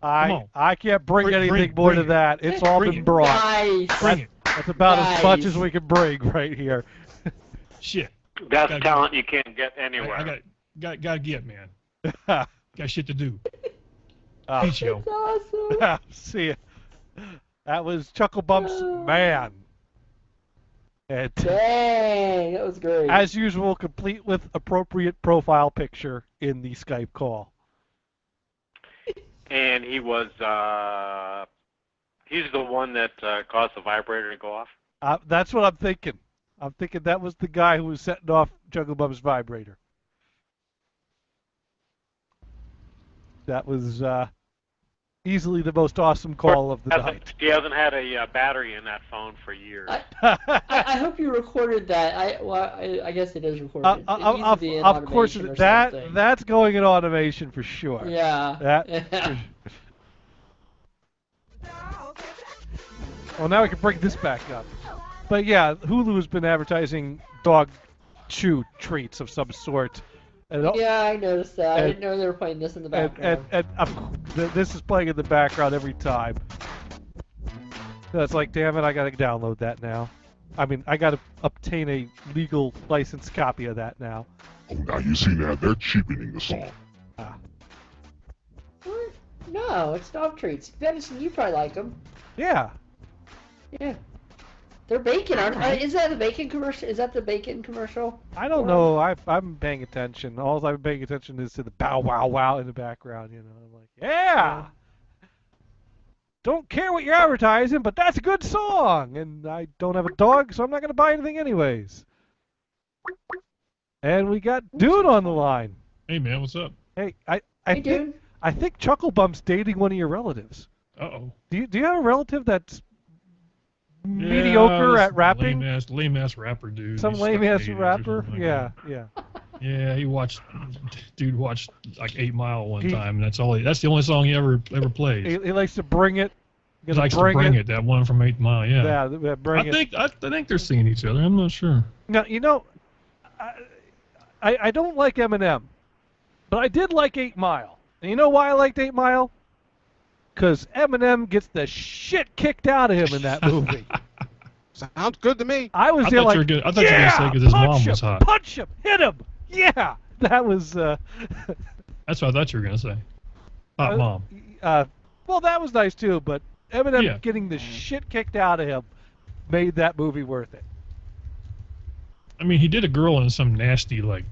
Come on. I can't bring anything more to that. It's all been brought. Nice. Bring it. That's about as much Nice. as we can bring right here. Shit. That's Gotta talent you can't get anywhere. I gotta get, man. Got shit to do. Peach, yo. Awesome. See ya. That was Chuckle Bump's man. And Dang, that was great. as usual, complete with appropriate profile picture in the Skype call. And he was, he's the one that caused the vibrator to go off. That's what I'm thinking. I'm thinking that was the guy who was setting off Chuckle Bump's vibrator. That was easily the most awesome call of the night. He hasn't had a battery in that phone for years. I hope you recorded that. I guess it is recorded. It needs to be in of course, automation or something. that's going in automation for sure. Yeah. That. Well, now we can bring this back up. But yeah, Hulu has been advertising dog chew treats of some sort. And, Yeah, I noticed that. I didn't know they were playing this in the background. and this is playing in the background every time. So it's like, damn it, I gotta download that now. I mean, I gotta obtain a legal licensed copy of that now. Oh, now you see that? They're cheapening the song. What? No, it's dog treats. Venison, you probably like them. Yeah. Yeah. They're bacon, aren't they? Is that the bacon commercial? Is that the bacon commercial? I don't know. I'm paying attention. All I'm paying attention is to the bow wow wow in the background. You know, I'm like, yeah. Don't care what you're advertising, but that's a good song. And I don't have a dog, so I'm not gonna buy anything anyways. And we got Dune on the line. Hey, man, what's up? Hey, I think Chuckle Bump's dating one of your relatives. Uh-oh. Do you have a relative that's mediocre at rapping? Lame ass rapper dude. Some He's lame like ass 80 or rapper? something like Yeah, that. yeah. Yeah, dude watched like 8 Mile one time, and that's the only song he ever plays. He likes to bring it. He likes to bring it. That one from 8 Mile, yeah. Yeah, bring it. I think they're singing each other. I'm not sure. Now, you know, I don't like Eminem, but I did like 8 Mile. And you know why I liked 8 Mile? Because Eminem gets the shit kicked out of him in that movie. Sounds good to me. I was I there thought like, you were gonna say because his mom was hot. Punch him, hit him. Yeah, that was. That's what I thought you were gonna say. Hot mom. Well, that was nice too, but Eminem Yeah. getting the shit kicked out of him made that movie worth it. I mean, he did a girl in some nasty like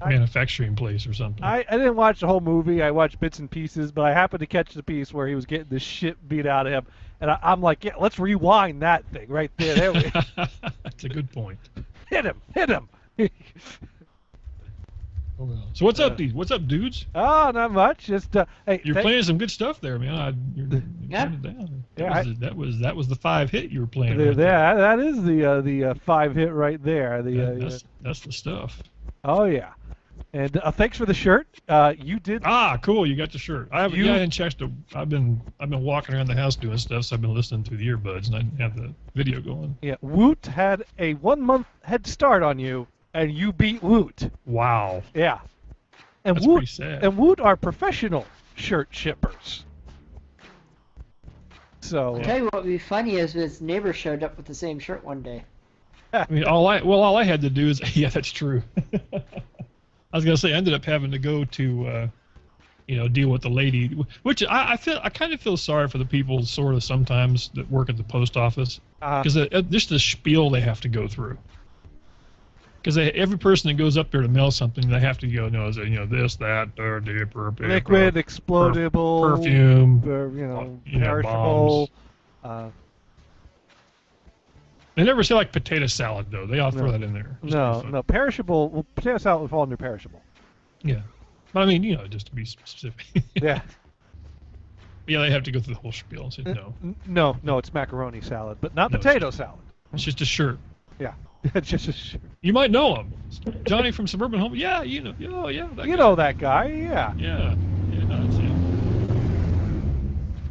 manufacturing place or something. I didn't watch the whole movie. I watched bits and pieces, but I happened to catch the piece where he was getting the shit beat out of him, and I'm like, yeah, let's rewind that thing right there. There we That's a good point. hit him. So what's up, dudes? What's up, dudes? Oh, not much. Just hey, You're playing some good stuff there, man. You're turning it down. That was the 5 hit you were playing. Right there. That is the 5 hit right there. That's the stuff. Oh yeah. And thanks for the shirt. You did. Ah, cool. You got the shirt. I haven't. You- Yeah, I didn't check the. I've been walking around the house doing stuff, so I've been listening through the earbuds, and I didn't have the video going. Yeah, Woot had a 1 month head start on you, and you beat Woot. Wow. Yeah. And That's Woot, pretty sad. And Woot are professional shirt shippers. So. I'll tell you what would be funny is his neighbor showed up with the same shirt one day. I mean, all I had to do is yeah, that's true. I was gonna say I ended up having to go to, deal with the lady, which I kind of feel sorry for the people sort of sometimes that work at the post office because just the spiel they have to go through. Because every person that goes up there to mail something, they have to go, this, that, Liquid, explodable, perfume, perishable. They never say like potato salad though. They all throw that in there. No, perishable. Well, potato salad would fall under perishable. Yeah, but I mean, just to be specific. Yeah. Yeah, they have to go through the whole spiel and say no. No, it's macaroni salad, but not potato salad. It's just a shirt. Yeah, it's just a shirt. You might know him, Johnny from Suburban Home. Yeah, you know. Know that guy? Yeah. Yeah, that's it.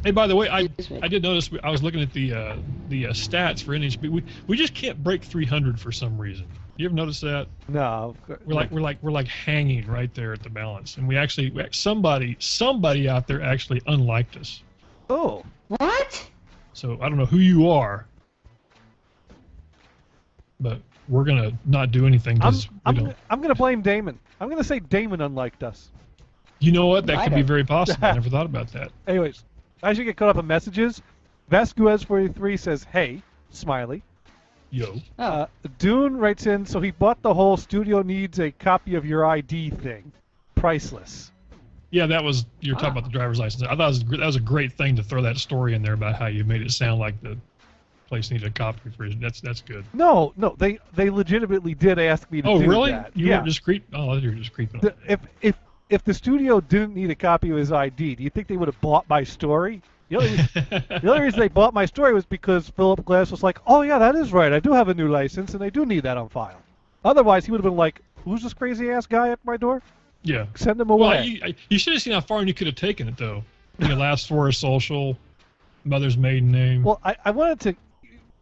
Hey, by the way, I did notice I was looking at the stats for NHB. We just can't break 300 for some reason. You ever notice that? No. We're like hanging right there at the balance, and we somebody out there actually unliked us. Oh. What? So I don't know who you are, but we're gonna not do anything because I'm gonna blame Damon. I'm gonna say Damon unliked us. You know what? That could be very possible. I never thought about that. Anyways, as you get caught up in messages, Vasquez43 says, "Hey, smiley." Yo. Dune writes in, so he bought the whole studio needs a copy of your ID thing. Priceless. Yeah, you're talking about the driver's license. I thought that was a great thing to throw that story in there about how you made it sound like the place needed a copy for his. That's good. No, they legitimately did ask me to do that. Oh, really? You yeah. were just creeping. Oh, you're just creeping. If the studio didn't need a copy of his ID, do you think they would have bought my story? The only reason they bought my story was because Philip Glass was like, "Oh yeah, that is right. I do have a new license, and I do need that on file." Otherwise, he would have been like, "Who's this crazy ass guy at my door?" Yeah. Send him away. Well, you should have seen how far you could have taken it, though. Last four social, mother's maiden name. Well, I wanted to,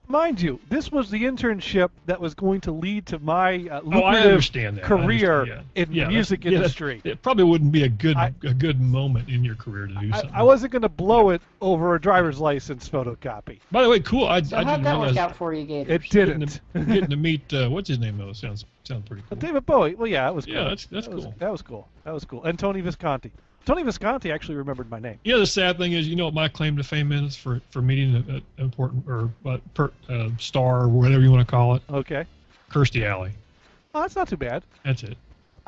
mind you, this was the internship that was going to lead to my lucrative career in the music industry. It probably wouldn't be a good moment in your career to do something. I wasn't going to blow it over a driver's license photocopy. By the way, cool. I how'd didn't that realize work out for you, Gator? It didn't. Getting to meet what's his name though sounds pretty cool. David Bowie. Well, yeah, it was cool. Yeah, that's cool. That was cool. That was cool. And Tony Visconti. Tony Visconti actually remembered my name. The sad thing is, what my claim to fame is for meeting an important star or whatever you want to call it. Okay. Kirstie Alley. Oh, that's not too bad. That's it.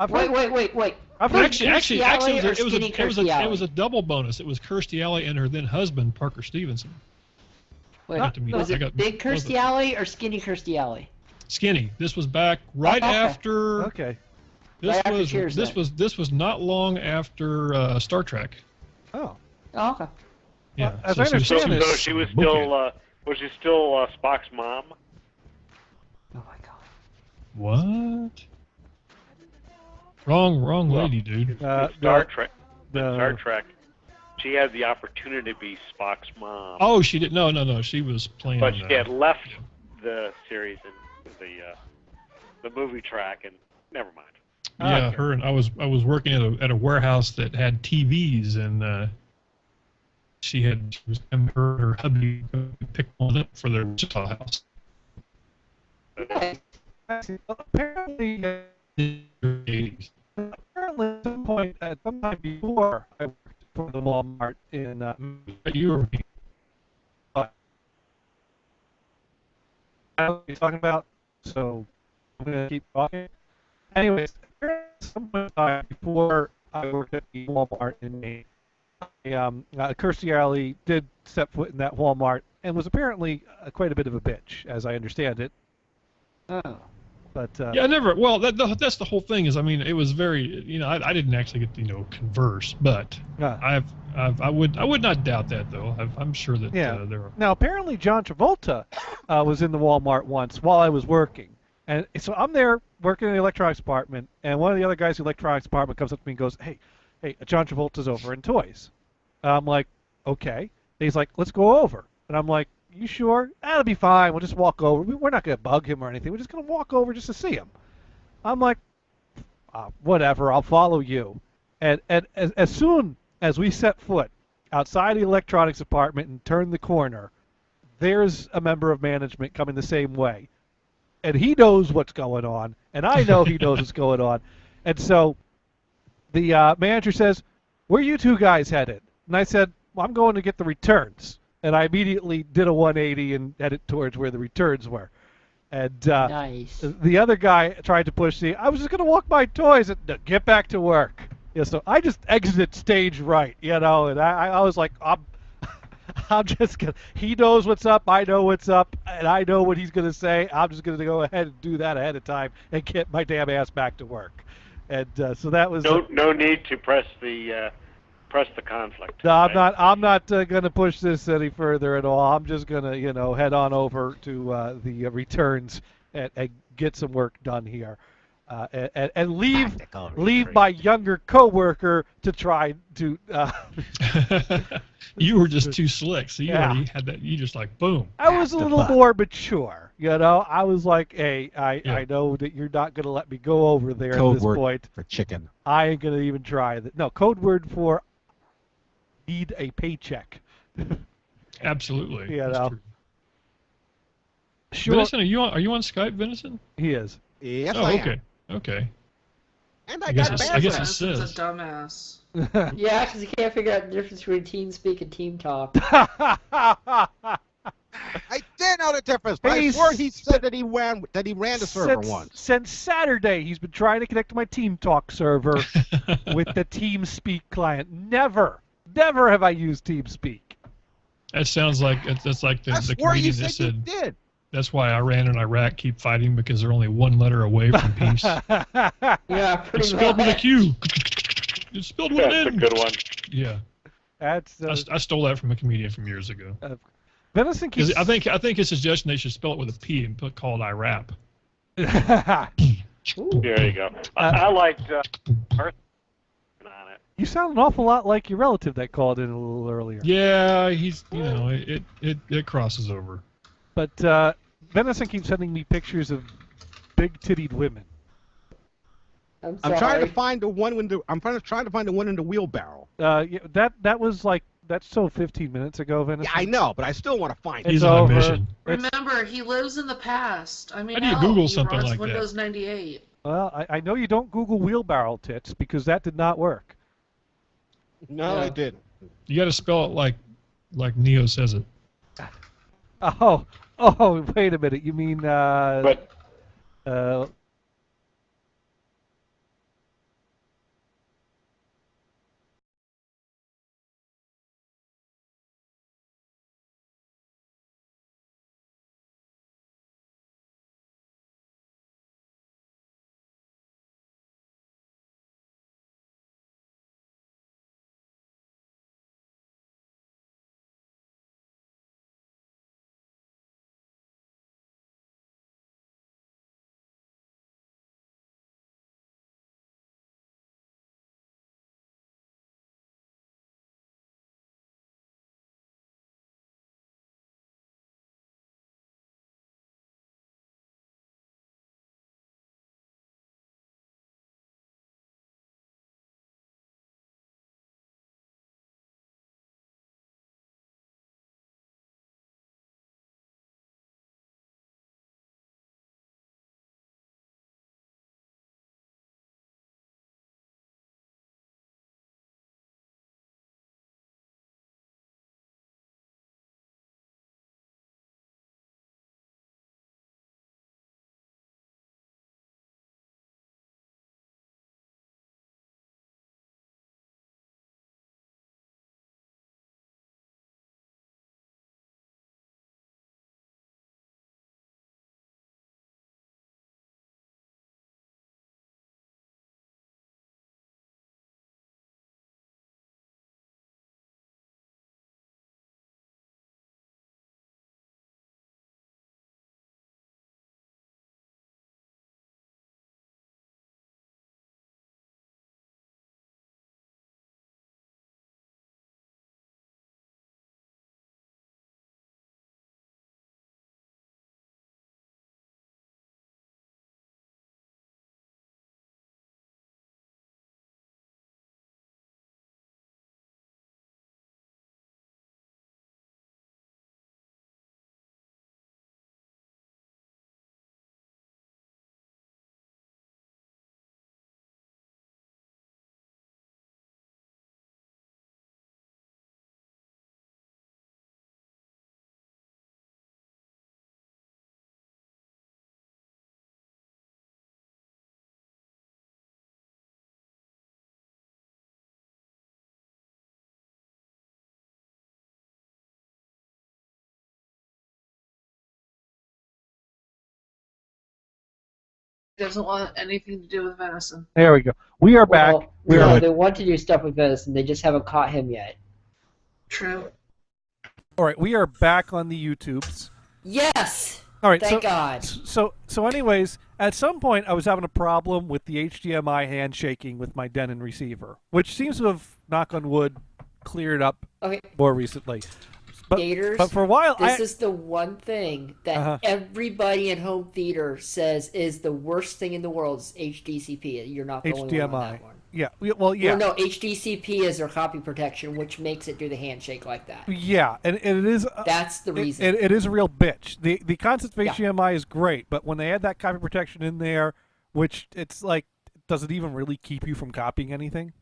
Wait. Actually, it was a double bonus. It was Kirstie Alley and her then husband Parker Stevenson. Wait, was it big Kirstie Alley or skinny Kirstie Alley? Skinny. This was back right after. Okay. This was not long after Star Trek. Oh. Oh, okay. Yeah. As I understand it, so she was still Spock's mom? Oh my God. What? Wrong lady, dude. Star Trek. She had the opportunity to be Spock's mom. Oh, she did. No. She was playing. But she had left the series and the movie track, and never mind. Yeah, her and I was working at a warehouse that had TVs, and her hubby picked one up for their Wichita house. Apparently, at some point, sometime before I worked for the Walmart in. You were. What are you talking about? So I'm gonna keep talking. Anyways, some point before I worked at the Walmart in Maine, Kirstie Alley did step foot in that Walmart and was apparently quite a bit of a bitch, as I understand it. Oh. But yeah, I never. Well, that's the whole thing. It was very. I didn't actually get to converse, but I would not doubt that though. I'm sure that there are. Now apparently John Travolta was in the Walmart once while I was working, And so I'm there working in the electronics department, and one of the other guys in the electronics department comes up to me and goes, hey, John Travolta's over in toys. I'm like, okay. And he's like, let's go over. And I'm like, you sure? That'll be fine. We'll just walk over. We're not going to bug him or anything. We're just going to walk over just to see him. I'm like, whatever. I'll follow you. And as soon as we set foot outside the electronics department and turn the corner, there's a member of management coming the same way. And he knows what's going on, and I know he knows what's going on. And so the manager says, where are you two guys headed? And I said, well, I'm going to get the returns. And I immediately did a 180 and headed towards where the returns were. And Nice. the other guy tried to push me. I was just going to walk my toys and get back to work. Yeah, so I just exited stage right, and I was like, I'm just gonna. He knows what's up. I know what's up, and I know what he's gonna say. I'm just gonna go ahead and do that ahead of time and get my damn ass back to work. And so that was. No need to press the conflict. No, I'm not gonna push this any further at all. I'm just gonna head on over to the returns and get some work done here. And leave my younger coworker to try to. You were just too slick, so you already had that. You just like boom. I was a little more mature, I was like, hey, I know that you're not gonna let me go over there Code at this word point. for chicken. I ain't gonna even try that. No, code word for need a paycheck. Absolutely. True. Sure. Venison, are you on Skype, Venison? He is. Yes, oh, I am. okay. Okay. And I guess it Venison's says. a dumbass. Yeah, because he can't figure out the difference between team speak and team talk. I did know the difference, but I He's- swore he said that he ran the server once. Since Saturday, he's been trying to connect to my Team Talk server with the TeamSpeak client. Never have I used TeamSpeak. That sounds like that's like the swore you comedian that said you said. did. That's why Iran and Iraq keep fighting because they're only one letter away from peace. Yeah, pretty It's spelled with a Q. It's spelled with an That's a N. good one. Yeah. That's I stole that from a comedian from years ago. Venison keeps... I think his suggestion they should spell it with a P and call it Iraq. There you go. I liked Earth on it. You sound an awful lot like your relative that called in a little earlier. Yeah, he's it crosses over. But Venison keeps sending me pictures of big-tittied women. I'm trying to find the one in the wheelbarrow. Yeah, that was like that's so 15 minutes ago, Venison. Yeah, I know, but I still want to find it. He's on a mission. Remember, he lives in the past. I mean, How do you hell, Google he something runs like that? Windows 98. Well, I know you don't Google wheelbarrow tits because that did not work. No, I didn't. You got to spell it like Neo says it. Oh, wait a minute. You mean doesn't want anything to do with venison. There we go. We are back. Well, they want to do stuff with venison. They just haven't caught him yet. True. All right, we are back on the YouTubes. Yes. All right. Thank God. So, anyways, at some point I was having a problem with the HDMI handshaking with my Denon receiver, which seems to have, knock on wood, cleared up more recently. But for a while, this is the one thing that everybody in home theater says is the worst thing in the world is HDCP. You're not the only one on that one. Yeah. Well, yeah. Well, no, HDCP is their copy protection, which makes it do the handshake like that. Yeah, and it is. That's the reason. It is a real bitch. The concept of HDMI is great, but when they add that copy protection in there, which it's like, does it even really keep you from copying anything?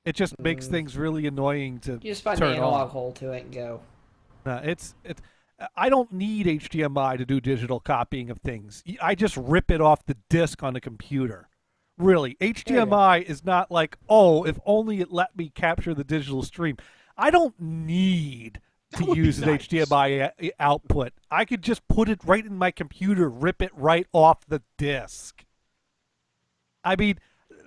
It just makes things really annoying to you just find turn an analog on. hole to it and go. No, it's. I don't need HDMI to do digital copying of things. I just rip it off the disc on the computer. Really, HDMI is not like, oh, if only it let me capture the digital stream. I don't need to use an HDMI output. I could just put it right in my computer, rip it right off the disc. I mean,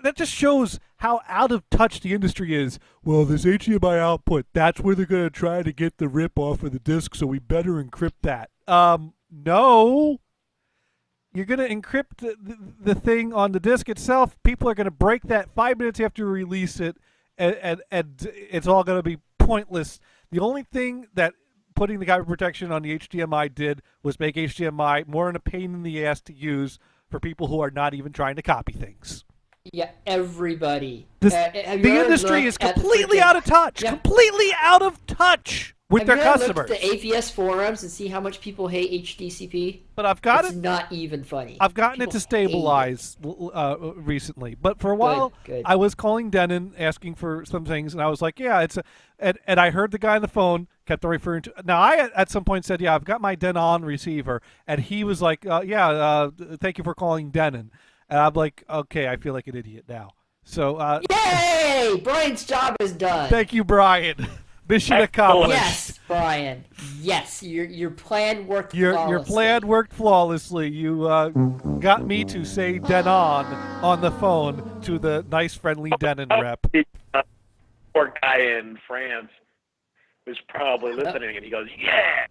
that just shows how out of touch the industry is. Well, this HDMI output, that's where they're going to try to get the rip off of the disc, so we better encrypt that. No. You're going to encrypt the thing on the disc itself. People are going to break that 5 minutes after you release it, and it's all going to be pointless. The only thing that putting the copy protection on the HDMI did was make HDMI more in a pain in the ass to use for people who are not even trying to copy things. Yeah, everybody. The industry is completely out of touch. Yeah. Completely out of touch with their customers. Have you looked at the AVS forums and see how much people hate HDCP? But I've got it's not even funny. I've gotten it to stabilize recently, but for a while I was calling Denon asking for some things, and I was like, "Yeah, it's," and I heard the guy on the phone kept on referring to. Now I at some point said, "Yeah, I've got my Denon receiver," and he was like, thank you for calling Denon." And I'm like, okay, I feel like an idiot now. So, yay! Brian's job is done. Thank you, Brian. Mission accomplished. Yes, Brian. Yes, your plan worked flawlessly. Your plan worked flawlessly. You got me to say Denon on the phone to the nice, friendly Denon rep. Poor guy in France was probably listening, and he goes, "Yeah,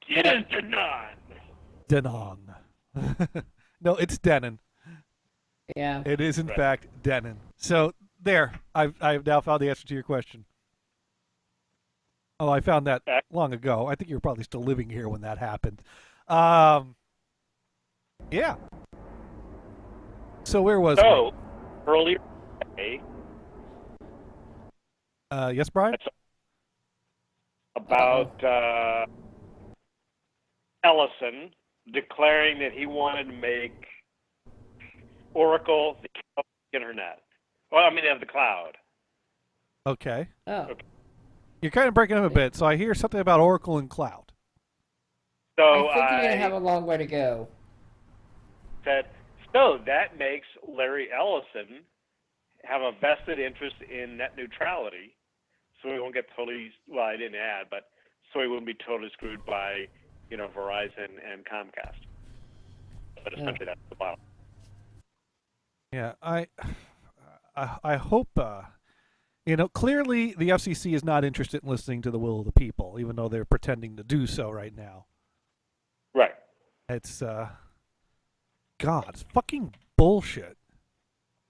yes, Denon." Denon. No, it's Denon. Yeah. It is, in fact, Denon. So, there. I've now found the answer to your question. Oh, I found that long ago. I think you were probably still living here when that happened. Yeah. So, where was we? Earlier today. Yes, Brian? About Ellison declaring that he wanted to make Oracle the internet. Well, I mean, of the cloud. Okay. Oh. Okay. You're kind of breaking up a bit, so I hear something about Oracle and cloud. So I think you're going to have a long way to go. Said, so that makes Larry Ellison have a vested interest in net neutrality, so he won't get totally, well, I didn't add, but so he wouldn't be totally screwed by, Verizon and Comcast. But essentially that's the bottom. Yeah, I hope, clearly the FCC is not interested in listening to the will of the people, even though they're pretending to do so right now. Right. It's, God, it's fucking bullshit.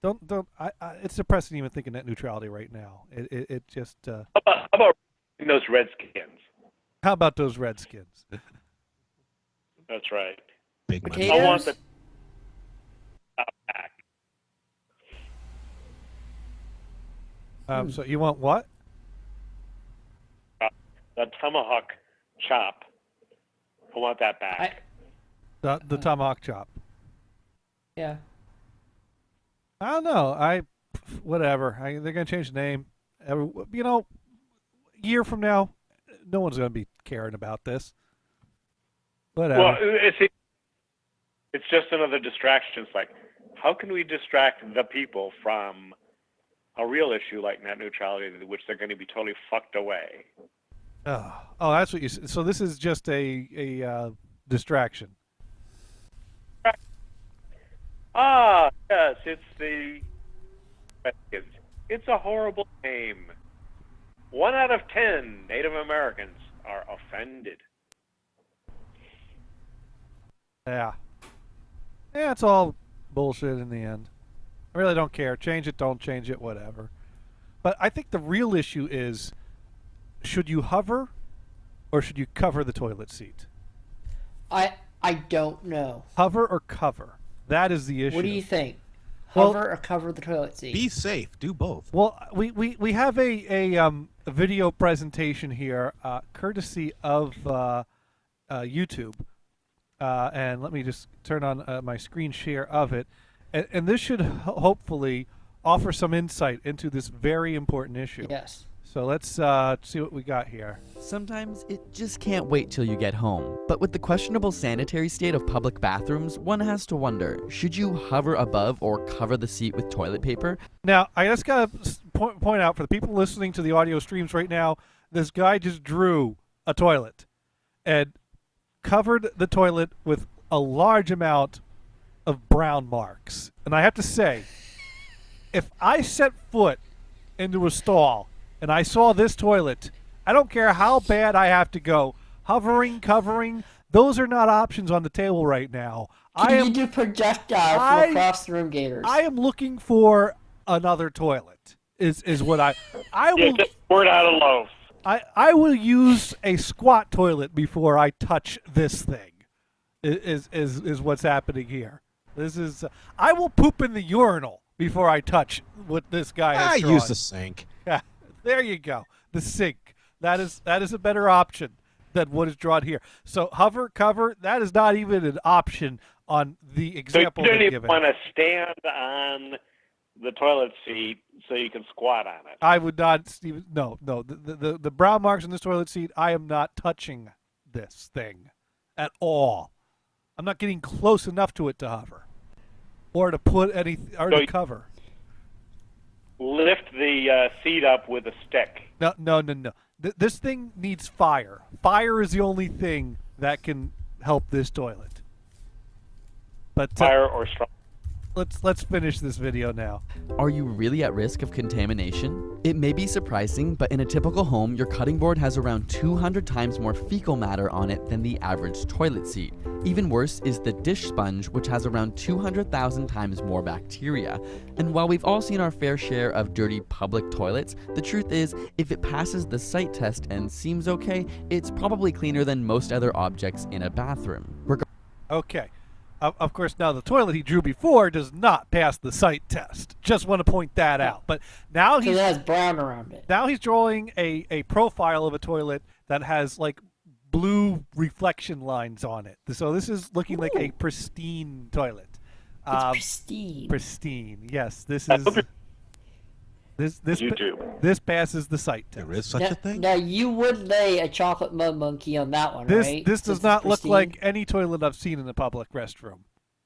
It's depressing even thinking net neutrality right now. It just, How about those Redskins? How about those Redskins? That's right. Big Potatoes? I want the back. So you want what? The tomahawk chop. I want that back. The tomahawk chop. Yeah. I don't know. Whatever. They're gonna change the name. Year from now, no one's gonna be caring about this. Whatever. Well, it's just another distraction. It's like, how can we distract the people from a real issue like net neutrality, which they're going to be totally fucked away? Oh, that's what you said. So this is just a distraction. Ah, yes, it's the Mexicans. It's a horrible name. 1 out of 10 Native Americans are offended. Yeah. Yeah, it's all bullshit in the end. I really don't care. Change it, don't change it, whatever. But I think the real issue is, should you hover or should you cover the toilet seat? I don't know. Hover or cover? That is the issue. What do you think? Well, Hover or cover the toilet seat? Be safe. Do both. Well, we have a video presentation here, courtesy of YouTube, and let me just turn on my screen share of it, and this should hopefully offer some insight into this very important issue. Yes. So let's see what we got here. Sometimes it just can't wait till you get home. But with the questionable sanitary state of public bathrooms, one has to wonder, should you hover above or cover the seat with toilet paper? Now, I just got to point out for the people listening to the audio streams right now, this guy just drew a toilet and covered the toilet with a large amount of brown marks. And I have to say, if I set foot into a stall and I saw this toilet, I don't care how bad I have to go. Hovering, covering, those are not options on the table right now. Can you do projectile from across the room, Gators? I am looking for another toilet. Is what I will. Yeah, just pour it out a loaf. I will use a squat toilet before I touch this thing. Is what's happening here. This is. I will poop in the urinal before I touch what this guy has drawn. Use the sink. Yeah, there you go. The sink. That is a better option than what is drawn here. So hover, cover. That is not even an option on the example So you don't they've even given. want to stand on the toilet seat so you can squat on it. I would not, Steven. No. The brown marks on this toilet seat, I am not touching this thing at all. I'm not getting close enough to it to hover or to put any or So to cover. Lift the seat up with a stick. No. This thing needs fire. Fire is the only thing that can help this toilet. But Fire or straw. Let's finish this video now. Are you really at risk of contamination? It may be surprising, but in a typical home, your cutting board has around 200 times more fecal matter on it than the average toilet seat. Even worse is the dish sponge, which has around 200,000 times more bacteria. And while we've all seen our fair share of dirty public toilets, the truth is, if it passes the sight test and seems okay, it's probably cleaner than most other objects in a bathroom. Okay. Of course, now the toilet he drew before does not pass the sight test. Just want to point that out. But now It has brown around it. Now he's drawing a profile of a toilet that has like blue reflection lines on it. So this is looking like a pristine toilet. It's pristine. Pristine. Yes, this is. This passes the sight test. There is such a thing? Now you would lay a chocolate mud monkey on that one, This right? this does Since not it's look pristine? like any toilet I've seen in a public restroom.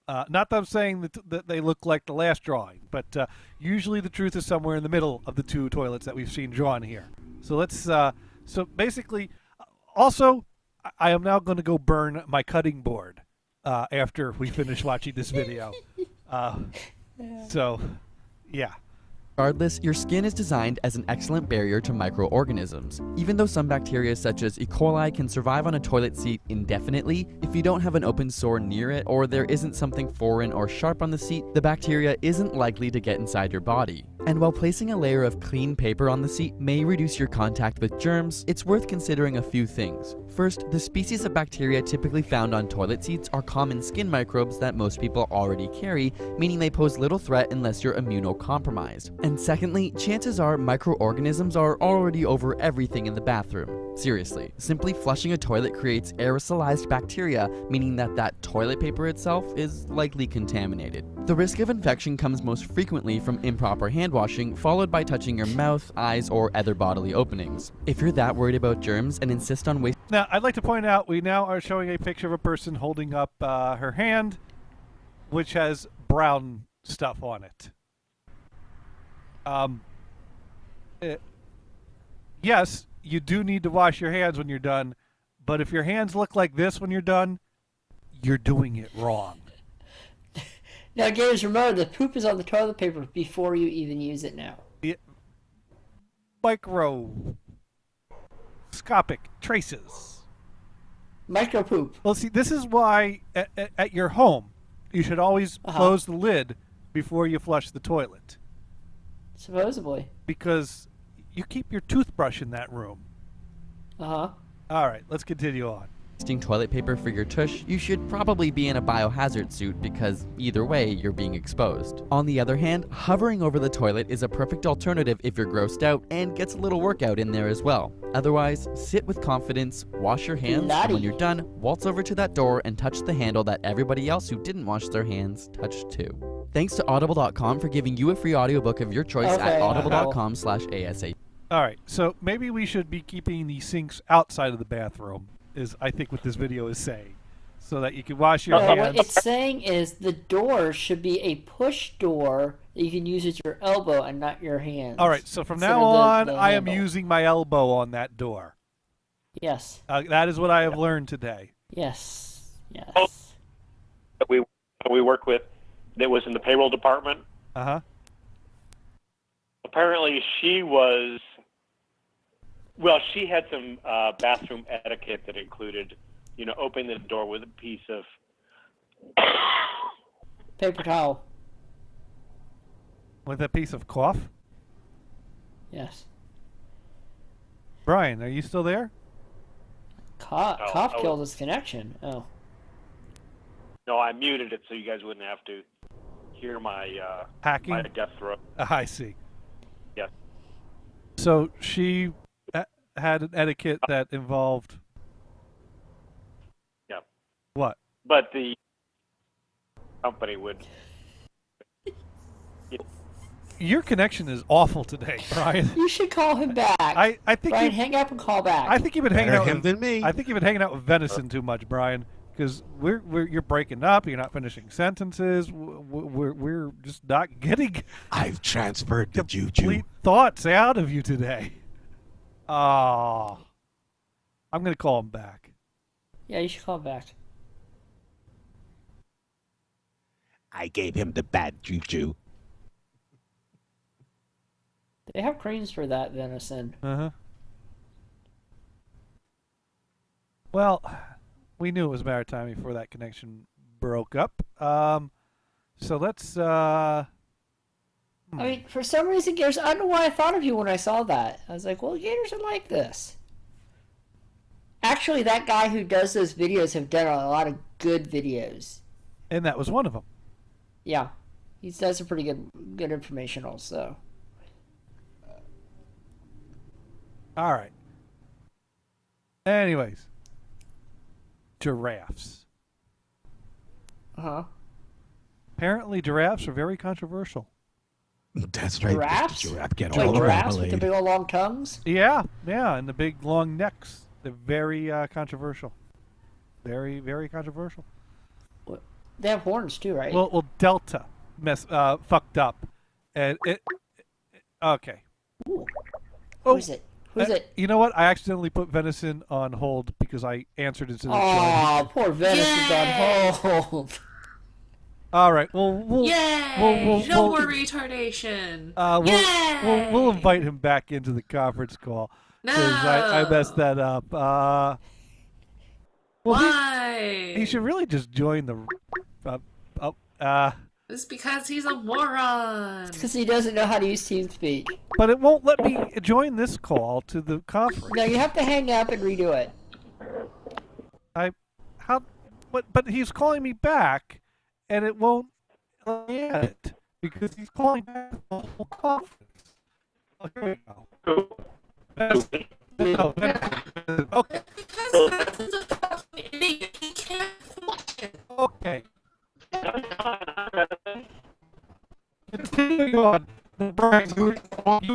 Not that I'm saying that they look like the last drawing, but usually the truth is somewhere in the middle of the two toilets that we've seen drawn here. So let's. So basically, also, I am now going to go burn my cutting board after we finish watching this video. So, yeah. Regardless, your skin is designed as an excellent barrier to microorganisms. Even though some bacteria such as E. coli can survive on a toilet seat indefinitely, if you don't have an open sore near it or there isn't something foreign or sharp on the seat, the bacteria isn't likely to get inside your body. And while placing a layer of clean paper on the seat may reduce your contact with germs, it's worth considering a few things. First, the species of bacteria typically found on toilet seats are common skin microbes that most people already carry, meaning they pose little threat unless you're immunocompromised. And secondly, chances are microorganisms are already over everything in the bathroom. Seriously, simply flushing a toilet creates aerosolized bacteria, meaning that toilet paper itself is likely contaminated. The risk of infection comes most frequently from improper hand washing, followed by touching your mouth, eyes, or other bodily openings. If you're that worried about germs and insist on wasting... Now, I'd like to point out we now are showing a picture of a person holding up her hand, which has brown stuff on it. Yes, you do need to wash your hands when you're done, but if your hands look like this when you're done, you're doing it wrong. Now, Gators, remember, the poop is on the toilet paper before you even use it now. Microscopic traces. Micro poop. Well, see, this is why at your home you should always close the lid before you flush the toilet. Supposedly. Because you keep your toothbrush in that room. Uh-huh. All right, let's continue on. Wasting toilet paper for your tush, you should probably be in a biohazard suit because either way, you're being exposed. On the other hand, hovering over the toilet is a perfect alternative if you're grossed out and gets a little workout in there as well. Otherwise, sit with confidence, wash your hands, and when you're done, waltz over to that door and touch the handle that everybody else who didn't wash their hands touched too. Thanks to Audible.com for giving you a free audiobook of your choice at audible.com/ASA. All right, so maybe we should be keeping the sinks outside of the bathroom, is I think what this video is saying, so that you can wash your hands. What it's saying is the door should be a push door that you can use with your elbow and not your hands. All right, so from now on, I am using my elbow on that door. Yes. That is what I have learned today. Yes. Yes. We work with that was in the payroll department. Uh-huh. Apparently, she was. Well, she had some bathroom etiquette that included, opening the door with a piece of paper towel. With a piece of cloth? Yes. Brian, are you still there? Cough killed his connection. Oh. No, I muted it so you guys wouldn't have to hear my hacking. My death throw. I see. Yes. So she had an etiquette that involved. Yeah. What? But the company would. Your connection is awful today, Brian. You should call him back. I think Brian, hang up and call back. I think you've been hanging out him than me. I think you've been hanging out with Venison too much, Brian, because you're breaking up. You're not finishing sentences. We're just not getting. I've transferred the complete thoughts out of you today. Oh, I'm gonna call him back. Yeah, you should call him back. I gave him the bad juju. They have cranes for that, Venison. Uh-huh. Well, we knew it was a matter of time before that connection broke up. So let's. I mean, for some reason, Gators, I don't know why I thought of you when I saw that. I was like, well, Gators are like this. Actually, that guy who does those videos have done a lot of good videos. And that was one of them. Yeah. He does some pretty good information also. All right. Anyways. Giraffes. Uh-huh. Apparently giraffes are very controversial. That's right. Giraffes? Giraffe get Like all giraffes with marmalade. the big old long tongues? Yeah, and the big long necks. They're very controversial. Very, very controversial. They have horns too, right? Well, Delta fucked up, and it okay. Ooh. Who's it? Who's it? You know what? I accidentally put Venison on hold because I answered instead of Oh, poor Venison's on hold. All right. Well, Yay! we'll No more retardation. We'll invite him back into the conference call because I messed that up. Well, Why? He should really just join the. It's because he's a moron. It's because he doesn't know how to use TeamSpeak. But it won't let me join this call to the conference. No, you have to hang up and redo it. But he's calling me back, and it won't let me add it because he's calling back the whole conference. Oh, here we go. Okay. Because Venison's a fucking idiot. He can't function. Okay. Continuing on, Brian, you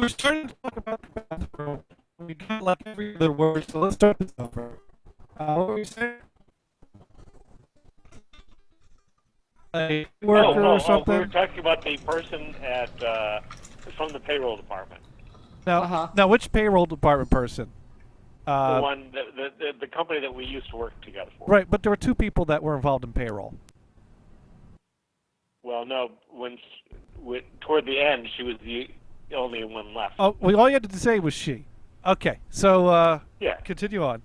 were starting to talk about the bathroom. We got like every other word, so let's start this over. What were you saying? A worker or something? We were talking about the person from the payroll department. Now, which payroll department person? The one, the company that we used to work together for. Right, but there were two people that were involved in payroll. Well, no, toward the end, she was the only one left. Oh, well, all you had to say was she. Okay, so Yeah. continue on.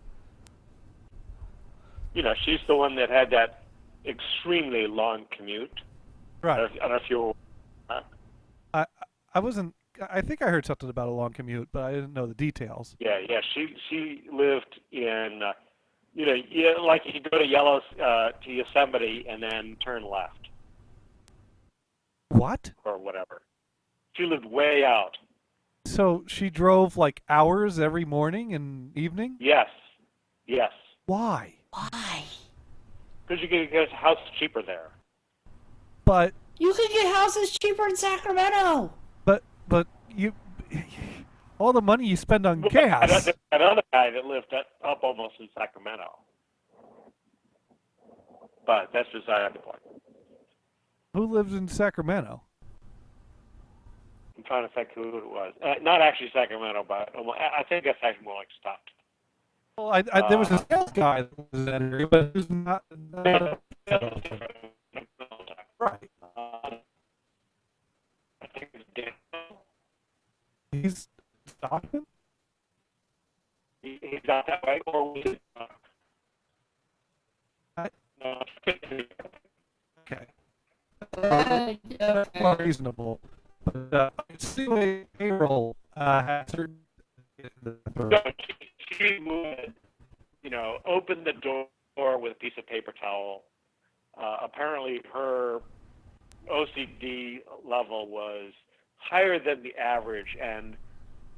You know, she's the one that had that extremely long commute. Right. I don't know if you were. I wasn't. I think I heard something about a long commute, but I didn't know the details. Yeah. She lived in, like you go to to Yosemite and then turn left. What? Or whatever. She lived way out. So she drove like hours every morning and evening? Yes. Why? Why? Because you can get a house cheaper there. But You could get houses cheaper in Sacramento. but you all the money you spend on gas. Another guy that lived up almost in Sacramento. But that's beside the point. Who lives in Sacramento? I'm trying to think who it was. Not actually Sacramento, but I think that's actually more like Stockton. Well, there was a sales guy that was in that area, but who's not. Right. I think it's Dan. He's Stockton? He's not that way, or was it? No. Okay. More reasonable. But anyway, payroll had certain. She would, open the door with a piece of paper towel. Apparently, her OCD level was higher than the average, and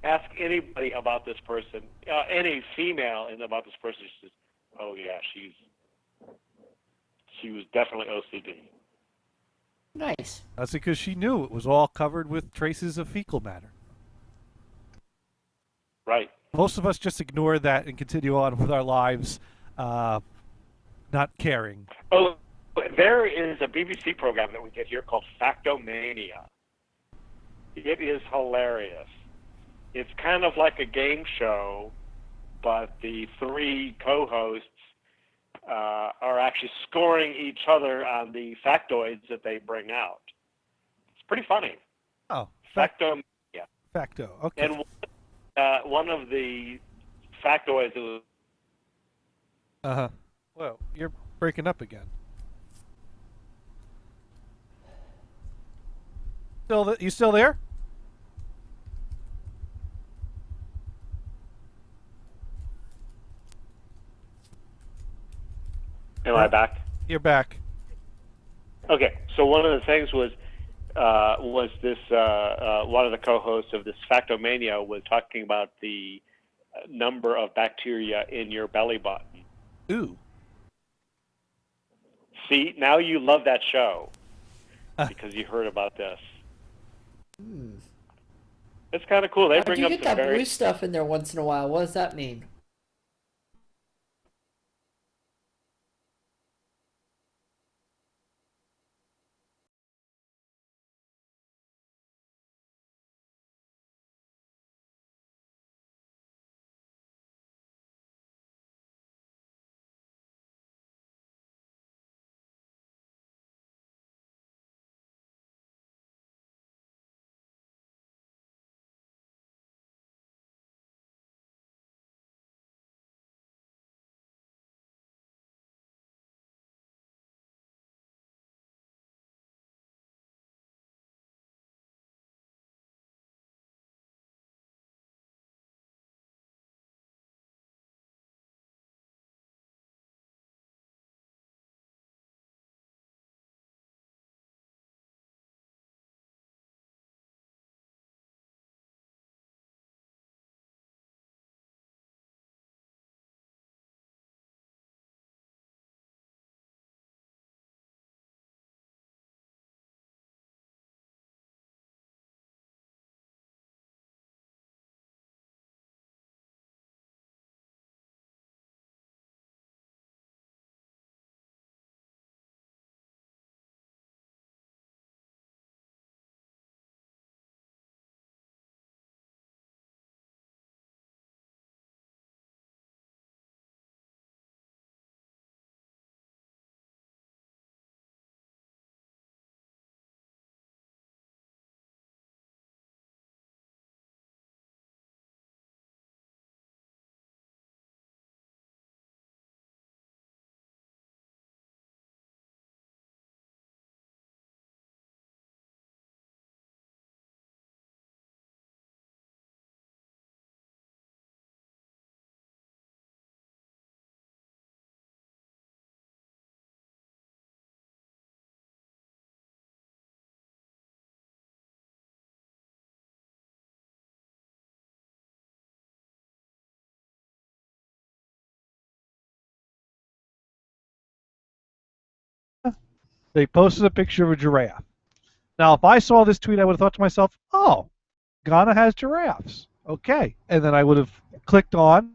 ask anybody about this person, any female about this person, she says, "Oh yeah, she was definitely OCD." Nice. That's because she knew it was all covered with traces of fecal matter. Right. Most of us just ignore that and continue on with our lives, not caring. Oh, there is a BBC program that we get here called Factomania. It is hilarious. It's kind of like a game show, but the three co-hosts are actually scoring each other on the factoids that they bring out. It's pretty funny. Oh, Factomania. Facto. Okay. And one of the factoids was. Well, you're breaking up again. You still there? Am I back? You're back. Okay, so one of the things was this one of the co-hosts of this Factomania was talking about the number of bacteria in your belly button. Ooh. See, now you love that show because you heard about this. It's kind of cool. They bring you up get some that very blue stuff in there once in a while. What does that mean? They posted a picture of a giraffe. Now, if I saw this tweet, I would have thought to myself, oh, Ghana has giraffes. Okay. And then I would have clicked on.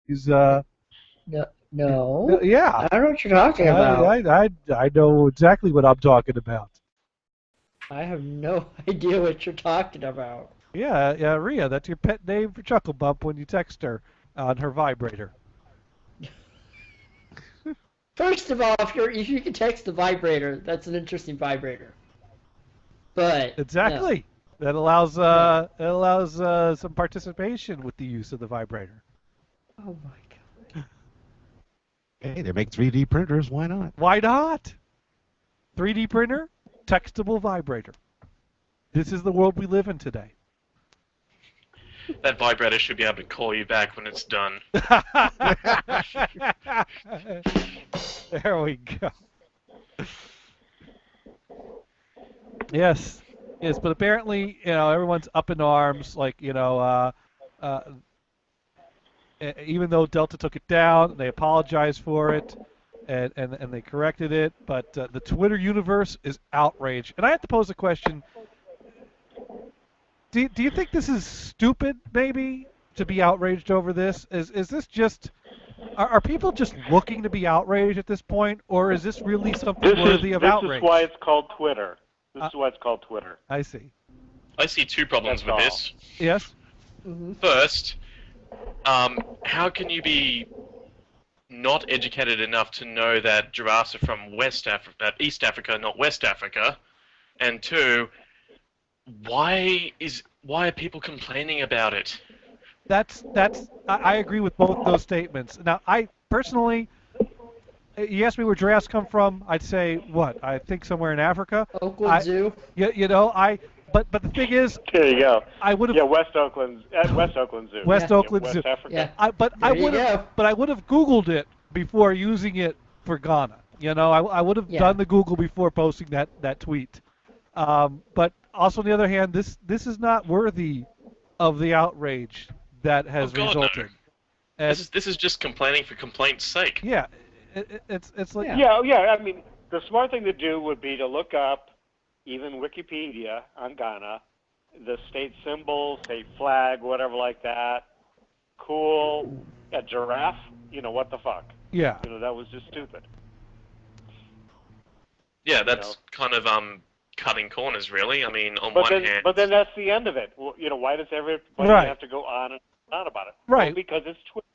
He's No. yeah. I don't know what you're talking about. I know exactly what I'm talking about. I have no idea what you're talking about. Yeah, Rhea, that's your pet name for Chuckle Bump when you text her on her vibrator. First of all, if you can text the vibrator, that's an interesting vibrator. But exactly. No. That allows some participation with the use of the vibrator. Oh my god. Hey, they make 3D printers. Why not? Why not? 3D printer, textable vibrator. This is the world we live in today. That vibrator should be able to call you back when it's done. There we go. Yes, but apparently, everyone's up in arms. Like, even though Delta took it down, they apologized for it, and they corrected it. But the Twitter universe is outraged. And I have to pose a question. Do you think this is stupid, maybe, to be outraged over this? Is this just... Are people just looking to be outraged at this point, or is this really something worthy of outrage? This is why it's called Twitter. This is why it's called Twitter. I see. I see two problems with this. Yes? Mm-hmm. First, how can you be not educated enough to know that giraffes are from East Africa, not West Africa? And two, why are people complaining about it? I agree with both those statements. Now, I personally, you asked me where giraffes come from. I'd say what? I think somewhere in Africa. Oakland Zoo. But the thing is, There you go. I would have. Yeah, West Oakland Zoo. West Yeah, Oakland West Zoo. Africa. But I would have Googled it before using it for Ghana. I would have done the Google before posting that tweet. But also on the other hand, this is not worthy of the outrage that has resulted. No. And This is just complaining for complaint's sake. yeah, it's like Yeah. I mean, the smart thing to do would be to look up, even Wikipedia on Ghana, the state symbol, state flag, whatever like that. Cool. A giraffe. What the fuck? Yeah. That was just stupid. Yeah, that's kind of cutting corners, really. I mean, on But one then, hand, but then that's the end of it. Well, why does everybody Right. have to go on and on about it? Right. Well, because it's Twitter.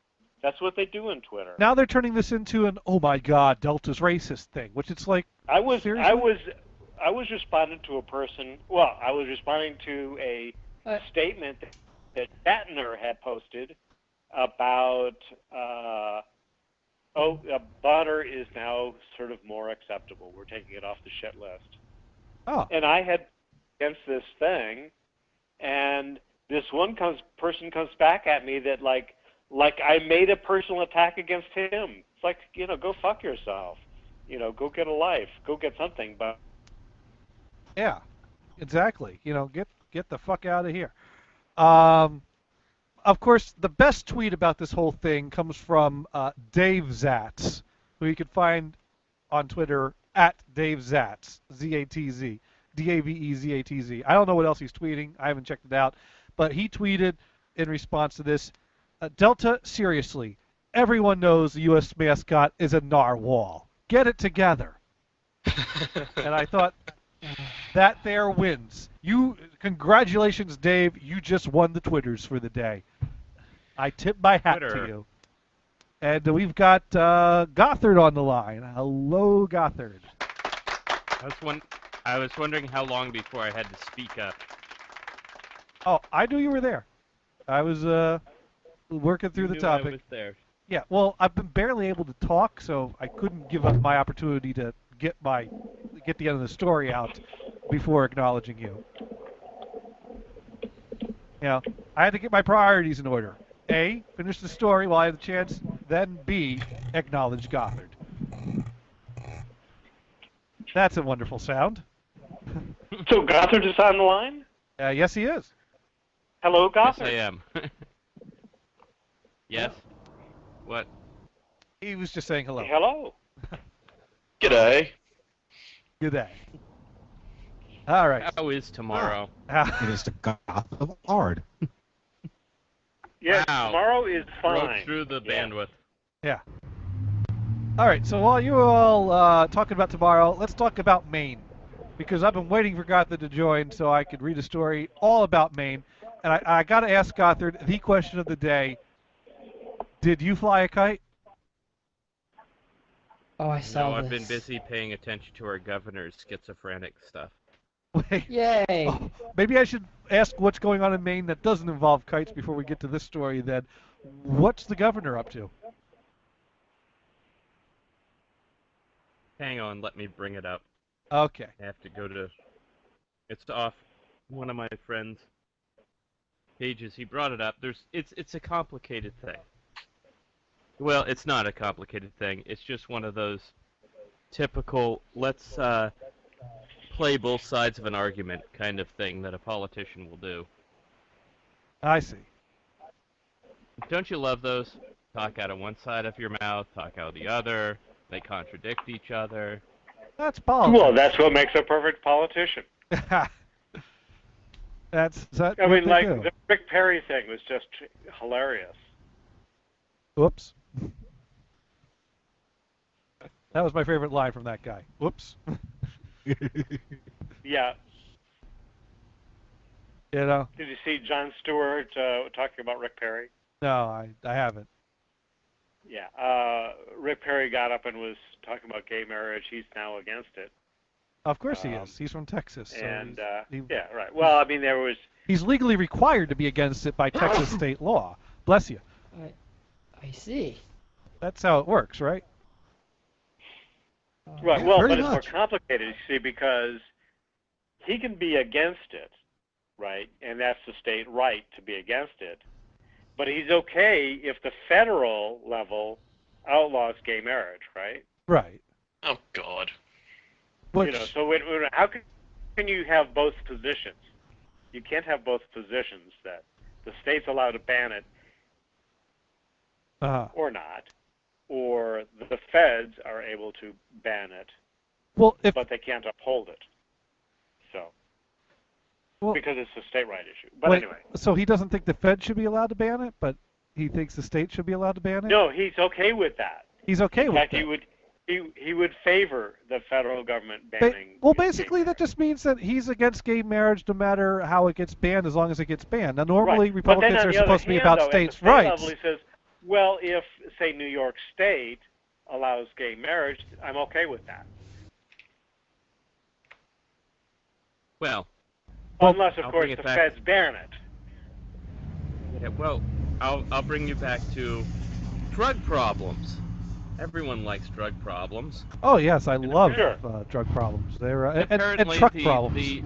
That's what they do in Twitter. now they're turning this into an oh my god, Delta's racist thing, which it's like I was seriously? responding to a person. Well, I was responding to a statement that Shatner had posted about butter is now sort of more acceptable. We're taking it off the shit list. Oh. And I had against this thing, and this one person comes back at me that like I made a personal attack against him. It's like, go fuck yourself. Go get a life. Go get something. But Yeah, exactly. Get the fuck out of here. Of course, the best tweet about this whole thing comes from Dave Zatz, who you can find on Twitter at Dave Zatz, Z-A-T-Z, D-A-V-E-Z-A-T-Z. I don't know what else he's tweeting. I haven't checked it out. But he tweeted in response to this, Delta, seriously, everyone knows the U.S. mascot is a narwhal. Get it together. And I thought, that there wins. Congratulations, Dave. You just won the Twitters for the day. I tip my hat to you. And we've got Gothard on the line. Hello, Gothard. I was wondering how long before I had to speak up. Oh, I knew you were there. I was working through the topic. I was there. Yeah, well, I've been barely able to talk, so I couldn't give up my opportunity to get the end of the story out before acknowledging you. I had to get my priorities in order. A, finish the story while I had the chance, then B, acknowledge Gothard. That's a wonderful sound. So Gothard is on the line? Yes, he is. Hello, Gothard. Yes, I am. Yes? What? He was just saying hello. Hello. G'day. G'day. All right. How is tomorrow? It is the God of Ard. Yeah, Wow. tomorrow is fine. Broke through the bandwidth. Yeah. All right, so while you were all talking about tomorrow, let's talk about Maine. Because I've been waiting for Gothard to join so I could read a story all about Maine. And I got to ask Gothard the question of the day. Did you fly a kite? Oh, I saw No, this. I've been busy paying attention to our governor's schizophrenic stuff. Yay! Oh, maybe I should ask what's going on in Maine that doesn't involve kites before we get to this story then. What's the governor up to? Hang on, let me bring it up. Okay. I have to go to... It's off one of my friends' pages. He brought it up. It's a complicated thing. Well, it's not a complicated thing. It's just one of those typical, let's play both sides of an argument kind of thing that a politician will do. I see. Don't you love those? Talk out of one side of your mouth, talk out of the other. They contradict each other. That's politics. Well, that's what makes a perfect politician. That's I mean, like, the Rick Perry thing was just hilarious. Whoops. That was my favorite line from that guy. Whoops. Yeah. You know? Did you see Jon Stewart talking about Rick Perry? No, I haven't. Yeah. Rick Perry got up and was talking about gay marriage. He's now against it. Of course he is. He's from Texas. So And he's, yeah, right. Well, I mean, there was. he's legally required to be against it by Texas state law. Bless you. I see. That's how it works, right? Right. Yeah, well, pretty but it's more much. complicated, you see, because he can be against it, right? And that's the state right to be against it. But he's okay if the federal level outlaws gay marriage, right? Right. Oh God. You know, so how can you have both positions? You can't have both positions that the state's allowed to ban it or not, or the feds are able to ban it, but they can't uphold it. So, because it's a state right issue. But anyway. So he doesn't think the Fed should be allowed to ban it, but he thinks the state should be allowed to ban it? No, he's okay with that. He's okay with In fact, that. he would favor the federal government banning. Well, basically, that just means that he's against gay marriage no matter how it gets banned, as long as it gets banned. Now, normally, Right. But then Republicans on are the other supposed to be hand, about though, states' at the state rights. level, he says, well, if, say, New York State allows gay marriage, I'm okay with that. Well, unless, of I'll course, bring it the back- feds ban it. Yeah, well, I'll bring you back to drug problems. Everyone likes drug problems. Oh, yes, I love Sure. drug problems. They're and Apparently, truck the problems.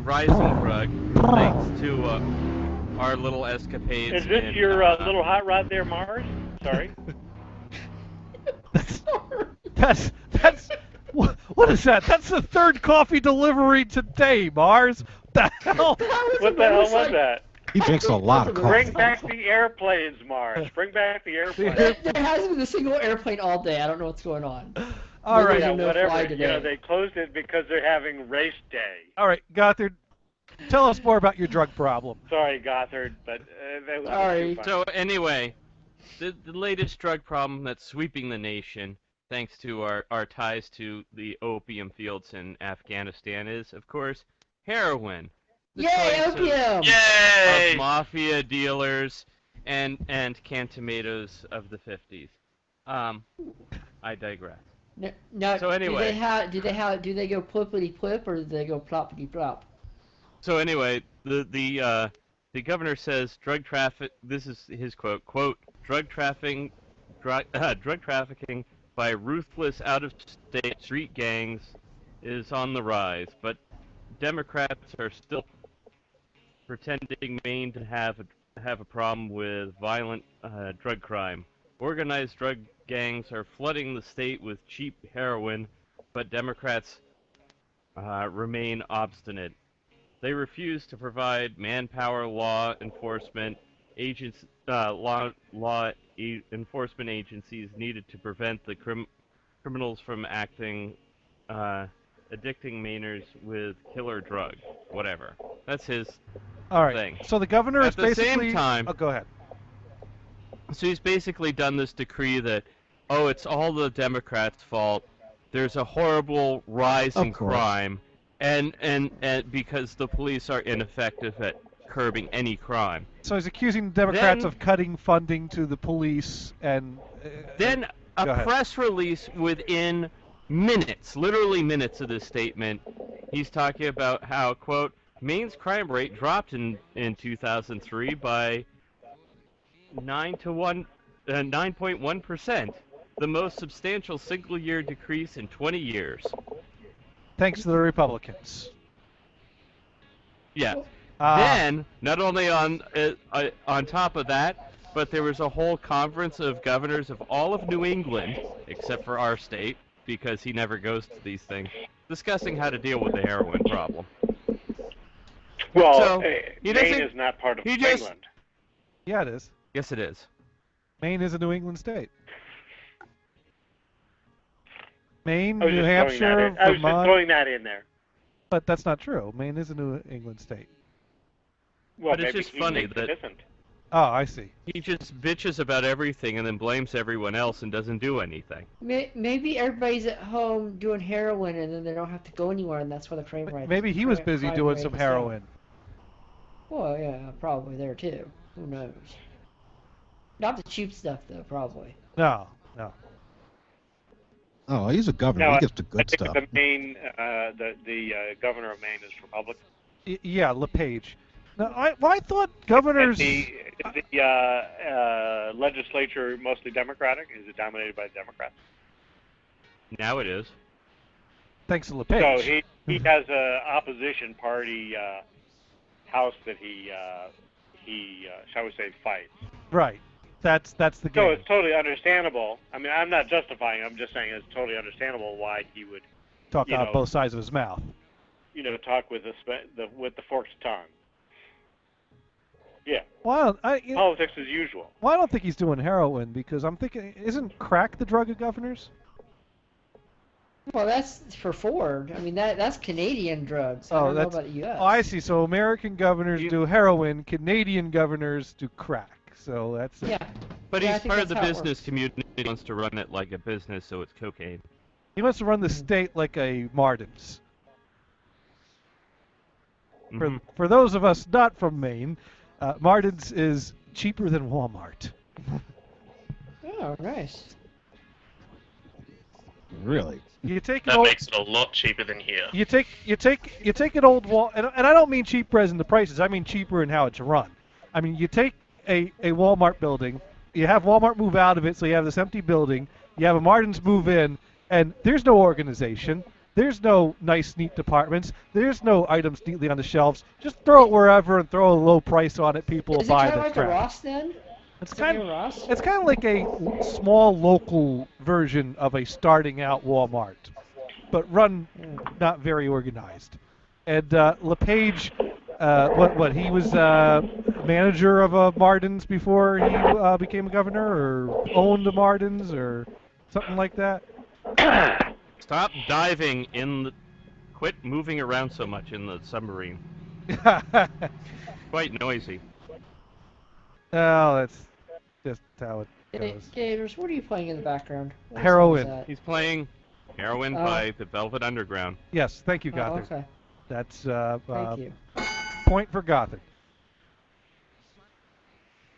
rising drug, thanks to our little escapades. Is this in, your little hot rod there, Mars? Sorry. That's what is that? That's the third coffee delivery today, Mars. The hell? What the hell was that? He drinks a lot of Bring coffee. back the airplanes, Mars. Bring back the airplanes. There hasn't been a single airplane all day. I don't know what's going on. All right. Yeah, no whatever. fly You know, today. they closed it because they're having race day. All right, Gothard, tell us more about your drug problem. Sorry, Gothard, but that was Sorry. too funny. So anyway, the latest drug problem that's sweeping the nation, thanks to our ties to the opium fields in Afghanistan, is, of course, heroin. The Yay, choice of- opium! Yay! Of mafia dealers and can tomatoes of the 50s. I digress. Now, So anyway. do they go plippity plip or do they go ploppity plop? So anyway, the governor says drug traffic. This is his quote. Quote: drug trafficking by ruthless out-of-state street gangs is on the rise, but Democrats are still pretending Maine to have a problem with violent drug crime. Organized drug gangs are flooding the state with cheap heroin, but Democrats remain obstinate. They refuse to provide manpower, law enforcement enforcement agencies needed to prevent the criminals from addicting Mainers with killer drug, whatever. That's his All right. thing. So the governor is At the basically. same time, Oh, go ahead. so he's basically done this decree that, oh, it's all the Democrats' fault. There's a horrible rise in crime, and because the police are ineffective at curbing any crime. So he's accusing the Democrats Then- of cutting funding to the police and. Then Go a ahead. press release within minutes, literally minutes of this statement, he's talking about how, quote, Maine's crime rate dropped in 2003 by 9.1%, the most substantial single-year decrease in 20 years. Thanks to the Republicans. Yeah. Ah. Then, not only on top of that, but there was a whole conference of governors of all of New England, except for our state, because he never goes to these things, discussing how to deal with the heroin problem. Well, So, he Maine doesn't- is not part of he just- England. Yeah, it is. Yes, it is. Maine is a New England state. Maine, I was New just Hampshire, throwing that in. I was just Vermont. throwing that in there. But that's not true. Maine is a New England state. Well, But it's maybe just he funny thinks that- it isn't. Oh, I see. He just bitches about everything and then blames everyone else and doesn't do anything. Maybe everybody's at home doing heroin and then they don't have to go anywhere, and that's why the crime rate. Maybe he was busy crime doing rate some is down. heroin. Well, yeah, probably there too. Who knows? Not the cheap stuff, though, probably. No. Oh, he's a governor. No, He gets the I good think stuff. the Maine, the governor of Maine is Republican. Yeah, LePage. Now, I thought governors. Is the legislature mostly Democratic? Is it dominated by Democrats? Now it is. Thanks to LePage. So he has a opposition party house that he shall we say fights. Right. That's the So game. it's totally understandable. I mean, I'm not justifying. I'm just saying it's totally understandable why he would Talk out both sides of his mouth. Talk with the forked tongue. Yeah. Well, politics as usual. Well, I don't think he's doing heroin because I'm thinking, isn't crack the drug of governors? Well, that's for Ford. I mean, that's Canadian drugs. I don't know about the U.S. Oh, I see. So American governors do heroin, Canadian governors do crack. So that's yeah. But Yeah, I he's think part of that's the how it business community. He wants to run it like a business, so it's cocaine. He wants to run the state like a Martin's. For those of us not from Maine, Martin's is cheaper than Walmart. Oh, nice. Really? You take That makes it a lot cheaper than here. You take an old wall, and I don't mean cheaper as in the prices. I mean cheaper in how it's run. I mean, you take a Walmart building, you have Walmart move out of it, so you have this empty building. You have a Martin's move in, and there's no organization. There's no nice, neat departments. There's no items neatly on the shelves. Just throw it wherever and throw a low price on it. People will Is it buy kind of the like crap. a Ross then? It's Is it near Ross? It's kind of like a small local version of a starting out Walmart, but run not very organized. And LePage, what he was manager of a Martin's before he became a governor, or owned a Martin's, or something like that. Stop diving in the... Quit moving around so much in the submarine. Quite noisy. Oh, that's just how it goes. Gators, what are you playing in the background? What Heroin. song is that? He's playing Heroin by the Velvet Underground. Yes, thank you, Oh, Gothard. okay. That's Thank you. point for Gothard.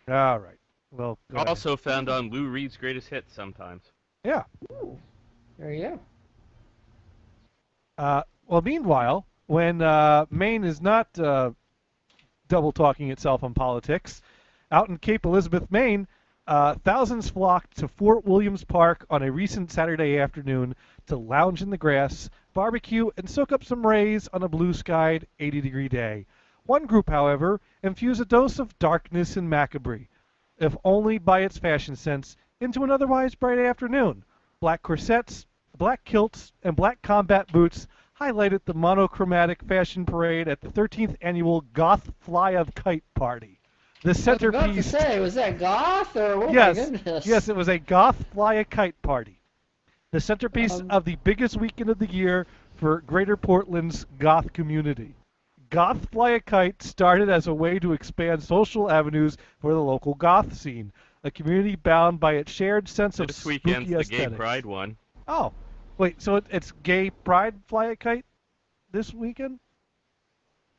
All right. Well, go ahead. Also found on Lou Reed's Greatest Hits sometimes. Yeah. Ooh, there you Well, meanwhile, when Maine is not double talking itself on politics, out in Cape Elizabeth, Maine, thousands flocked to Fort Williams Park on a recent Saturday afternoon to lounge in the grass, barbecue, and soak up some rays on a blue-skied 80-degree day. One group, however, infused a dose of darkness and macabre, if only by its fashion sense, into an otherwise bright afternoon. Black corsets, black kilts, and black combat boots highlighted the monochromatic fashion parade at the 13th annual Goth Fly of Kite Party. The I was about to centerpiece. say, was that goth or oh Yes, my goodness? yes, it was a Goth Fly a Kite Party. The centerpiece of the biggest weekend of the year for Greater Portland's Goth community. Goth Fly a Kite started as a way to expand social avenues for the local Goth scene, a community bound by its shared sense of This weekend's spooky the aesthetics. Gay Pride one. Oh, wait, so it's Gay Pride Fly a Kite this weekend?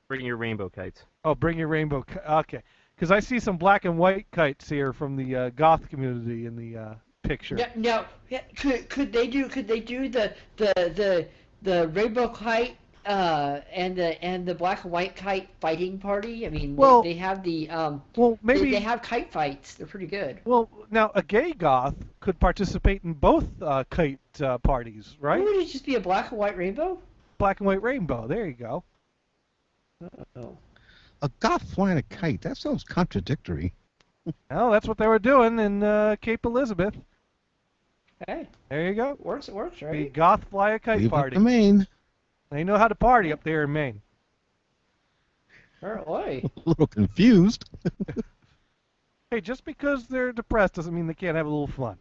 Bring your rainbow kites. Oh, bring your rainbow. Okay, because I see some black and white kites here from the Goth community in the picture. No. Yeah, could they do the rainbow kite and the black and white kite fighting party? I mean, Well- they have the Well, maybe they have kite fights. They're pretty good. Well, now a gay goth could participate in both kite parties, right? Would it just be a black and white rainbow? Black and white rainbow. There you go. Oh. A goth flying a kite. That sounds contradictory. Well, that's what they were doing in Cape Elizabeth. Hey, There you go. it works, The right? Goth Fly a Kite Leave it Party. to Maine. They know how to party up there in Maine. Apparently. A little confused. Hey, just because they're depressed doesn't mean they can't have a little fun.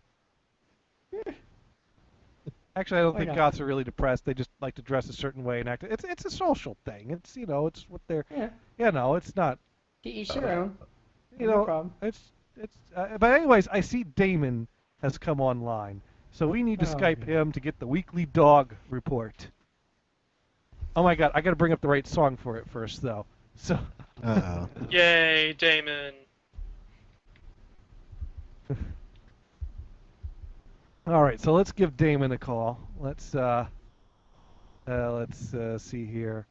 Actually, I don't Why think not? goths are really depressed. They just like to dress a certain way and act. It's a social thing. It's it's what they're. Yeah. It's not. To each their own. You No know, problem. it's. But anyways, I see Damon has come online, so we need to Oh, Skype him to get the weekly dog report. Oh my God, I got to bring up the right song for it first, though. So. Uh-oh. Yay, Damon. All right, so let's give Damon a call. Let's see here.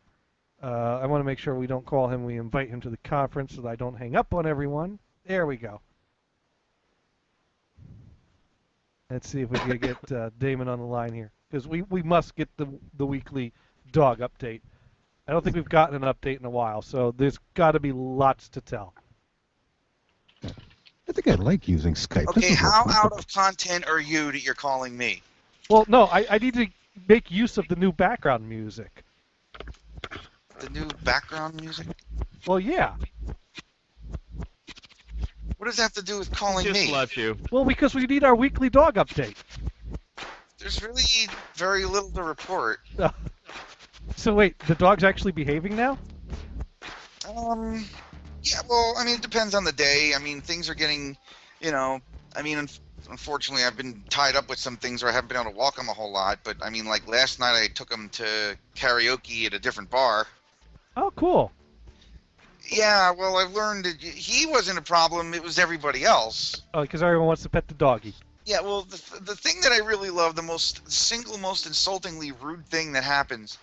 I want to make sure we don't call him. We invite him to the conference so that I don't hang up on everyone. There we go. Let's see if we can get Damon on the line here, because we must get the weekly dog update. I don't think we've gotten an update in a while, so there's got to be lots to tell. I think I like using Skype. Okay, how out of content are you that you're calling me? Well, no, I need to make use of the new background music. The new background music? Well, yeah. What does that have to do with calling Just me? left you. Well, because we need our weekly dog update. There's really very little to report. So wait, the dog's actually behaving now? Yeah, well, I mean, it depends on the day. I mean, things are getting, unfortunately, I've been tied up with some things where I haven't been able to walk him a whole lot. But, I mean, like last night I took him to karaoke at a different bar. Oh, cool. Yeah, well, I've learned that he wasn't a problem. It was everybody else. Oh, because everyone wants to pet the doggy. Yeah, well, the thing that I really love, the most insultingly rude thing that happens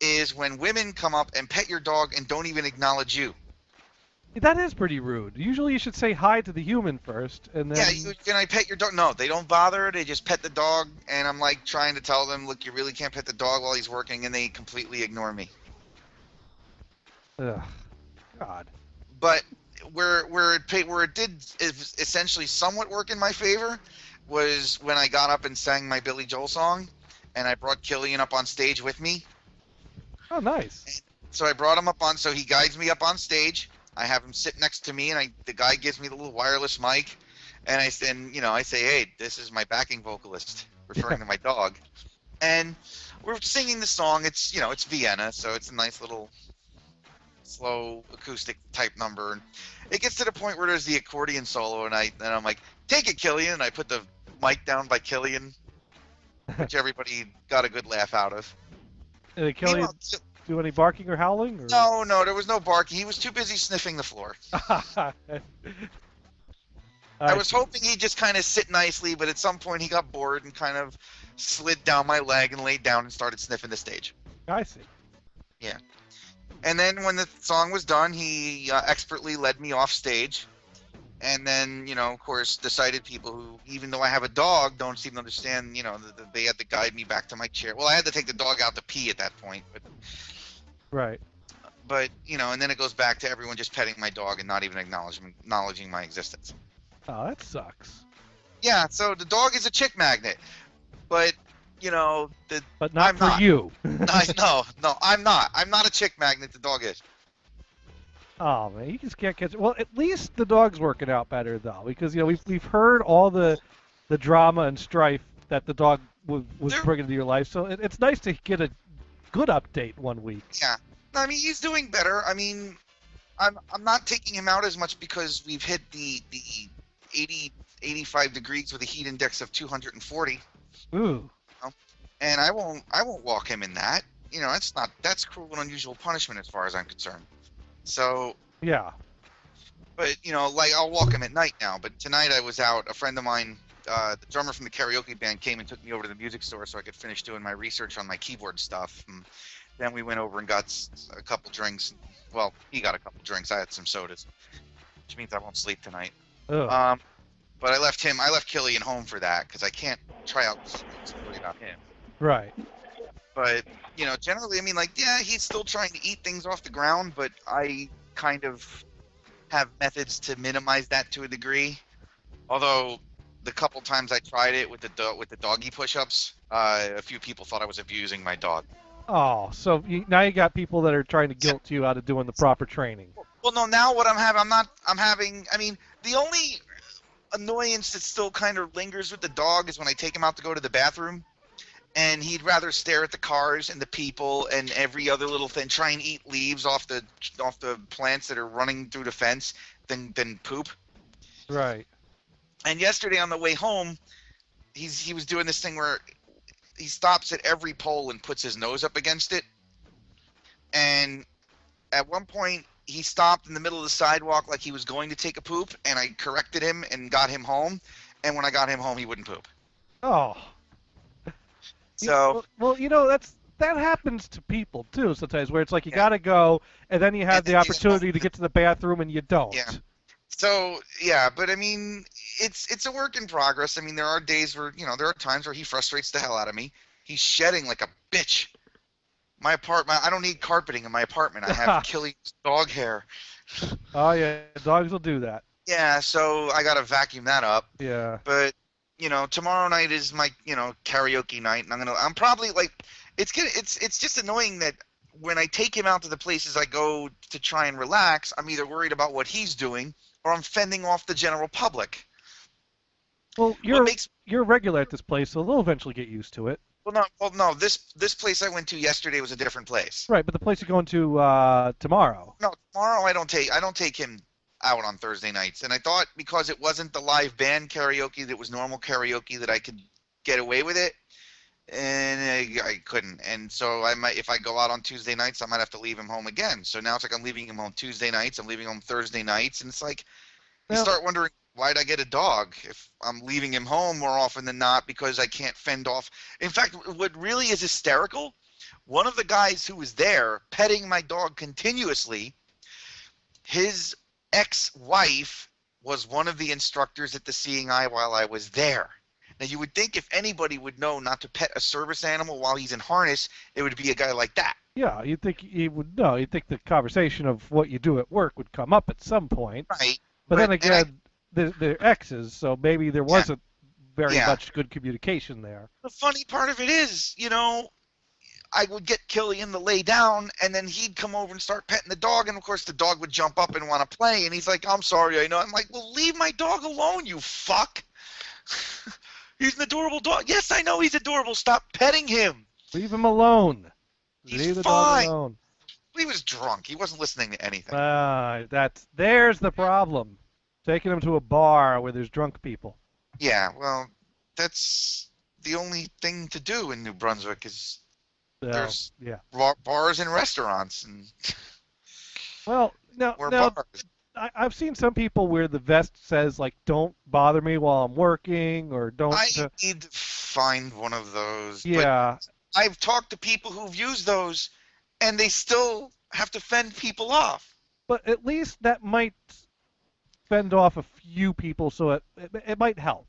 is when women come up and pet your dog and don't even acknowledge you. That is pretty rude. Usually you should say hi to the human first, and then... Yeah, can I pet your dog? No, they don't bother. They just pet the dog, and I'm like trying to tell them, look, you really can't pet the dog while he's working, and they completely ignore me. Ugh. God. But where it did essentially somewhat work in my favor was when I got up and sang my Billy Joel song, and I brought Killian up on stage with me. Oh, nice. So I brought him up on, so he guides me up on stage. I have him sit next to me, and the guy gives me the little wireless mic, and I say, hey, this is my backing vocalist, referring to my dog, and we're singing the song. It's it's Vienna, so it's a nice little slow acoustic type number, and it gets to the point where there's the accordion solo, and I'm like, take it, Killian, and I put the mic down by Killian, which everybody got a good laugh out of. Killian do any barking or howling? Or? No, there was no barking. He was too busy sniffing the floor. I was hoping he'd just kind of sit nicely, but at some point he got bored and kind of slid down my leg and laid down and started sniffing the stage. I see. Yeah. And then when the song was done, he expertly led me off stage. And then, of course, decided people who, even though I have a dog, don't seem to understand, they had to guide me back to my chair. Well, I had to take the dog out to pee at that point. But, right. But, and then it goes back to everyone just petting my dog and not even acknowledging my existence. Oh, that sucks. Yeah, so the dog is a chick magnet. But, But not for you. No, I'm not. I'm not a chick magnet, the dog is. Oh man, you just can't catch it. Well, at least the dog's working out better though, because we've heard all the drama and strife that the dog was bringing to your life. So it's nice to get a good update one week. Yeah, I mean he's doing better. I mean, I'm not taking him out as much because we've hit the 85 degrees with a heat index of 240. Ooh. And I won't walk him in that. That's cruel and unusual punishment as far as I'm concerned. So yeah, but I'll walk him at night now. But tonight I was out. A friend of mine, the drummer from the karaoke band, came and took me over to the music store so I could finish doing my research on my keyboard stuff. And then we went over and got a couple drinks. Well, he got a couple drinks. I had some sodas, which means I won't sleep tonight. Ugh. But I left Killian home for that because I can't try out story about him. Right. But, generally, I mean, he's still trying to eat things off the ground, but I kind of have methods to minimize that to a degree. Although, the couple times I tried it with the doggy push-ups, a few people thought I was abusing my dog. Oh, so now you got people that are trying to guilt you out of doing the proper training. Well, no, now what I'm having, I mean, the only annoyance that still kind of lingers with the dog is when I take him out to go to the bathroom. And he'd rather stare at the cars and the people and every other little thing, try and eat leaves off the plants that are running through the fence than poop. Right. And yesterday on the way home, he was doing this thing where he stops at every pole and puts his nose up against it. And at one point, he stopped in the middle of the sidewalk like he was going to take a poop, and I corrected him and got him home. And when I got him home, he wouldn't poop. Oh. So well, that happens to people too sometimes, where it's like you gotta go, and then you have the opportunity to get to the bathroom and you don't. Yeah. So yeah, but I mean, it's a work in progress. I mean, there are days where there are times where he frustrates the hell out of me. He's shedding like a bitch. My apartment, I don't need carpeting in my apartment. I have Achilles dog hair. Oh yeah, dogs will do that. Yeah, so I gotta vacuum that up. Yeah. But tomorrow night is my karaoke night, and I'm probably like, it's just annoying that when I take him out to the places I go to try and relax, I'm either worried about what he's doing or I'm fending off the general public. Well, you're regular at this place, so they'll eventually get used to it. Well, no. This place I went to yesterday was a different place. Right, but the place you're going to tomorrow. No, tomorrow I don't take him out on Thursday nights, and I thought because it wasn't the live band karaoke, that was normal karaoke, that I could get away with it, and I couldn't. And so if I go out on Tuesday nights, I might have to leave him home again. So now it's like I'm leaving him home Tuesday nights, I'm leaving him Thursday nights, and it's like you start wondering, why'd I get a dog if I'm leaving him home more often than not because I can't fend off? In fact, what really is hysterical, one of the guys who was there petting my dog continuously, his ex-wife was one of the instructors at the Seeing Eye while I was there. Now, you would think if anybody would know not to pet a service animal while he's in harness, it would be a guy like that. Yeah, you'd think he would know. You'd think the conversation of what you do at work would come up at some point. Right. But then again, they're exes, so maybe there wasn't very much good communication there. The funny part of it is, I would get Killian to lay down, and then he'd come over and start petting the dog, and of course the dog would jump up and want to play, and he's like, I'm sorry, I know. I'm like, well, leave my dog alone, you fuck. He's an adorable dog. Yes, I know he's adorable. Stop petting him. Leave him alone. Leave the dog alone. He was drunk. He wasn't listening to anything. There's the problem. Taking him to a bar where there's drunk people. Yeah, well, that's the only thing to do in New Brunswick is there's bars and restaurants. And well, now I've seen some people where the vest says, like, don't bother me while I'm working, or don't... I need to find one of those. Yeah. But I've talked to people who've used those, and they still have to fend people off. But at least that might fend off a few people, so it might help.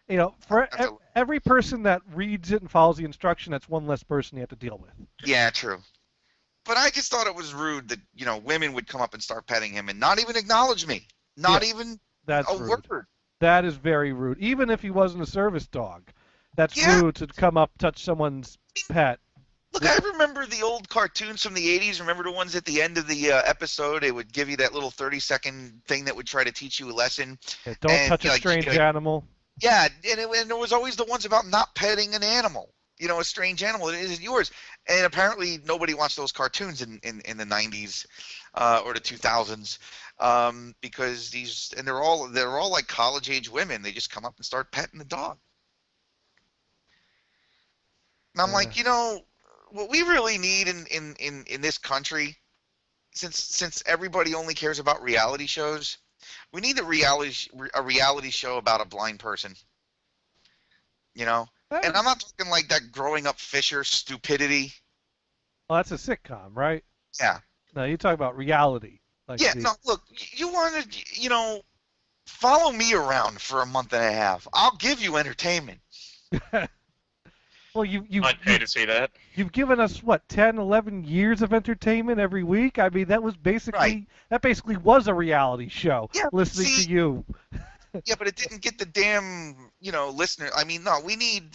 Yeah. For every person that reads it and follows the instruction, that's one less person you have to deal with. Yeah, true. But I just thought it was rude that, women would come up and start petting him and not even acknowledge me. Not even a word. That is very rude. Even if he wasn't a service dog. That's rude to come up, touch someone's pet. Look, I remember the old cartoons from the 80s. Remember the ones at the end of the episode? It would give you that little 30-second thing that would try to teach you a lesson. Yeah, don't touch a strange animal. Yeah, and it was always the ones about not petting an animal. A strange animal. It isn't yours. And apparently nobody watched those cartoons in the 90s or the 2000s because they're all like college-age women. They just come up and start petting the dog. And I'm like, what we really need in this country, since everybody only cares about reality shows, we need a reality show about a blind person. And I'm not talking like that Growing Up Fisher stupidity. Well, that's a sitcom, right? Yeah. No, you talk about reality. No, look, you want to, follow me around for a month and a half. I'll give you entertainment. Well, I'd pay to see that. You've given us, 10, 11 years of entertainment every week? I mean, that was basically, was a reality show, listening to you. Yeah, but it didn't get the damn, listener. I mean, no, we need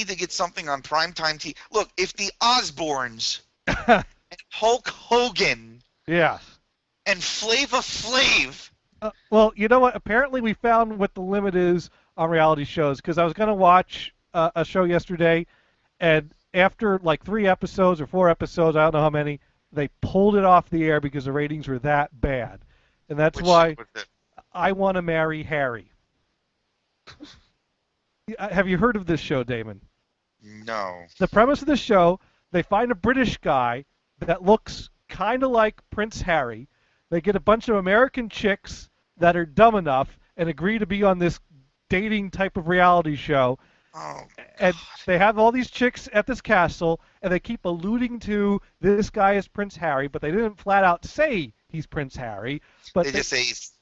to get something on primetime TV. Look, if the Osbournes and Hulk Hogan and Flava Flav. Well, you know what? Apparently we found what the limit is on reality shows, because I was going to watch a show yesterday, and after like 3 episodes or 4 episodes, I don't know how many, they pulled it off the air because the ratings were that bad. And that's why I Want to Marry Harry. Have you heard of this show, Damon? No. The premise of the show, they find a British guy that looks kind of like Prince Harry. They get a bunch of American chicks that are dumb enough and agree to be on this dating type of reality show. Oh. and they have all these chicks at this castle, and they keep alluding to this guy is Prince Harry, but they didn't flat out say he's Prince Harry. But They just say he's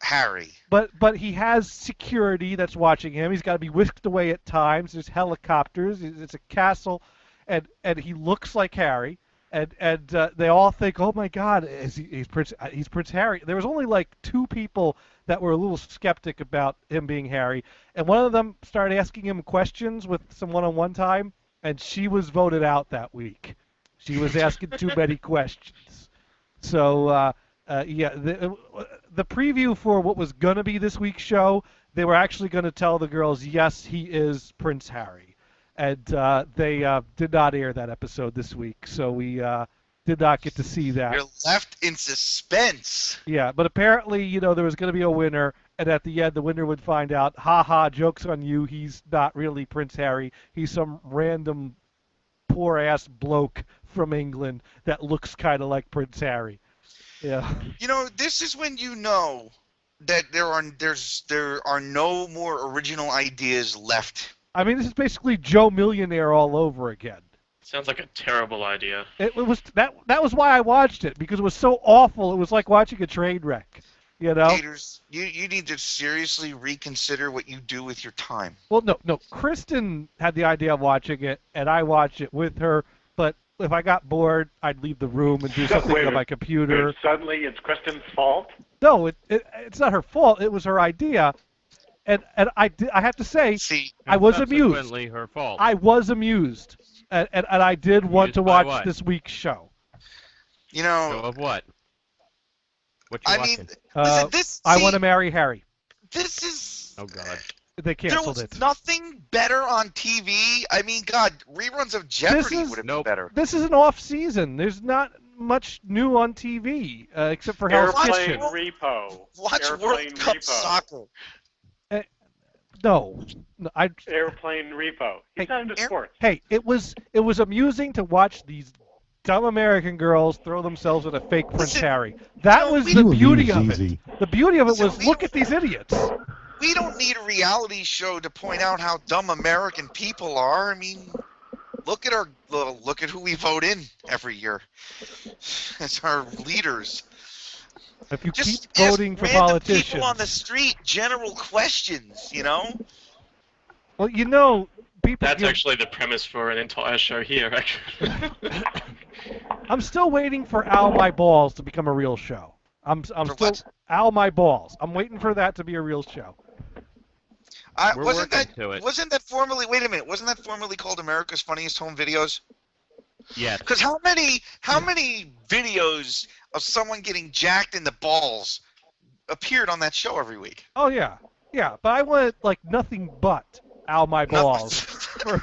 Harry. But he has security that's watching him. He's got to be whisked away at times. There's helicopters. It's a castle, and he looks like Harry. And they all think, oh my God, he's Prince Harry. There was only like 2 people that were a little skeptic about him being Harry, and one of them started asking him questions with some one-on-one time, and she was voted out that week. She was asking too many questions. So yeah, the preview for what was gonna be this week's show, they were actually gonna tell the girls, yes, he is Prince Harry. And they did not air that episode this week, so we did not get to see that. You're left in suspense. Yeah, but apparently, there was going to be a winner, and at the end, the winner would find out, ha, joke's on you, he's not really Prince Harry. He's some random poor-ass bloke from England that looks kind of like Prince Harry. Yeah. This is when you know that there are no more original ideas left. I mean, this is basically Joe Millionaire all over again. Sounds like a terrible idea. It was that was why I watched it, because it was so awful. It was like watching a train wreck, Gators, you need to seriously reconsider what you do with your time. Well, no. Kristen had the idea of watching it, and I watched it with her. But if I got bored, I'd leave the room and do something on my computer. Suddenly, it's Kristen's fault? No, it's not her fault. It was her idea. And I have to say, I was amused. Subsequently her fault. I was amused, and I did want to watch this week's show. Show of what? What you watching? Listen, this. I Want to Marry Harry. This is. Oh God. They canceled there it. was nothing better on TV. I mean, God, reruns of Jeopardy would have been better. This is an off season. There's not much new on TV except for Hell's Kitchen. Repo. Watch World Cup soccer. No, Airplane Repo. He's not into sports. Hey, it was amusing to watch these dumb American girls throw themselves at a fake Prince Harry. That was the beauty of it. The beauty of it was, look at these idiots. We don't need a reality show to point out how dumb American people are. I mean, look at who we vote in every year as our leaders. If you Just keep voting for politicians, people on the street, general questions, Well, people. That's actually the premise for an entire show here. Actually, I'm still waiting for Ow My Balls to become a real show. I'm still what? Ow My Balls. I'm waiting for that to be a real show. Wasn't that formerly? Wait a minute. Wasn't that formerly called America's Funniest Home Videos? Yes. Because how many videos of someone getting jacked in the balls appeared on that show every week? Oh yeah, but I wanted like nothing but Ow My Balls for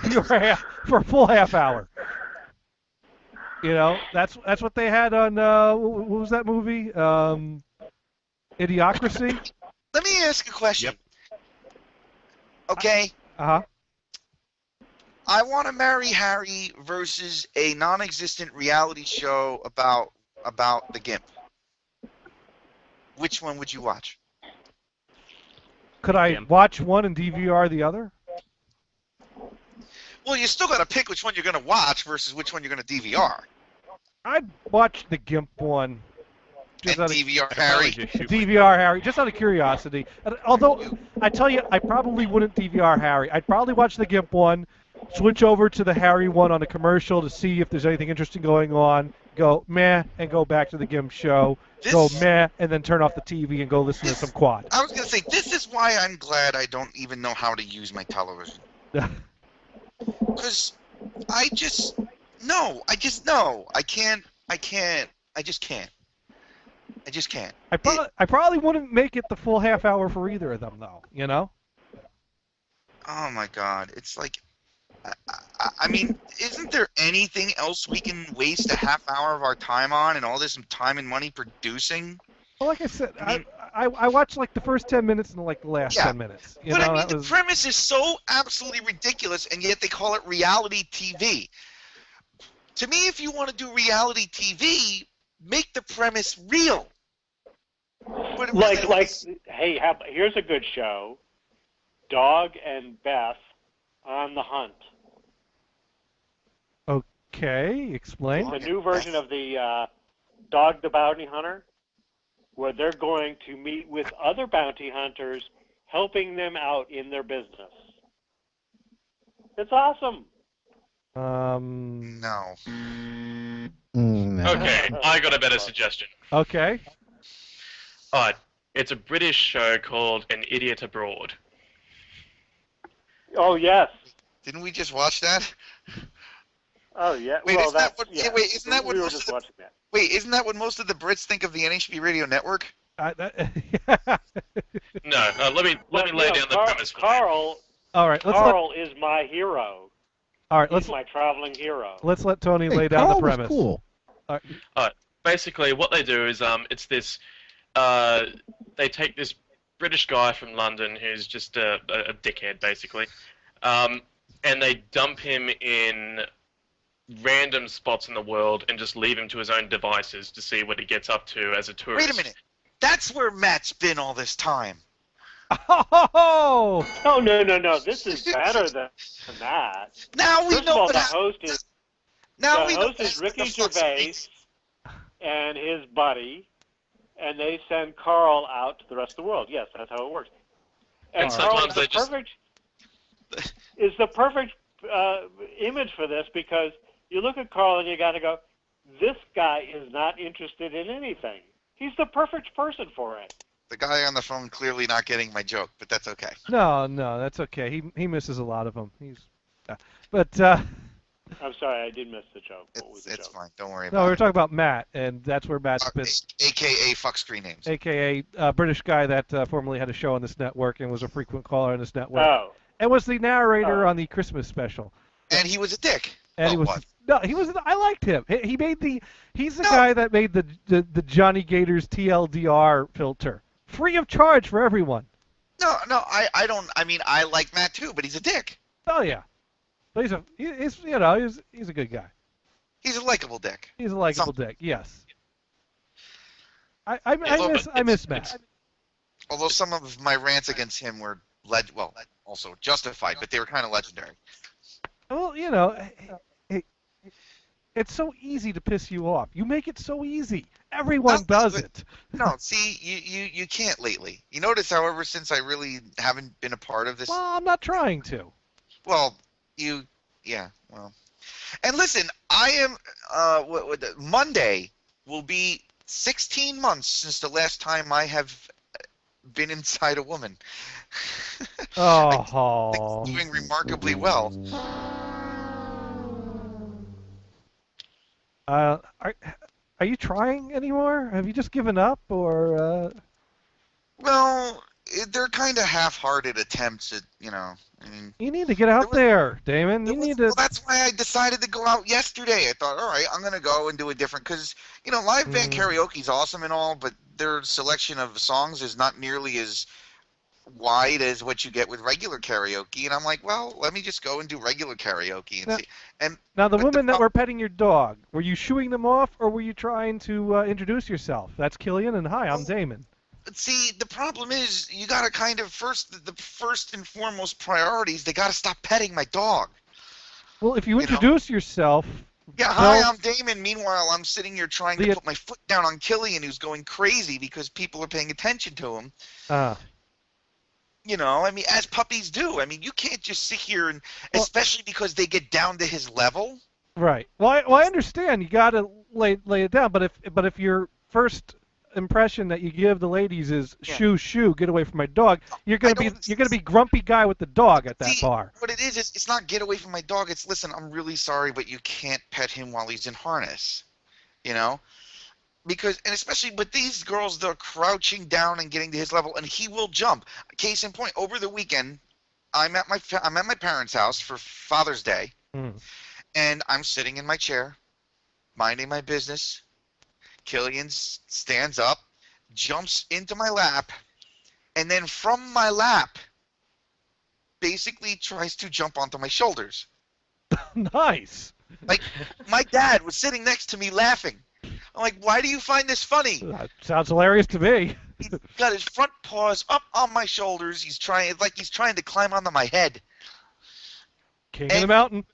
a full half hour. That's what they had on what was that movie? Idiocracy. Let me ask a question. Yep. Okay. I Want to Marry Harry versus a non-existent reality show about the GIMP. Which one would you watch? Could I watch one and DVR the other? Well, you still got to pick which one you're going to watch versus which one you're going to DVR. I'd watch the GIMP one. And DVR Harry. DVR Harry, just out of curiosity. Although, I tell you, I probably wouldn't DVR Harry. I'd probably watch the GIMP one, switch over to the Harry one on a commercial to see if there's anything interesting going on, go meh, and go back to the GIMP show, go meh, and then turn off the TV and go listen to some quad. I was going to say, this is why I'm glad I don't even know how to use my television. Because I just can't. I probably wouldn't make it the full half hour for either of them, though, Oh, my God. It's like, I mean, isn't there anything else we can waste a half hour of our time on and all this time and money producing? Well, like I said, I watched like the first 10 minutes and like the last 10 minutes. But I mean, the premise is so absolutely ridiculous, and yet they call it reality TV. To me, if you want to do reality TV, make the premise real. Hey, here's a good show. Dog and Beth on the hunt. Okay, explain. It's a new version of the Dog the Bounty Hunter, where they're going to meet with other bounty hunters, helping them out in their business. It's awesome. No. No. Okay, I got a better suggestion. Okay. Alright, it's a British show called An Idiot Abroad. Oh, yes. Didn't we just watch that? Oh, yeah. Wait, well, isn't that that's, what? yeah. Wait, isn't that what we were most just of the, watching that. Wait, isn't that what most of the Brits think of the NHB Radio Network? No, let me lay down the premise. Carl. All right, Carl is my hero. All right, He's my traveling hero. Let's let Tony lay down the premise. Cool. All right. Basically, what they do is it's this. They take this British guy from London who's just a dickhead, basically, and they dump him in random spots in the world and just leave him to his own devices to see what he gets up to as a tourist. Wait a minute. That's where Matt's been all this time. Oh! Oh, no. This is better than that. Now we First know of all, what the host is Now the we know host is what Ricky the fuck's Gervais and his buddy, and they send Carl out to the rest of the world. Yes, that's how it works. And Carl sometimes they just is the perfect image for this, because you look at Carl and you got to go, this guy is not interested in anything. He's the perfect person for it. The guy on the phone clearly not getting my joke, but that's okay. No, that's okay. He misses a lot of them. But I'm sorry, I did miss the joke. What was the It's joke? fine. Don't worry no, about we it. were talking about Matt, and that's where Matt's been. AKA fuck screen names. AKA British guy that formerly had a show on this network and was a frequent caller on this network. Oh. And was the narrator on the Christmas special. And he was a dick. And he was what? no, he was. I liked him. He made he's the guy that made the Johnny Gators TLDR filter free of charge for everyone. No, I don't. I mean, I like Matt too, but he's a dick. Oh yeah, but he's a good guy. He's a likable dick. He's a likable dick. Yes. I miss Matt. Although some of my rants against him were also justified, but they were kind of legendary. Well, it's so easy to piss you off. You make it so easy. Everyone does it. No, see, you can't lately. You notice, however, since I really haven't been a part of this. Well, I'm not trying to. Well, well. And listen, I am. Monday will be 16 months since the last time I have been inside a woman. Oh. Doing remarkably well. Are you trying anymore? Have you just given up, or? Well, they're kind of half-hearted attempts at, I mean. You need to get out there, Damon. You need to. Well, that's why I decided to go out yesterday. I thought, all right, I'm gonna go and do a different, because live band karaoke is awesome and all, but their selection of songs is not nearly as wide as what you get with regular karaoke, and I'm like, well, let me just go and do regular karaoke and see. And now, the women that were petting your dog, were you shooing them off, or were you trying to introduce yourself? That's Killian, and hi, I'm Damon. See, the problem is, you gotta kind of the first and foremost priorities, they gotta stop petting my dog. Well, if you introduce yourself. Yeah, hi, I'm Damon. Meanwhile, I'm sitting here trying to put my foot down on Killian, who's going crazy because people are paying attention to him. I mean, as puppies do. I mean, you can't just sit here and, especially because they get down to his level. Right. Well, I understand. You got to lay it down. But if your first impression that you give the ladies is shoo, get away from my dog, you're gonna be grumpy guy with the dog at that bar. What it is it's not get away from my dog. It's listen, I'm really sorry, but you can't pet him while he's in harness. Because, and especially with these girls, they're crouching down and getting to his level, and he will jump. Case in point, over the weekend, I'm at my parents' house for Father's Day, and I'm sitting in my chair, minding my business. Killian stands up, jumps into my lap, and then from my lap, basically tries to jump onto my shoulders. Nice. Like, my dad was sitting next to me laughing. I'm like, why do you find this funny? Sounds hilarious to me. He's got his front paws up on my shoulders. He's trying to climb onto my head. King of the mountain.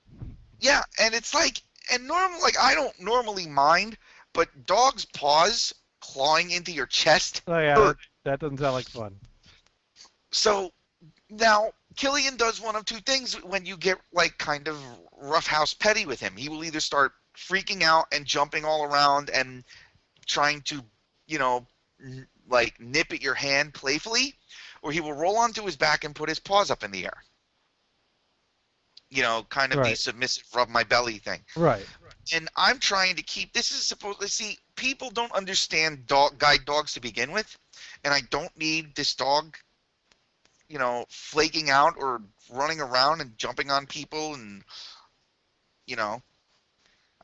Yeah, and it's like, and normal, like I don't normally mind, but dogs' paws clawing into your chest. Oh yeah, hurt. that doesn't sound like fun. So now Killian does one of two things when you get like kind of roughhouse petty with him. He will either start freaking out and jumping all around and trying to, like nip at your hand playfully, or he will roll onto his back and put his paws up in the air. Kind of the submissive rub my belly thing. Right. And I'm trying to keep, this is supposed to see, people don't understand guide dogs to begin with, and I don't need this dog, flaking out or running around and jumping on people and, Now,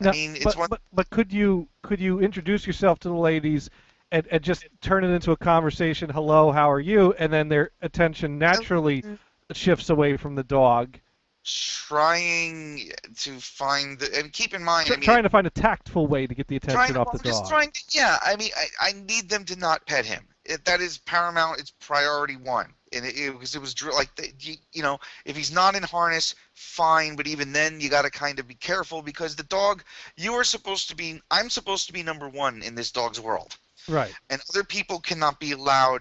it's one. But could you introduce yourself to the ladies and just turn it into a conversation? Hello, how are you? And then their attention naturally shifts away from the dog. Trying to find and keep in mind, Trying to find a tactful way to get the attention off the dog. I need them to not pet him. That is paramount. It's priority one. And because it was like, if he's not in harness, fine. But even then, you got to kind of be careful because the dog, I'm supposed to be number one in this dog's world. Right. And other people cannot be allowed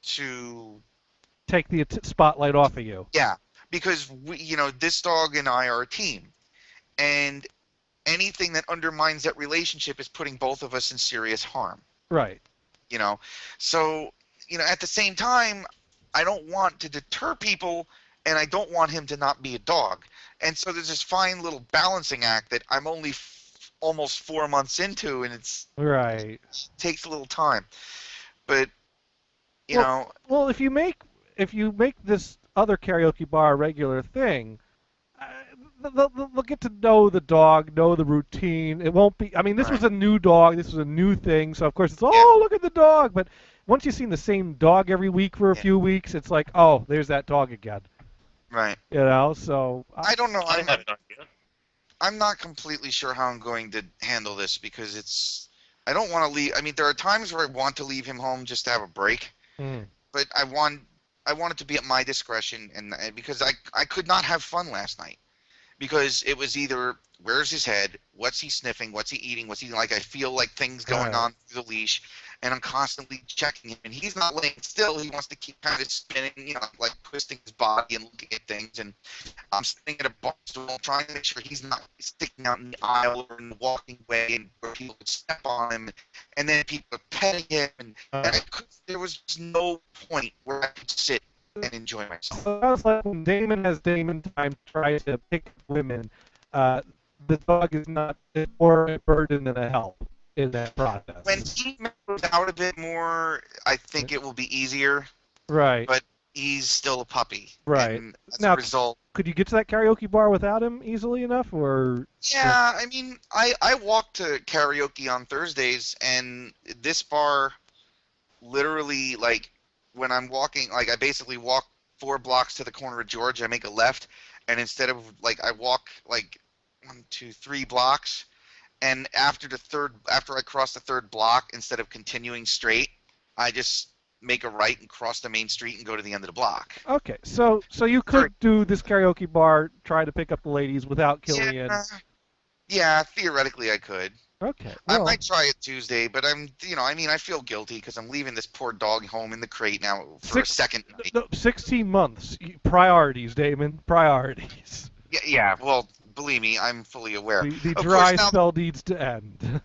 to take the spotlight off of you. Yeah. Because this dog and I are a team, and anything that undermines that relationship is putting both of us in serious harm. Right. So at the same time, I don't want to deter people, and I don't want him to not be a dog. And so there's this fine little balancing act that I'm only almost 4 months into, and it takes a little time. But well, if you make this other karaoke bar a regular thing, they'll get to know the dog, know the routine. It won't be. I mean, this was a new dog. This was a new thing. So of course it's look at the dog. But once you've seen the same dog every week for a few weeks, it's like, oh, there's that dog again. Right. So I don't know. I'm not completely sure how I'm going to handle this because I don't want to leave. I mean, there are times where I want to leave him home just to have a break, but I want it to be at my discretion, and because I could not have fun last night because it was either where's his head, what's he sniffing, what's he eating, I feel like things going on through the leash, and I'm constantly checking him, and he's not laying still. He wants to keep kind of spinning, like twisting his body and looking at things, and I'm sitting at a bar stool trying to make sure he's not sticking out in the aisle or in the walking way and where people could step on him, and then people are petting him, and there was no point where I could sit and enjoy myself. Sounds like when Damon has Damon time try to pick women, the dog is not more a burden than a help in that process. When he mellows out a bit more, I think it will be easier. Right. But he's still a puppy. Right. And as Now, a result, could you get to that karaoke bar without him easily enough, or? Yeah, I mean, I walk to karaoke on Thursdays, and this bar, literally, like, when I'm walking, like, I basically walk 4 blocks to the corner of George, I make a left, and instead of, like, I walk, like, 1, 2, 3 blocks, and after I cross the 3rd block, instead of continuing straight, I just make a right and cross the main street and go to the end of the block. Okay, so you could do this karaoke bar, try to pick up the ladies without Killian. Yeah, theoretically I could. Okay. I might try it Tuesday, but I feel guilty because I'm leaving this poor dog home in the crate now for a second night. No, 16 months. Priorities, Damon. Priorities. Yeah, well, believe me, I'm fully aware. The dry spell needs to end.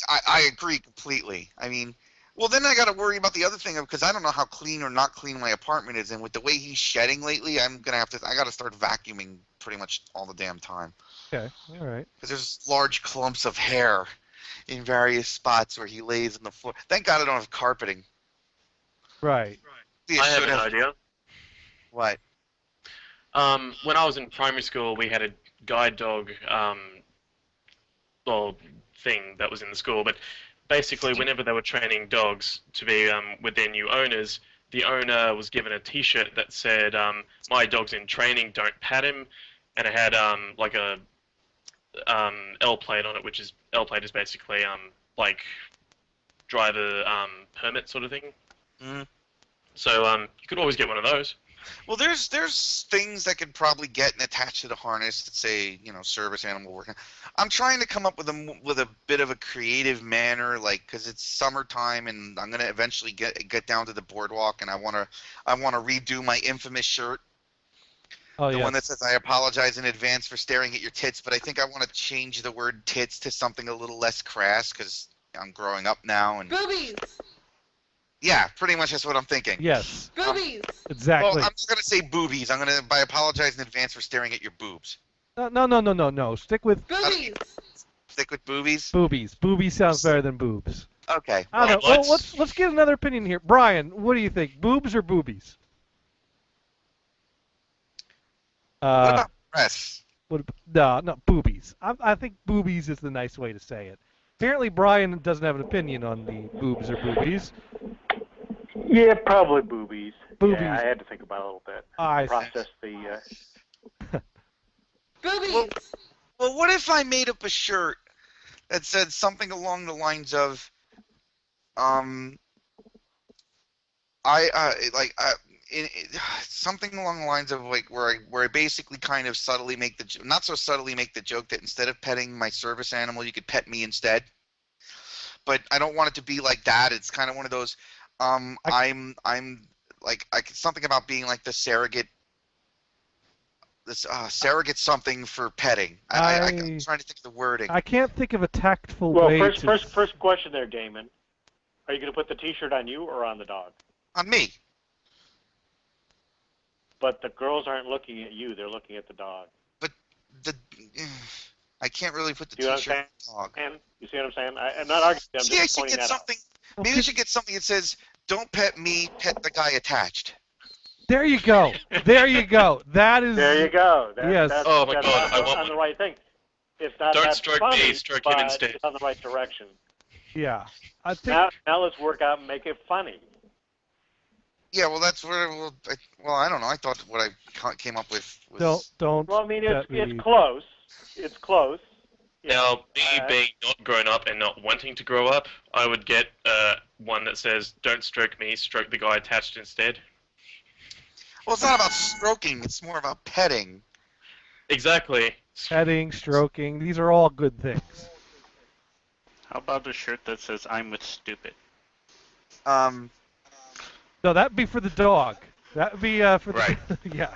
I agree completely. I mean, well, then I got to worry about the other thing because I don't know how clean or not clean my apartment is, and with the way he's shedding lately, I got to start vacuuming pretty much all the damn time. Okay, all right. Because there's large clumps of hair in various spots where he lays on the floor. Thank God I don't have carpeting. Right. I have an idea. What? When I was in primary school, we had a guide dog thing that was in the school, but basically whenever they were training dogs to be with their new owners, the owner was given a t-shirt that said, my dog's in training, don't pat him, and it had like a L plate on it, which is L plate is basically like driver permit sort of thing. Mm. So you could always get one of those. Well, there's things that could probably get and attach to the harness that say, service animal working. I'm trying to come up with a bit of a creative manner, like, because it's summertime and I'm gonna eventually get down to the boardwalk, and I wanna redo my infamous shirt. Oh, The yes. one that says, "I apologize in advance for staring at your tits," but I think I want to change the word "tits" to something a little less crass because I'm growing up now and. Boobies! Yeah, pretty much that's what I'm thinking. Yes. Boobies! Exactly. Well, I'm not going to say boobies. I'm going to apologize in advance for staring at your boobs. No. Stick with Boobies! Stick with boobies? boobies. Boobies sounds better than boobs. Okay. I don't know. Well, let's get another opinion here. Brian, what do you think? Boobs or boobies? What about breasts? No, boobies. I think boobies is the nice way to say it. Apparently, Brian doesn't have an opinion on the boobs or boobies. Yeah, probably boobies. Boobies. Yeah, I had to think about it a little bit. I see. Process the. Boobies! Well, what if I made up a shirt that said something along the lines of, something along the lines of like where I basically kind of subtly make not so subtly make the joke that instead of petting my service animal, you could pet me instead. But I don't want it to be like that. It's kind of one of those. I'm like something about being like the surrogate. This surrogate something for petting. I'm trying to think of the wording. I can't think of a tactful Well, way first question there, Damon. Are you going to put the T-shirt on you or on the dog? On me. But the girls aren't looking at you; they're looking at the dog. But I can't really put the You know T-shirt what on the dog. You see what I'm saying? I'm not arguing. I'm Maybe I just should pointing get that out. something. Maybe I should get something that says, "Don't pet me, pet the guy attached." There you go. There you go. That is. There you go. Yes. That's, Oh my that's God, I want on the right thing. It's not Don't that stroke funny, me, stroke him but instead. It's on the right direction. Yeah. I think. Now let's work out and make it funny. Yeah, well, that's where. Well, I don't know. I thought what I came up with was. Don't. Well, I mean, it's close. It's close. Now, me being not grown up and not wanting to grow up, I would get one that says, "Don't stroke me, stroke the guy attached instead." Well, it's not about stroking. It's more about petting. Exactly. Petting, stroking. These are all good things. How about a shirt that says "I'm with stupid"? No, that'd be for the dog. That'd be for the yeah.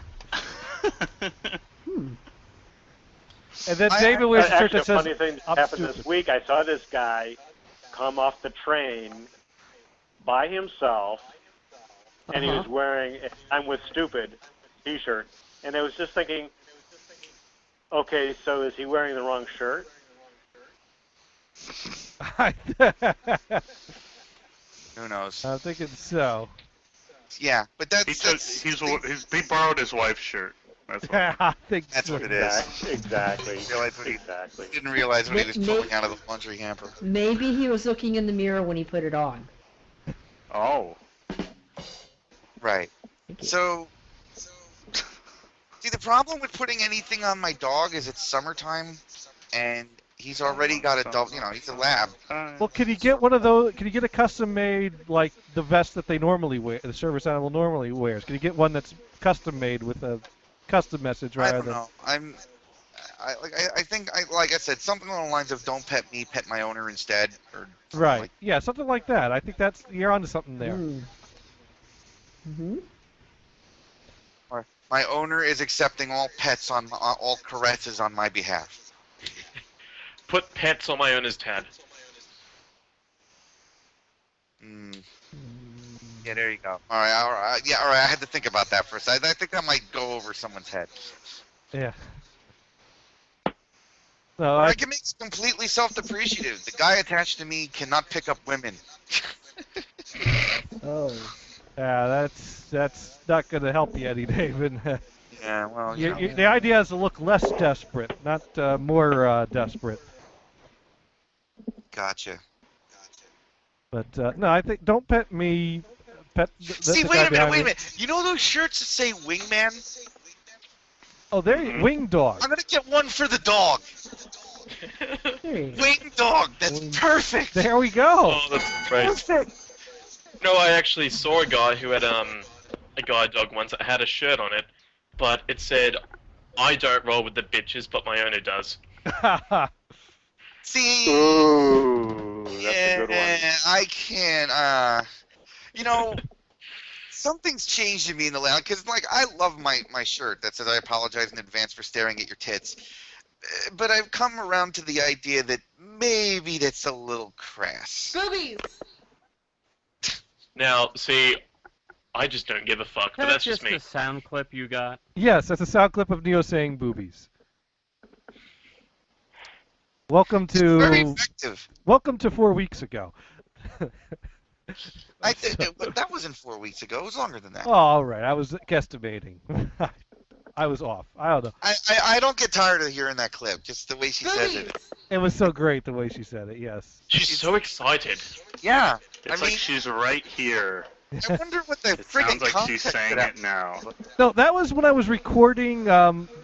And then David wears a shirt Actually, that says, a funny thing "I'm happened stupid." this week. I saw this guy come off the train by himself, and he was wearing a "I'm with stupid" T-shirt, and I was just thinking, okay, so is he wearing the wrong shirt? Who knows? I'm thinking so. Yeah, but that's he borrowed his wife's shirt. That's all. I think That's what it is. Exactly. Exactly. Didn't realize what he was pulling out of the laundry hamper. Maybe he was looking in the mirror when he put it on. Oh. Right. So, see, the problem with putting anything on my dog is it's summertime, and he's already got a dog. He's a lab. Well, can you get one of those? Can you get a custom-made, like the vest that they normally wear, the service animal normally wears? Can you get one that's custom-made with a custom message I rather don't than? know. I think, like I said, something along the lines of "Don't pet me, pet my owner instead," or Right. like- Yeah, something like that. I think you're onto something there. or my owner is accepting all pets on all caresses on my behalf. Put pets on my owner's tab. Yeah, there you go. All right. Yeah, all right. I had to think about that for a second. I think that might go over someone's head. Yeah. No, I can make it completely self-depreciative. The guy attached to me cannot pick up women. Oh. Yeah, that's not going to help you any, David. Yeah, well, The idea is to look less desperate, not more desperate. Gotcha. But no, I think don't pet me. Pet. See, wait a minute. You know those shirts that say "Wingman"? Oh, there you wing dog. I'm gonna get one for the dog. Wing dog. That's perfect. There we go. Oh, that's great. Perfect. No, I actually saw a guy who had a guide dog once that had a shirt on it, but it said, "I don't roll with the bitches, but my owner does." See, Ooh, that's a good one. I can't. You know, something's changed in me in the last. Because like, I love my shirt that says "I apologize in advance for staring at your tits," but I've come around to the idea that maybe that's a little crass. Boobies! Now, see, I just don't give a fuck, but that's just me. a sound clip you got. Yes, that's a sound clip of Neo saying boobies. Welcome to Very effective. Welcome to 4 weeks ago. That wasn't 4 weeks ago. It was longer than that. Oh, all right. I was guesstimating. I was off. I don't know. I don't get tired of hearing that clip. Just the way she says it. It was so great the way she said it. Yes. She's so excited. Yeah. It's like she's right here. I wonder what the It friggin' sounds like she's context of saying that it now. No, that was when I was recording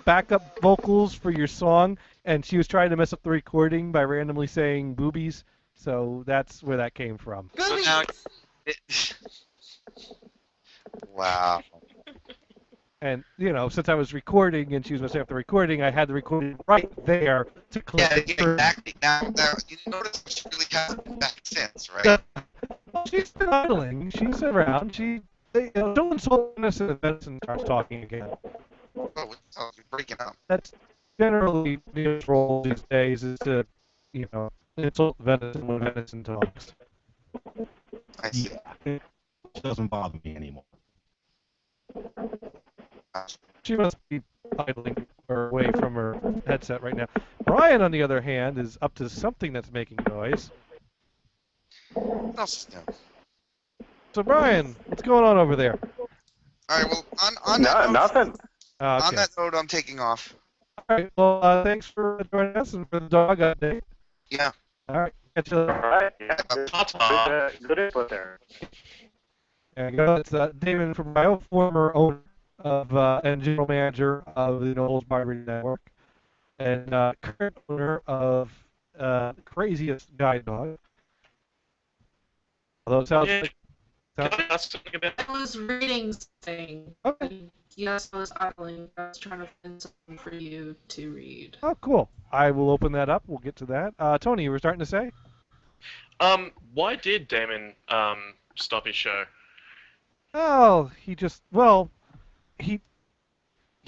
backup vocals for your song, and she was trying to mess up the recording by randomly saying boobies. So that's where that came from. So now wow. And, you know, since I was recording and she was messing up the recording, I had the recording right there to clip. Yeah, exactly. Now you notice she really hasn't back since, right? Well, she's been idling. She's around. Don't insult innocent events and starts talking again. Oh, you're breaking up. That's generally Neo's role these days, is to, you know, insult venison when venison talks. I see. It doesn't bother me anymore. She must be idling her away from her headset right now. Brian, on the other hand, is up to something that's making noise. What else is new? So, Brian, what's going on over there? All right. Well, on that note, Nothing. Okay. on that note, I'm taking off. All right. Well, thanks for joining us and for the dog update. Yeah. All right. Catch you later. All right. Yeah. Good input there. There you go. It's David from Bio, former owner of and general manager of the No Holds Barred Radio Network, and current owner of Craziest Guide Dog. Although it sounds like... Can I ask something about I was reading something. Okay. Yes, I was idling. I was trying to find something for you to read. Oh, cool. I will open that up. We'll get to that. Tony, you were starting to say? Why did Damon stop his show? Oh, he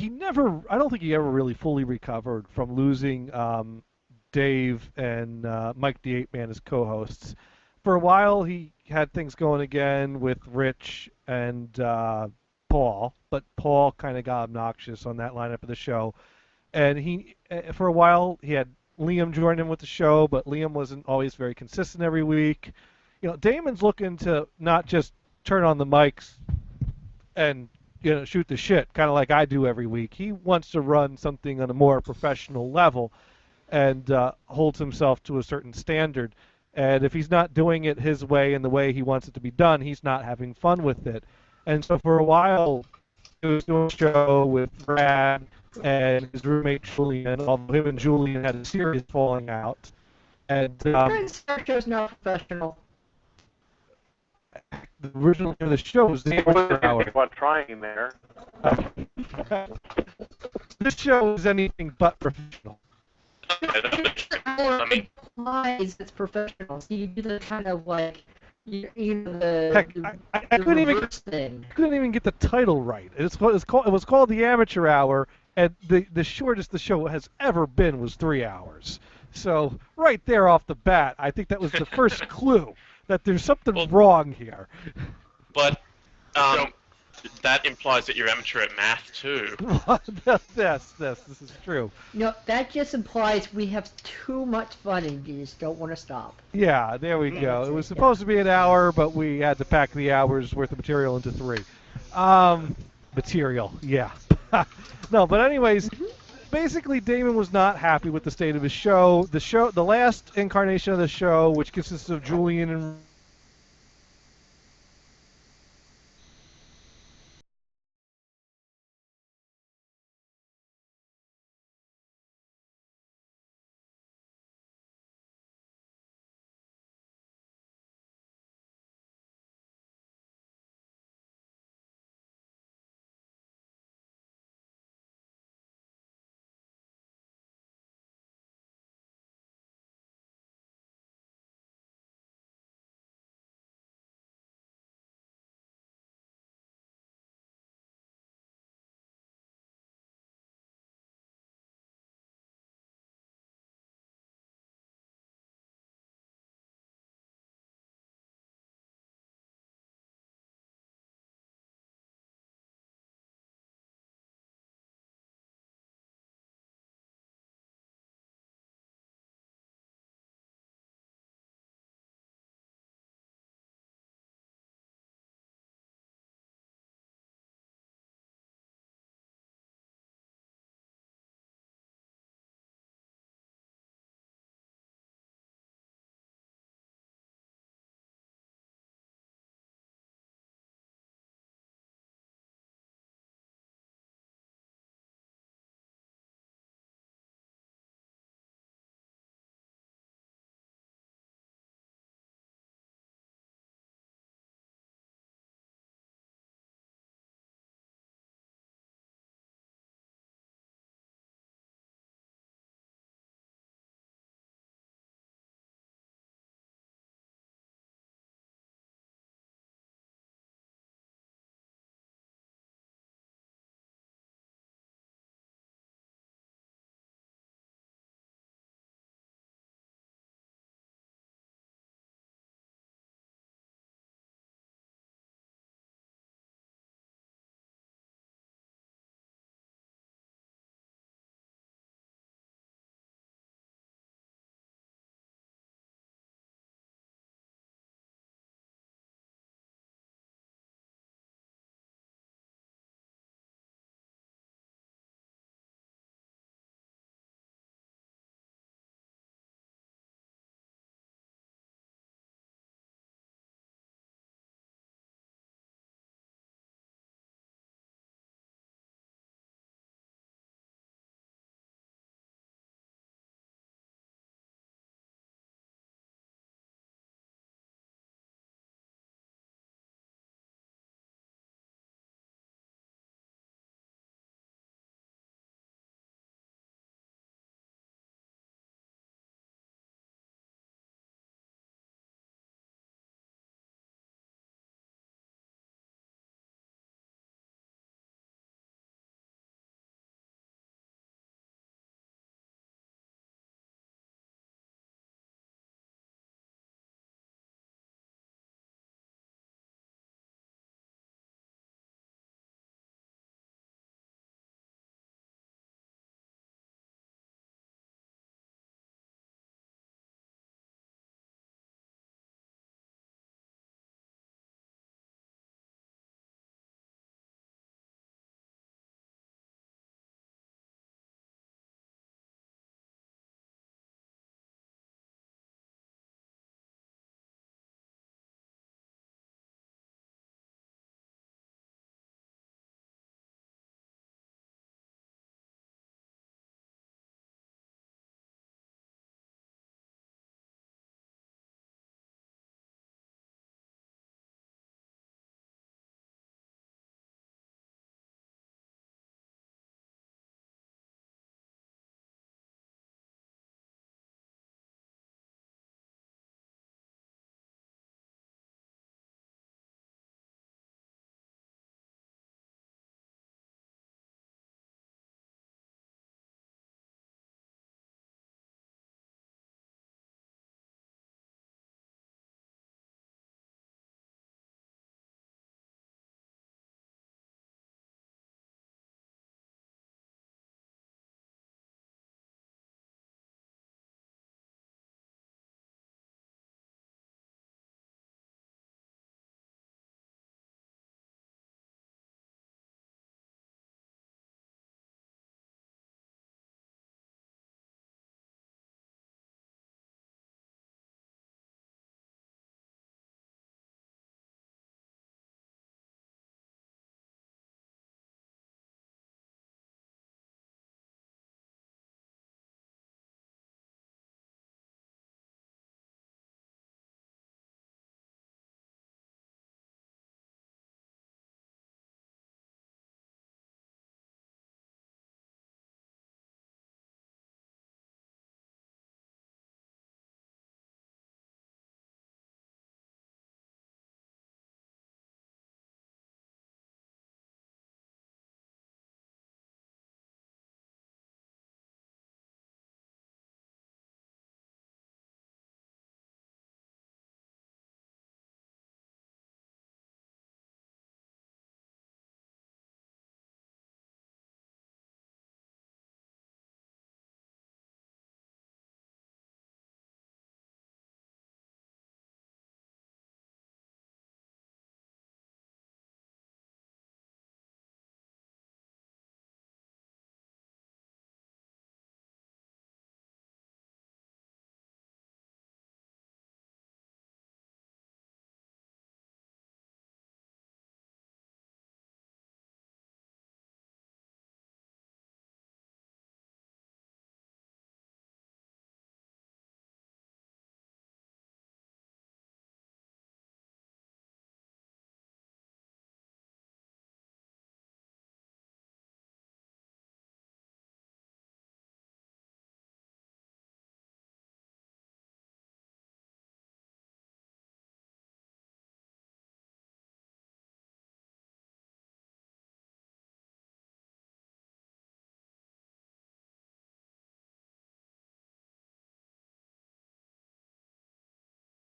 never, I don't think he ever really fully recovered from losing Dave and Mike the Ape Man as co-hosts. For a while, he had things going again with Rich and Paul, but Paul kind of got obnoxious on that lineup of the show. And for a while, he had Liam join him with the show, but Liam wasn't always very consistent every week. You know, Damon's looking to not just turn on the mics and, you know, shoot the shit, kind of like I do every week. He wants to run something on a more professional level and holds himself to a certain standard. And if he's not doing it his way and the way he wants it to be done, he's not having fun with it. And so for a while, he was doing a show with Brad and his roommate Julian, although him and Julian had a serious falling out. And This show's not professional. the original name of the show was the Amateur Hour. What trying there? This show is anything but professional. Implies it's professional. So you do the kind of like, you know, the, Heck, I couldn't even reverse thing. couldn't even get the title right. It was called the Amateur Hour, and the shortest the show has ever been was 3 hours. So right there off the bat, I think that was the first clue that there's something wrong here. But that implies that you're amateur at math too. This is true. No, that just implies we have too much fun and you just don't want to stop. Yeah, there we go. It was supposed to be an hour, but we had to pack the hour's worth of material into 3. Material, yeah. No, but anyways, basically Damon was not happy with the state of his show. The last incarnation of the show, which consists of Julian and